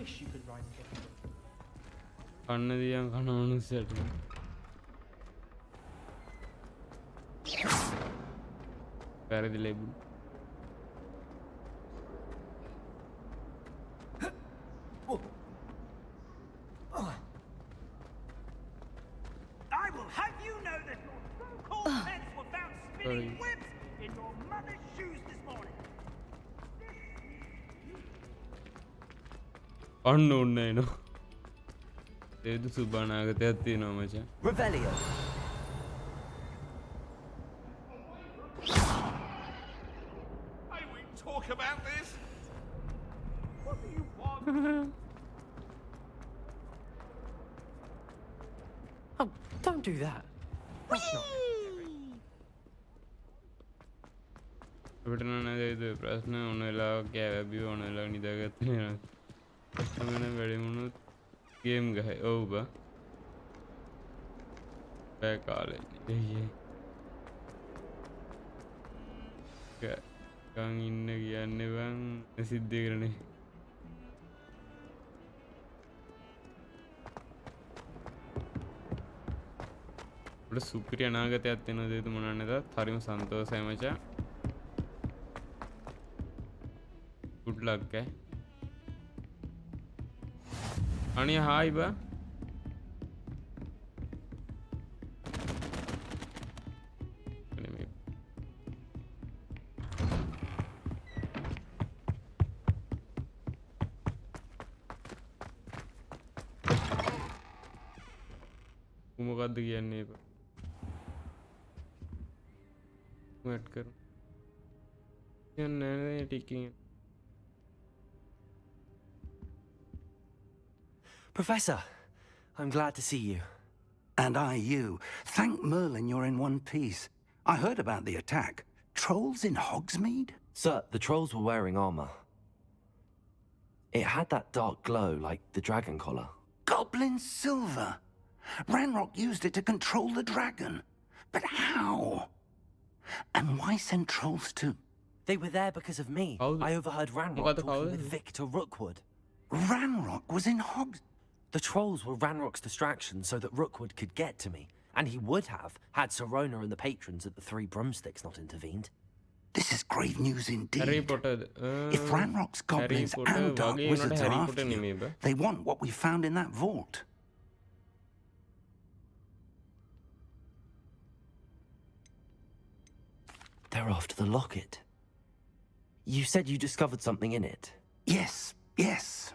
You could ride it. කන්න දියන් කන මනුස්සයට වැරදි ලැබුණ. I will have Sorry. In your mother's shoes this morning. Unknown name. This is Subanagatha, no much. Revelio. I won't talk about this. What do you want? Oh, don't do that. That's not. ಇದು ಪ್ರಶ್ನೆ ಅವನೆಲ್ಲ ಕ್ಯಾಬಿ ಅವನೆಲ್ಲ ನಿದಾಗತ್ತೆ ಆಮೇಲೆ ಬೆಳೆ ಮುನ್ನು game ಗಹೆ ಓಬ ಕಾಲೆ කං ඉන්න කියන්නේ බං සිද්ධ කරනේ අපිට සුපිරි අනාගතයක් තියෙනවා දෙතු මොනන්නේද හරිම සන්තෝෂයි මචං good luck eh Ania hi ba මොකක්ද කියන්නේ බ වෙට් කරු යන්නේ ටිකින් Professor, I'm glad to see you. And I you. Thank Merlin you're in one piece. I heard about the attack. Trolls in Hogsmeade? Sir, the trolls were wearing armor. It had that dark glow like the dragon collar. Goblin silver! Ranrock used it to control the dragon. But how? And why send trolls to... They were there because of me. I overheard Ranrock talking with Victor Rookwood. Ranrock was in Hogs... The trolls were Ranrock's distraction so that Rookwood could get to me. And he would have, had Sirona and the patrons at the Three Broomsticks not intervened. This is grave news indeed. If Ranrock's goblins and dark wizards are after you, they want what we found in that vault. They're after the locket. You said you discovered something in it. Yes, yes.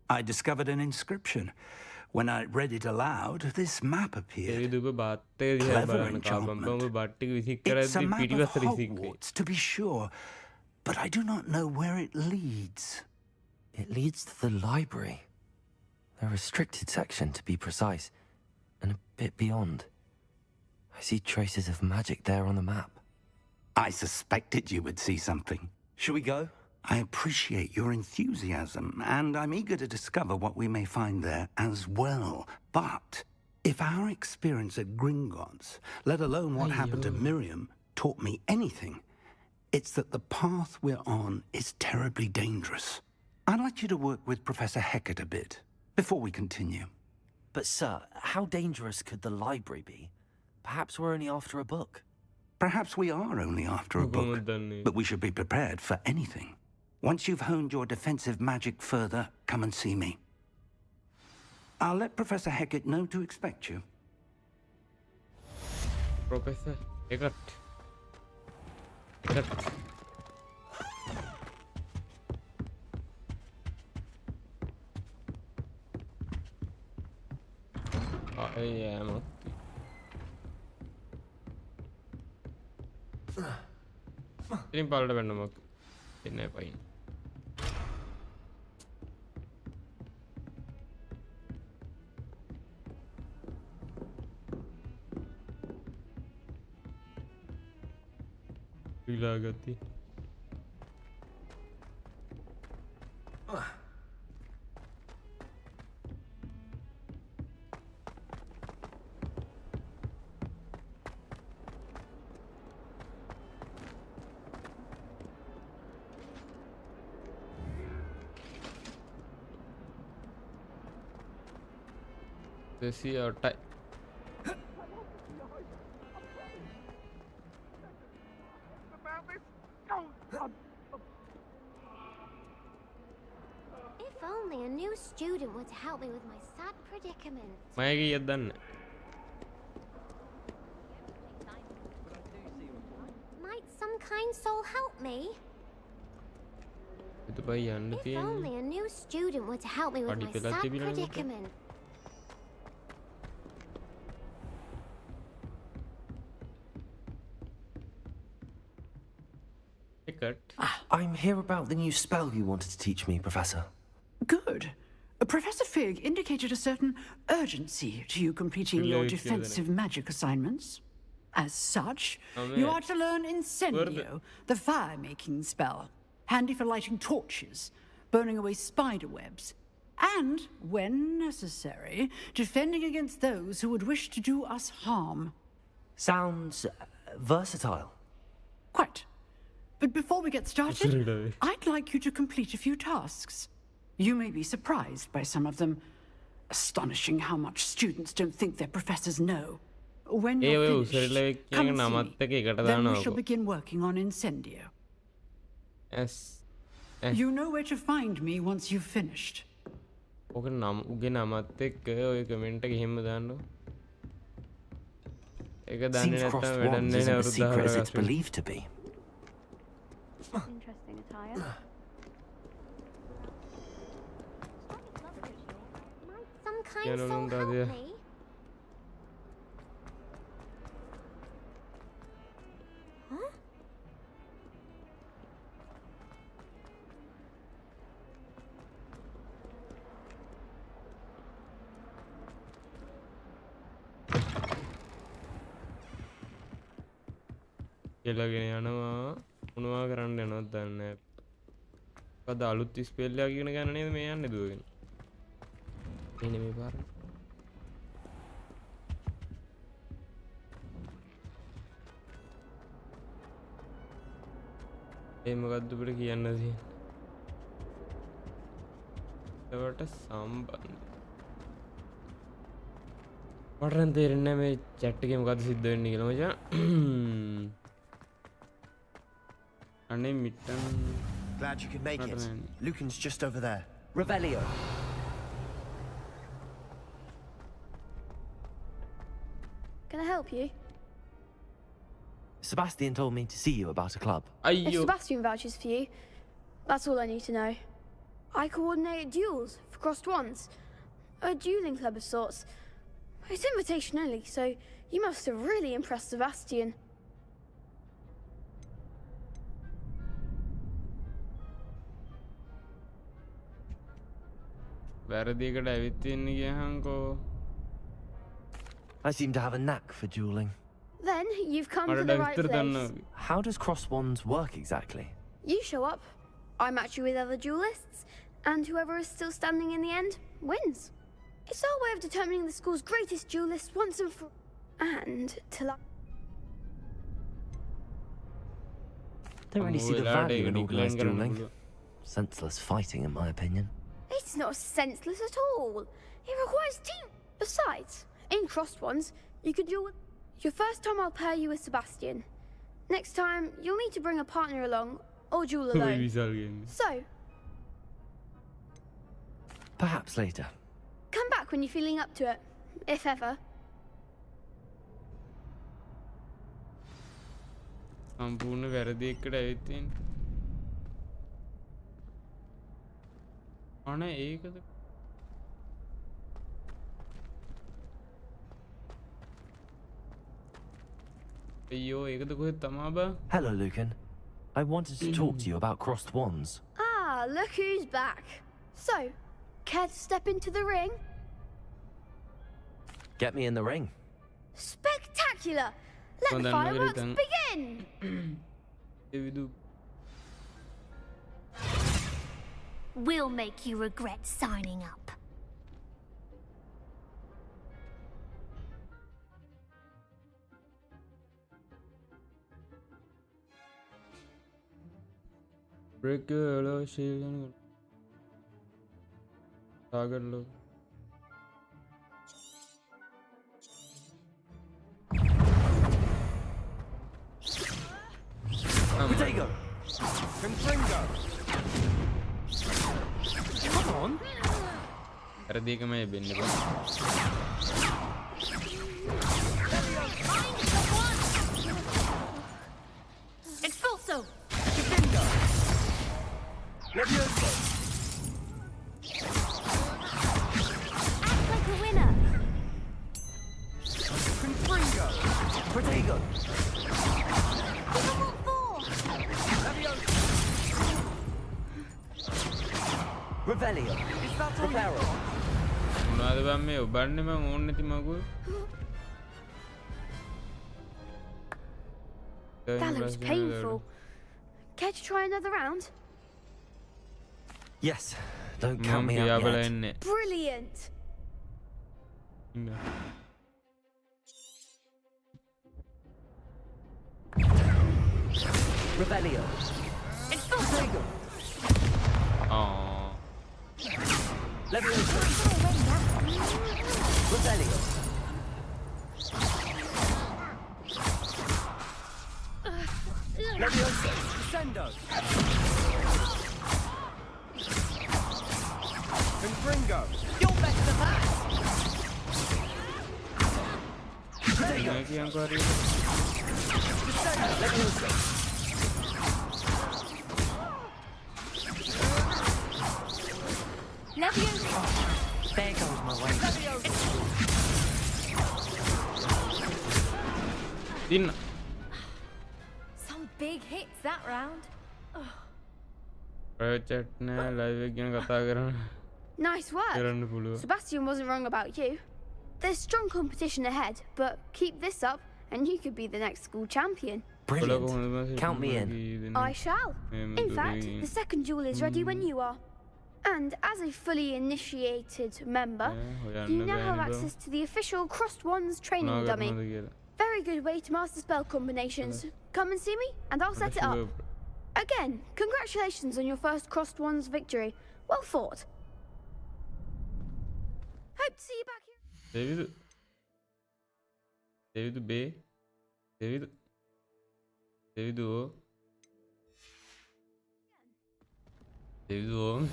I discovered an inscription. When I read it aloud, this map appeared. Clever enchantment. It's a map of Hogwarts, to be sure, but I do not know where it leads. It leads to the library. A restricted section, to be precise, and a bit beyond. I see traces of magic there on the map. I suspected you would see something. Shall we go? I appreciate your enthusiasm, and I'm eager to discover what we may find there as well. But if our experience at Gringotts, let alone what happened to Miriam, taught me anything, it's that the path we're on is terribly dangerous. I'd like you to work with Professor Hecat a bit before we continue. But, sir, how dangerous could the library be? Perhaps we're only after a book. Perhaps we are only after a book, but we should be prepared for anything. Once you've honed your defensive magic further, come and see me. I'll let Professor Hecat know to expect you. Professor Hecat. I am. ඉතින් පාලට වෙන්න මොකක් එන්නේ පයින් විලාගති see our type. If only a new student would help me with my sad predicament. මයගේ යද්දන්න soul help me? Itu bayan If only a new student were to help me with my sad predicament. I'm here about the new spell you wanted to teach me, Professor. Good. Professor Fig indicated a certain urgency to you completing your defensive magic assignments. As such, you are to learn Incendio, the fire-making spell, handy for lighting torches, burning away spider webs, and, when necessary, defending against those who would wish to do us harm. Sounds versatile. Quite. But before we get started, I'd like you to complete a few tasks. You may be surprised by some of them. Astonishing how much students don't think their professors know. When you're finished, come see me. Then we shall begin working on Incendio. You know where to find me once you've finished. ඔක නම් උගේ නමත් එක්ක ඔය comment එක එහෙම දාන්න. ඒක දන්නේ නැත්නම් වැඩක් නෑ නේද? It's believed to be. Interesting attire. Might some kind soul help me? Huh? එලගෙන යනවා මොනවා කරන්න යනවද දන්නේ නැහැ. අද අලුත් ස්පෙල් එකක් ඉගෙන ගන්න නේද මේ යන්නේ දුවගෙන. එන්නේ මේ පාර. ඒ මොකද්ද අපිට කියන්න තියෙන්නේ? ඒවට සම්බන්ධ. මට නම් තේරෙන්නේ නැහැ මේ chat එකේ මොකද්ද සිද්ධ වෙන්නේ කියලා මචං. අනේ මිට්ටන්. Glad you could make it. Lucan's just over there. Revelio. Can I help you? Sebastian told me to see you about a club. If Sebastian vouches for you, that's all I need to know. I coordinate duels for crossed ones. A dueling club of sorts. It's invitation only, so you must have really impressed Sebastian. වැරදියකට ඇවිත් ඉන්න ගියහන්කෝ. I seem to have a knack for dueling. Then you've come to the right place. How does cross wands work exactly? You show up, I match you with other duelists, and whoever is still standing in the end wins. It's our way of determining the school's greatest duelist once and for and till Don't really see the value in organised dueling. Senseless fighting, in my opinion. It's not senseless at all. It requires team. Besides, in crossed ones, you can duel with... Your first time I'll pair you with Sebastian. Next time, you'll need to bring a partner along, or duel alone. So... Perhaps later. Come back when you're feeling up to it, if ever. සම්පූර්ණ වැරදියකට ඇවිත් ඉන්නේ. අනේ ඒකද අයියෝ ඒකද කොහෙද තමා බා. Hello, Lucan. I wanted to talk to you about crossed wands. Ah, look who's back. So, care to step into the ring? Get me in the ring. Spectacular! Let the fireworks begin! We'll make you regret signing up. Break hello Seiren. Sagar lo. Potato! Confringo! Come on! වැරදියකම වෙන්නේ බා. Expulso! Protego. Revelio. Preparo. මොනවද බං මේ ඔබන්නේ මං ඕන්න නැති මගුල්. That looks painful. Care to try another round? Yes. Don't count me out yet. Brilliant. Revelio. Protego. Aww. Levioso. Revelio. Levioso. Descendo. Confringo. You're better than that. Protego. Levioso. Levioso. There goes my way. Didn't. Some big hits that round. chat නෑ live එක ගැන කතා කරන්න. Nice work. කරන්න පුළුවන්. Sebastian wasn't wrong about you. There's strong competition ahead, but keep this up and you could be the next school champion. Brilliant. Count me in. I shall. In fact, the second duel is ready when you are. And as a fully initiated member, you now have access to the official Crossed Wands training dummy. Very good way to master spell combinations. Come and see me, and I'll set it up. Again, congratulations on your first Crossed Wands victory. Well fought. Hope to see you back here. David B. David O. David O.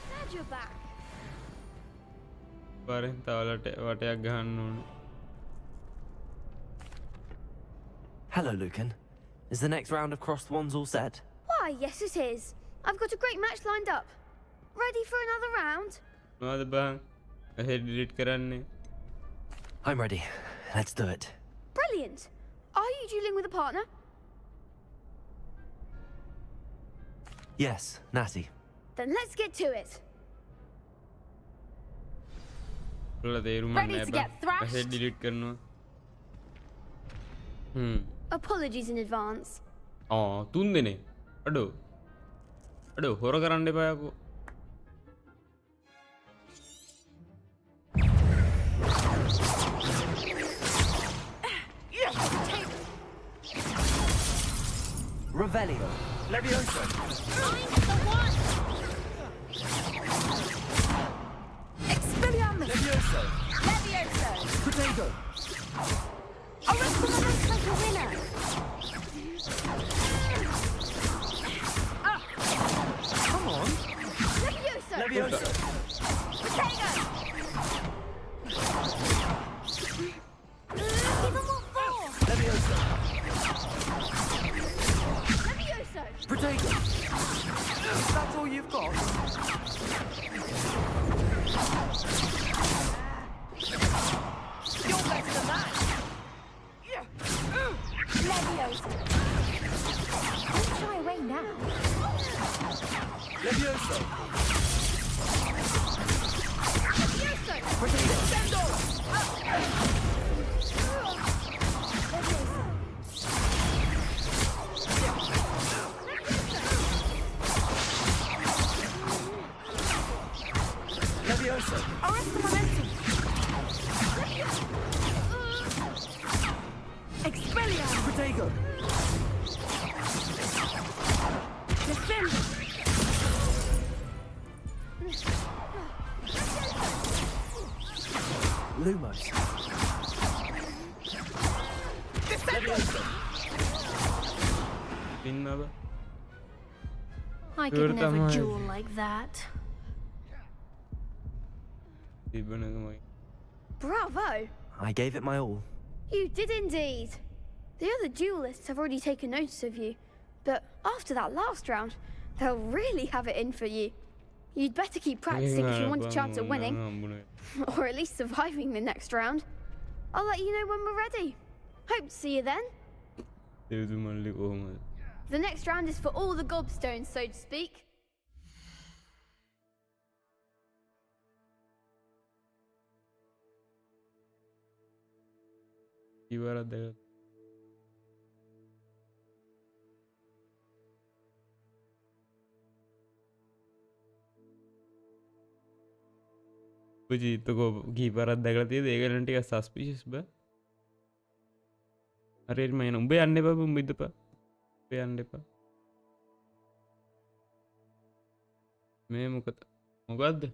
Glad you're back. පාරෙන් තවලට වටයක් ගහන්න ඕන. Hello, Lucan. Is the next round of Crossed Wands all set? Why, yes it is. I've got a great match lined up. Ready for another round? මොනවද බං? head delete කරන්නේ. I'm ready. Let's do it. Brilliant. Are you dueling with a partner? Yes, Natty. Then let's get to it. Ready to get thrashed? head delete කරනවා. Apologies in advance. තුන් දෙනේ. අඩෝ. හොර කරන්න එපා යකෝ. Revelio. Levioso. Find the one. Expelliarmus. Levioso. Levioso. Protego. Arrested looks like a winner. Come on. Levioso. Levioso. Protego. Give them all four. Levioso. Levioso. Protego. That's all you've got? You're better than that. Levioso. Don't shy away now. Levioso. Levioso. Protego. Sendo. Levioso. Arrest the momentum. Expelliarmus. Protego. Defend. Lumos. Levioso. I could never duel like that. Bravo! I gave it my all. You did indeed. The other duelists have already taken notice of you, but after that last round, they'll really have it in for you. You'd better keep practicing if you want a chance at winning. Or at least surviving the next round. I'll let you know when we're ready. Hope to see you then. The next round is for all the gobstones, so to speak. You are there. ජීතකෝ කීපරක් දැකලා තියෙද ඒක නම් ටිකක් සස්පිෂස් බෑ හරියට මම උඹ යන්න එපා උඹ ඉඳපා උඹ යන්න එපා මේ මොකද්ද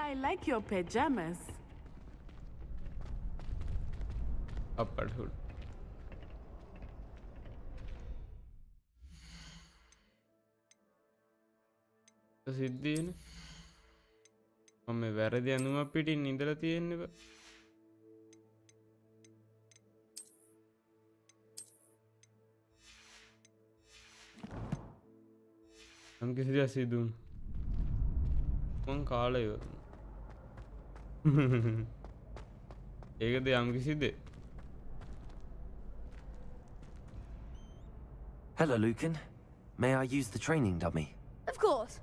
I like your pajamas. Upward hood. සිද්ධියනේ මම වැරදි අඳුමක් පිටින් ඉඳලා තියෙන්නේ බා මම කිසිදු අසිදුන මං කාලය ඒකද යම් කිසිද Hello, Lucan. May I use the training dummy? Of course.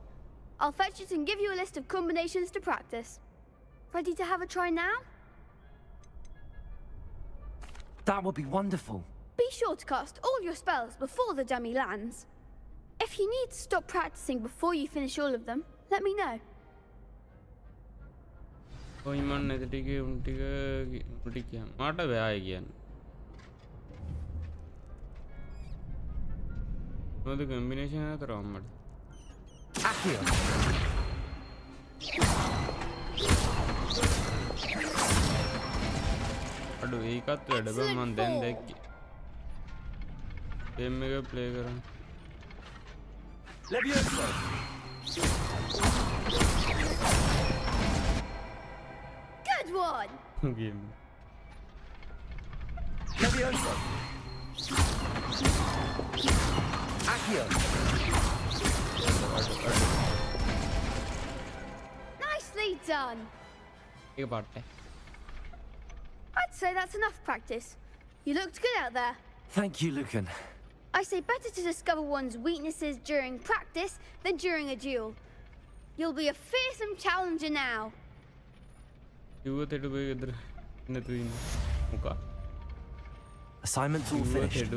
I'll fetch it and give you a list of combinations to practice. Ready to have a try now? That would be wonderful. Be sure to cast all your spells before the dummy lands. If you need to stop practicing before you finish all of them, let me know. ඔය මන් නැති ටිකේ උන් ටික මාට බෑ කියන්නේ මොකද combination අතර අම්මට අඩු ඒකත් වැඩ බෑ මන් දැන් දැක්කේ ගේම් එක ප්ලේ කරන්න Good one. Game. Nicely done. I'd say that's enough practice. You looked good out there. Thank you, Lucan. I say better to discover one's weaknesses during practice than during a duel. You'll be a fearsome challenger now. Assignments all finished.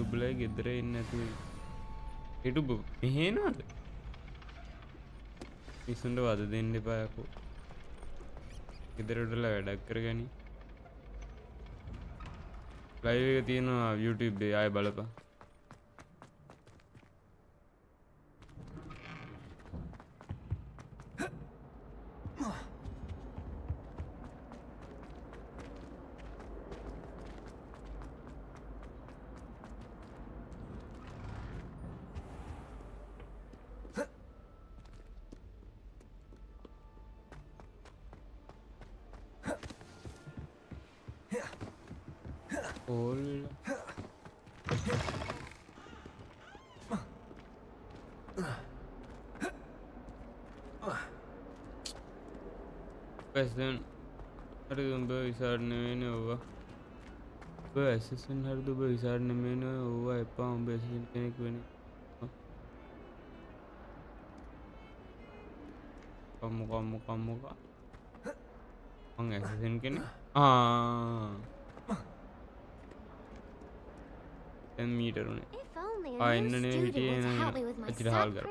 ඉසුන්ට වද දෙන්න එපායකෝ ගෙදරටලා වැඩක් කරගනි live එක තියෙනවා YouTube එකේ ආයෙ බලපන් President හරිදුඹ විසාරණ වෙන්නේ ඕවා ඔබ ඇසසන් හරිදුඹ විසාරණ වෙන්නේ ඕවා එපා උඹ ඇසසන් කෙනෙක් වෙන්නේ කම්මු මං ඇසසන් කෙනෙක් මීටර උනේ එන්නනේ හිටියේ ඇචිට හාල් කර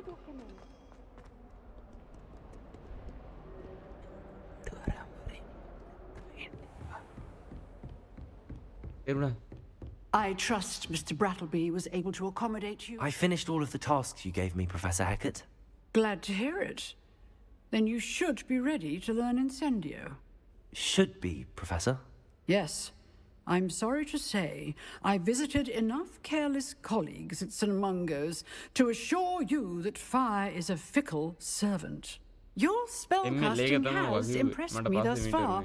I trust Mr. Brattleby was able to accommodate you. I finished all of the tasks you gave me, Professor Hackett. Glad to hear it. Then you should be ready to learn Incendio. Should be, Professor? Yes. I'm sorry to say I visited enough careless colleagues at St. Mungo's to assure you that fire is a fickle servant. Your spellcasting has impressed me thus far,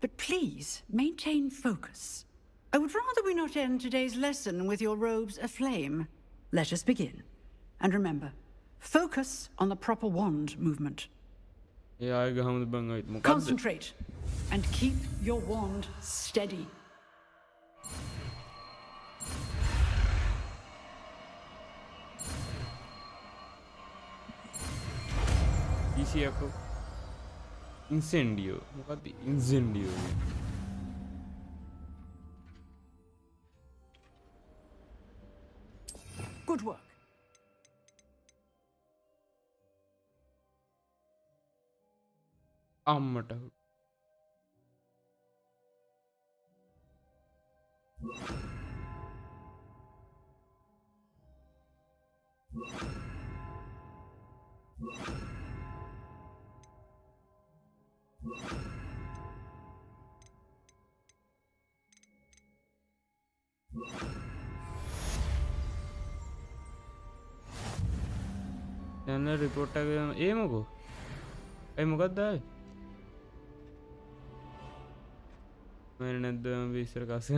but please maintain focus. I would rather we not end today's lesson with your robes aflame. Let us begin. And remember, focus on the proper wand movement. Concentrate and keep your wand steady. Incendio. What the incendio? Good work. Ammata. Channel report එක මොකෝ ඒ මොකක්ද ආවේ මම නැද්ද මම ඉස්සර කස්සේ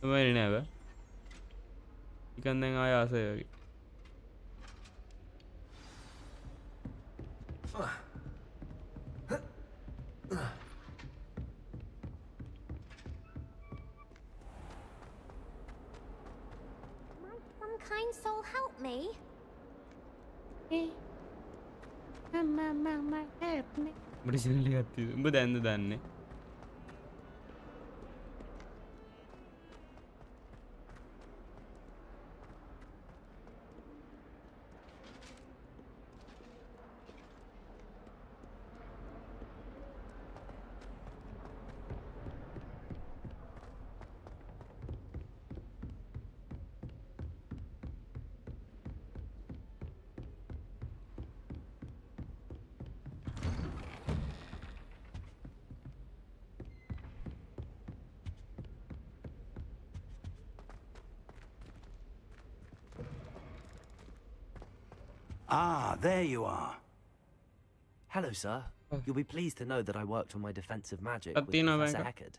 තමයි නෑ බෑ නිකන් දැන් ආය ආසය වගේ Might some kind soul help me? Mama, help me. උඹට channel එකක් තියෙද උඹ දැන්ද දන්නේ Ah, there you are. Hello, sir. You'll be pleased to know that I worked on my defensive magic with Latina Professor Banker. Eckert.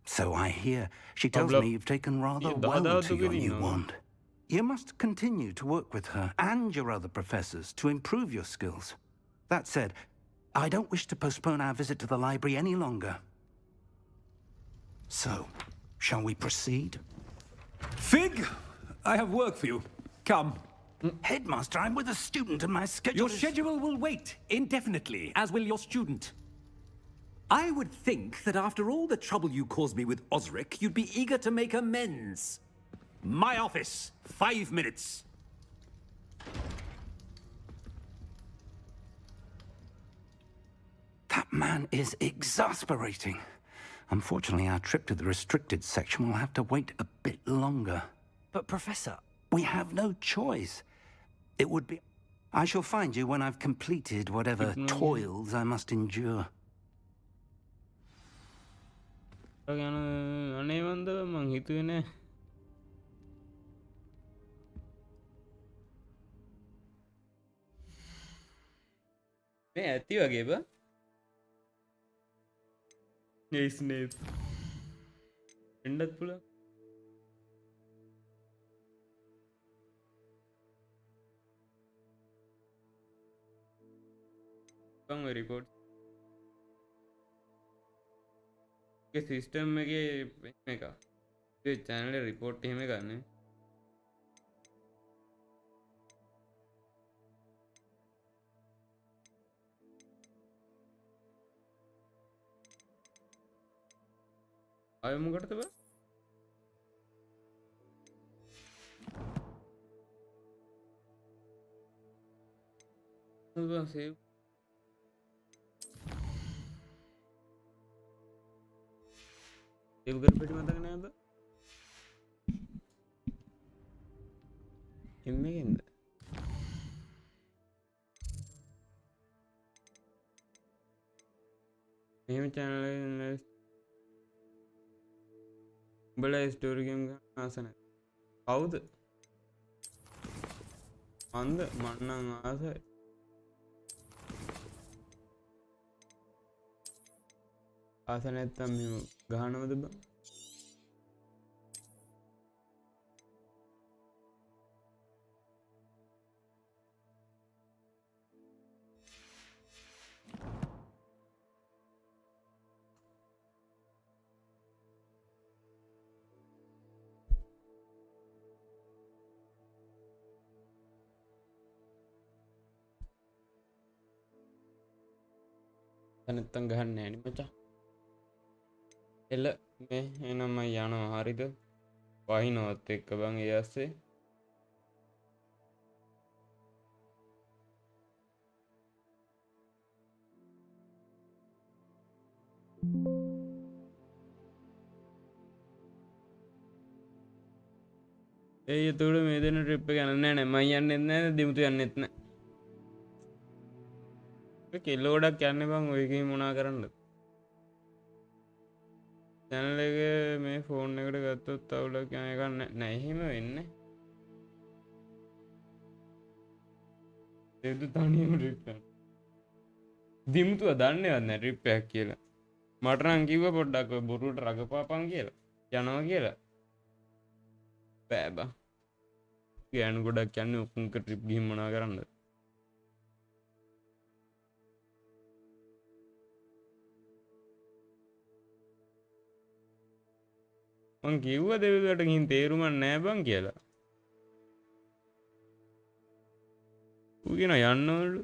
So I hear. She tells me you've taken rather well to your new wand. You must continue to work with her and your other professors to improve your skills. That said, I don't wish to postpone our visit to the library any longer. So, shall we proceed? Fig, I have work for you. Come. Headmaster, I'm with a student and my schedule Your schedule will wait indefinitely, as will your student. I would think that after all the trouble you caused me with Osric, you'd be eager to make amends. My office, 5 minutes. That man is exasperating. Unfortunately, our trip to the restricted section will have to wait a bit longer. But, Professor... We have no choice. It would be... I shall find you when I've completed whatever toils I must endure. අනේ වන්ද මං හිතුවේ නෑ මේ ඇති වගේ බා ඒ Snape එන්නත් පුළුවන් කොහොම රිපෝට් के सिस्टम में के में का ये चैनल रिपोर्ट ही में करने आये मुझे करते बा बस सेव उधर पेट में तक नहीं आता इनमें क्या इंदा ये में चैनल बड़ा स्टोरी गेम का आसन है आउट अंद मन्ना आसा है. ආස නැත්තම් මෙහෙම ගහනවද බං? නැත්තම් ගහන්නේ නැහැ නේ මචං. එල මේ එහෙනම් මම යනවා හරිද? වහිනවත් එක්ක බං ඒ ඇස්සේ. ඒ එතකොට මේ දෙන ට්‍රිප් එක යන්නේ නැහැ නේ. මම යන්නෙත් නැහැ දිමුතු යන්නෙත් නැහැ. ඒ කෙල්ල ගොඩක් යන්නේ බං ඔය එකේ මොනා කරන්නද? channel එක මේ ෆෝන් එකට ගත්තොත් අවුලක් යන එකක් නෑ එහෙම වෙන්නේ. දෙදු තනියම ට්‍රිප් එක. දිමුතුව දන්නේවත් නෑ ට්‍රිප් එකක් කියලා. මට නම් කිව්වා පොඩ්ඩක් ඔය බොරුවට රගපාපන් කියලා. යනවා කියලා. බෑ බං. ගෑනු ගොඩක් යන්නේ ඔක්කොම ට්‍රිප් ගිහින් මොනා කරන්නද? මං කිව්වා දෙවිලට ගිහින් තේරුමක් නෑ බං කියලා. ඌ කියන යන්න ඕනලු.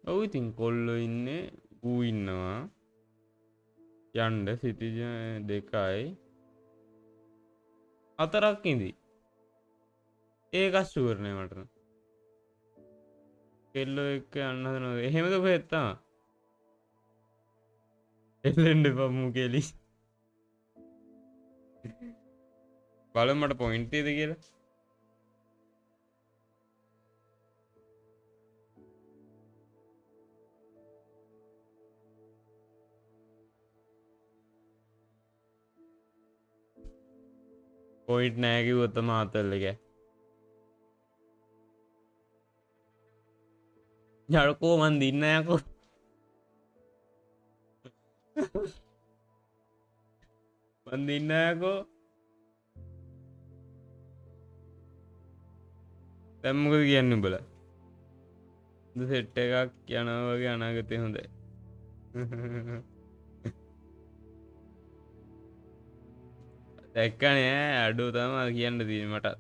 ඔව් ඉතින් කොල්ලෝ ඉන්නේ ඌ ඉන්නවා. යන්න සිටිජ දෙකයි 4ක් ඉඳි. ඒක ෂුවර් නෑ මට නම්. කෙල්ලෝ එක්ක යන්න හදනවා. එහෙමද කොහෙද තා? එල්ලෙන්න එපා මුකේලි. බලමු මට පොයින්ට් එකද කියලා. පොයින්ට් නෑ කිව්වොත් තමයි අතල්ල එක. යඩකෝ මන් දින්න යකෝ. මන් දින්න යකෝ. දැන් මොකද කියන්නේ උඹලා? සෙට් එකක් යනවා වගේ අනාගතේ හොඳයි. දැක්කනේ අඩුව තමයි කියන්න තියෙන්නේ මට.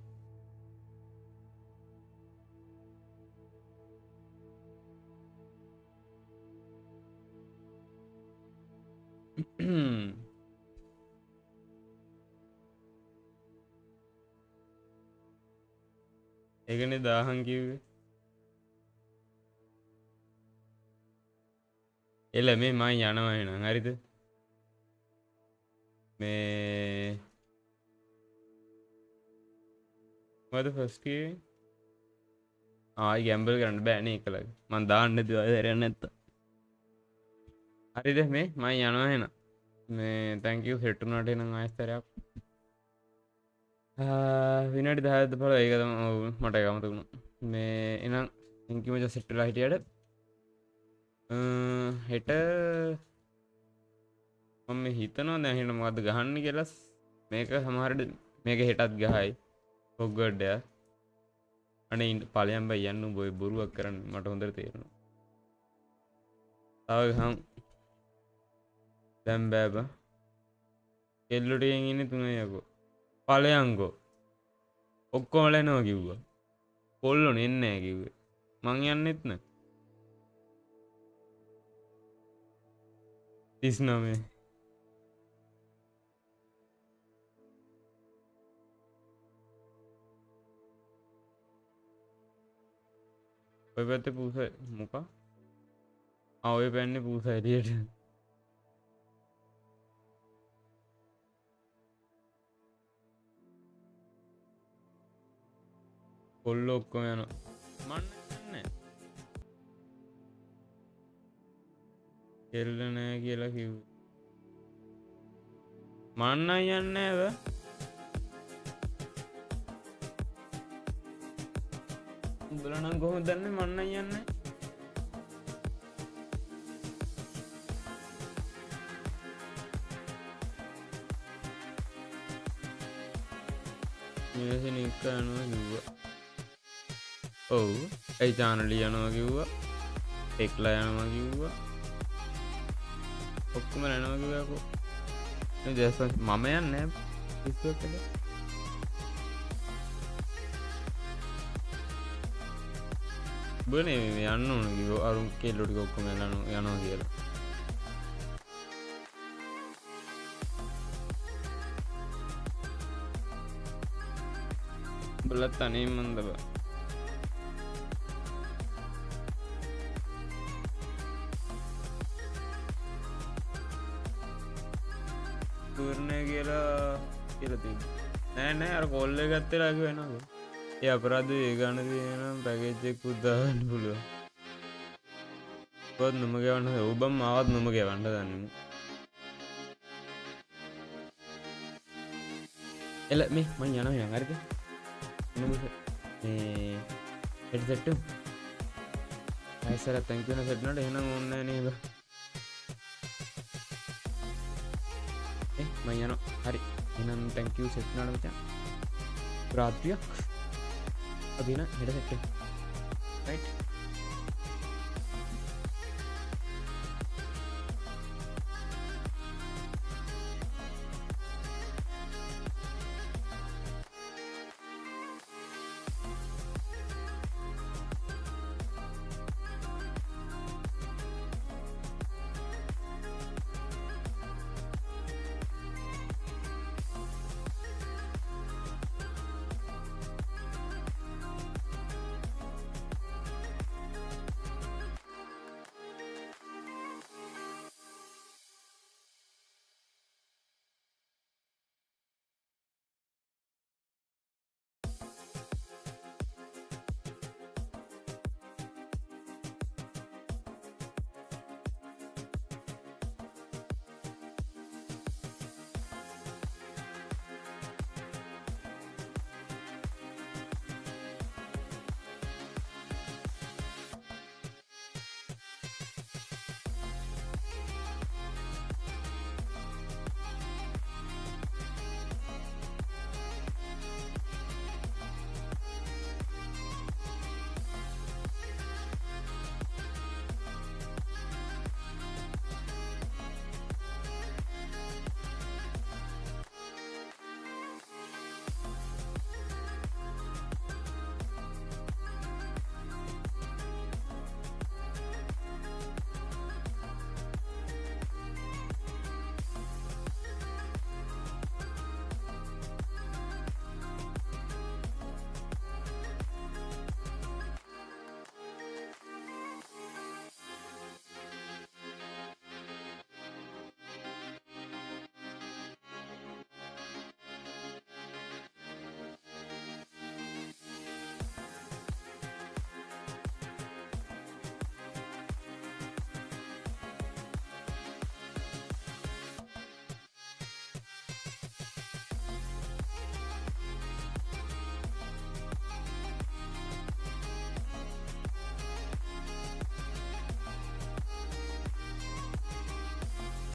ඒකනේ 1000 කිව්වේ. එල මේ මම යනවා එහෙනම් හරිද? මේ මොකද ෆස්ට් කිව්වේ? ආයි ගැම්බල් කරන්න බෑනේ එකලගේ. මං දාන්න දුවා හරියන්නේ නැත්තම්. හරිද මේ මම යනවා එහෙනම්. මේ thank you set උනාට එහෙනම් ආයෙත් විනාඩි 10ක්ද බලලා ඒක තමයි මට ඒක අමතක වුණා. මේ එහෙනම් thank you මචං set වෙලා හිටියට. හෙට මම හිතනවා දැන් එහෙනම් මොකද්ද ගහන්න කියලා. මේක සමහරට මේක හෙටත් ගහයි. Hogwarts එක. අනේ ඵලයන් බයි යන්න උඹ ඔය බොරුවක් කරන්නේ මට හොඳට තේරෙනවා. තව ගහමු. දැන් බෑ බා. කෙල්ලොටියෙන් ඉන්නේ 3 යකෝ. ඵලයන්කෝ. ඔක්කොම ලැනවා කිව්වා. කොල්ලෝ නෙන්නේ නැහැ කිව්වේ. මං යන්නෙත් නෑ. 39. ඔය පැත්තේ පූසා මොකා? ඔය පැන්නේ පූසා එළියට. කොල්ලෝ ඔක්කොම යනවා. මන්න යන්නේ. කෙල්ල නෑ කියලා කිව්වේ. මන්න යන්නේ නෑ බ. උඹලා නම් කොහොමද දන්නේ මන් නම් යන්නේ මේසෙන් එක යනවා කිව්වා ඔව් ඒ channel යනවා කිව්වා එක්ලා යනවා කිව්වා ඔක්කොම යනවා කිව්වා කො මේ දැස් මම යන්නේ පිස්සුවක් නේද බනේ මේ යන්න ඕන කිව්වා අරුන් කෙල්ලෝ ටික ඔක්කොම යනවා කියලා බලත් තනියෙන් මන්ද බා පූර්ණය කියලා තියෙන්නේ නෑ අර කෝල් එක ගත්තලා කියනවා ඒ අපරාධ ඒ ගන්න තියෙන පැකේජ් එකක් උදාන්න පුළුවන් කොහොමද නම ගවන්න ඔබම ආවත් නම ගවන්න දන්නේ එල මේ මං යනවා යා හරිද මේ හෙඩ්සෙට් එක අයිසර thank you නේ සෙට් නඩ එහෙනම් ඕනේ නේද මං යනවා හරි එහෙනම් thank you සෙට් නඩ මචං රාත්‍රියක් අදින හෙඩ්සෙට් එක right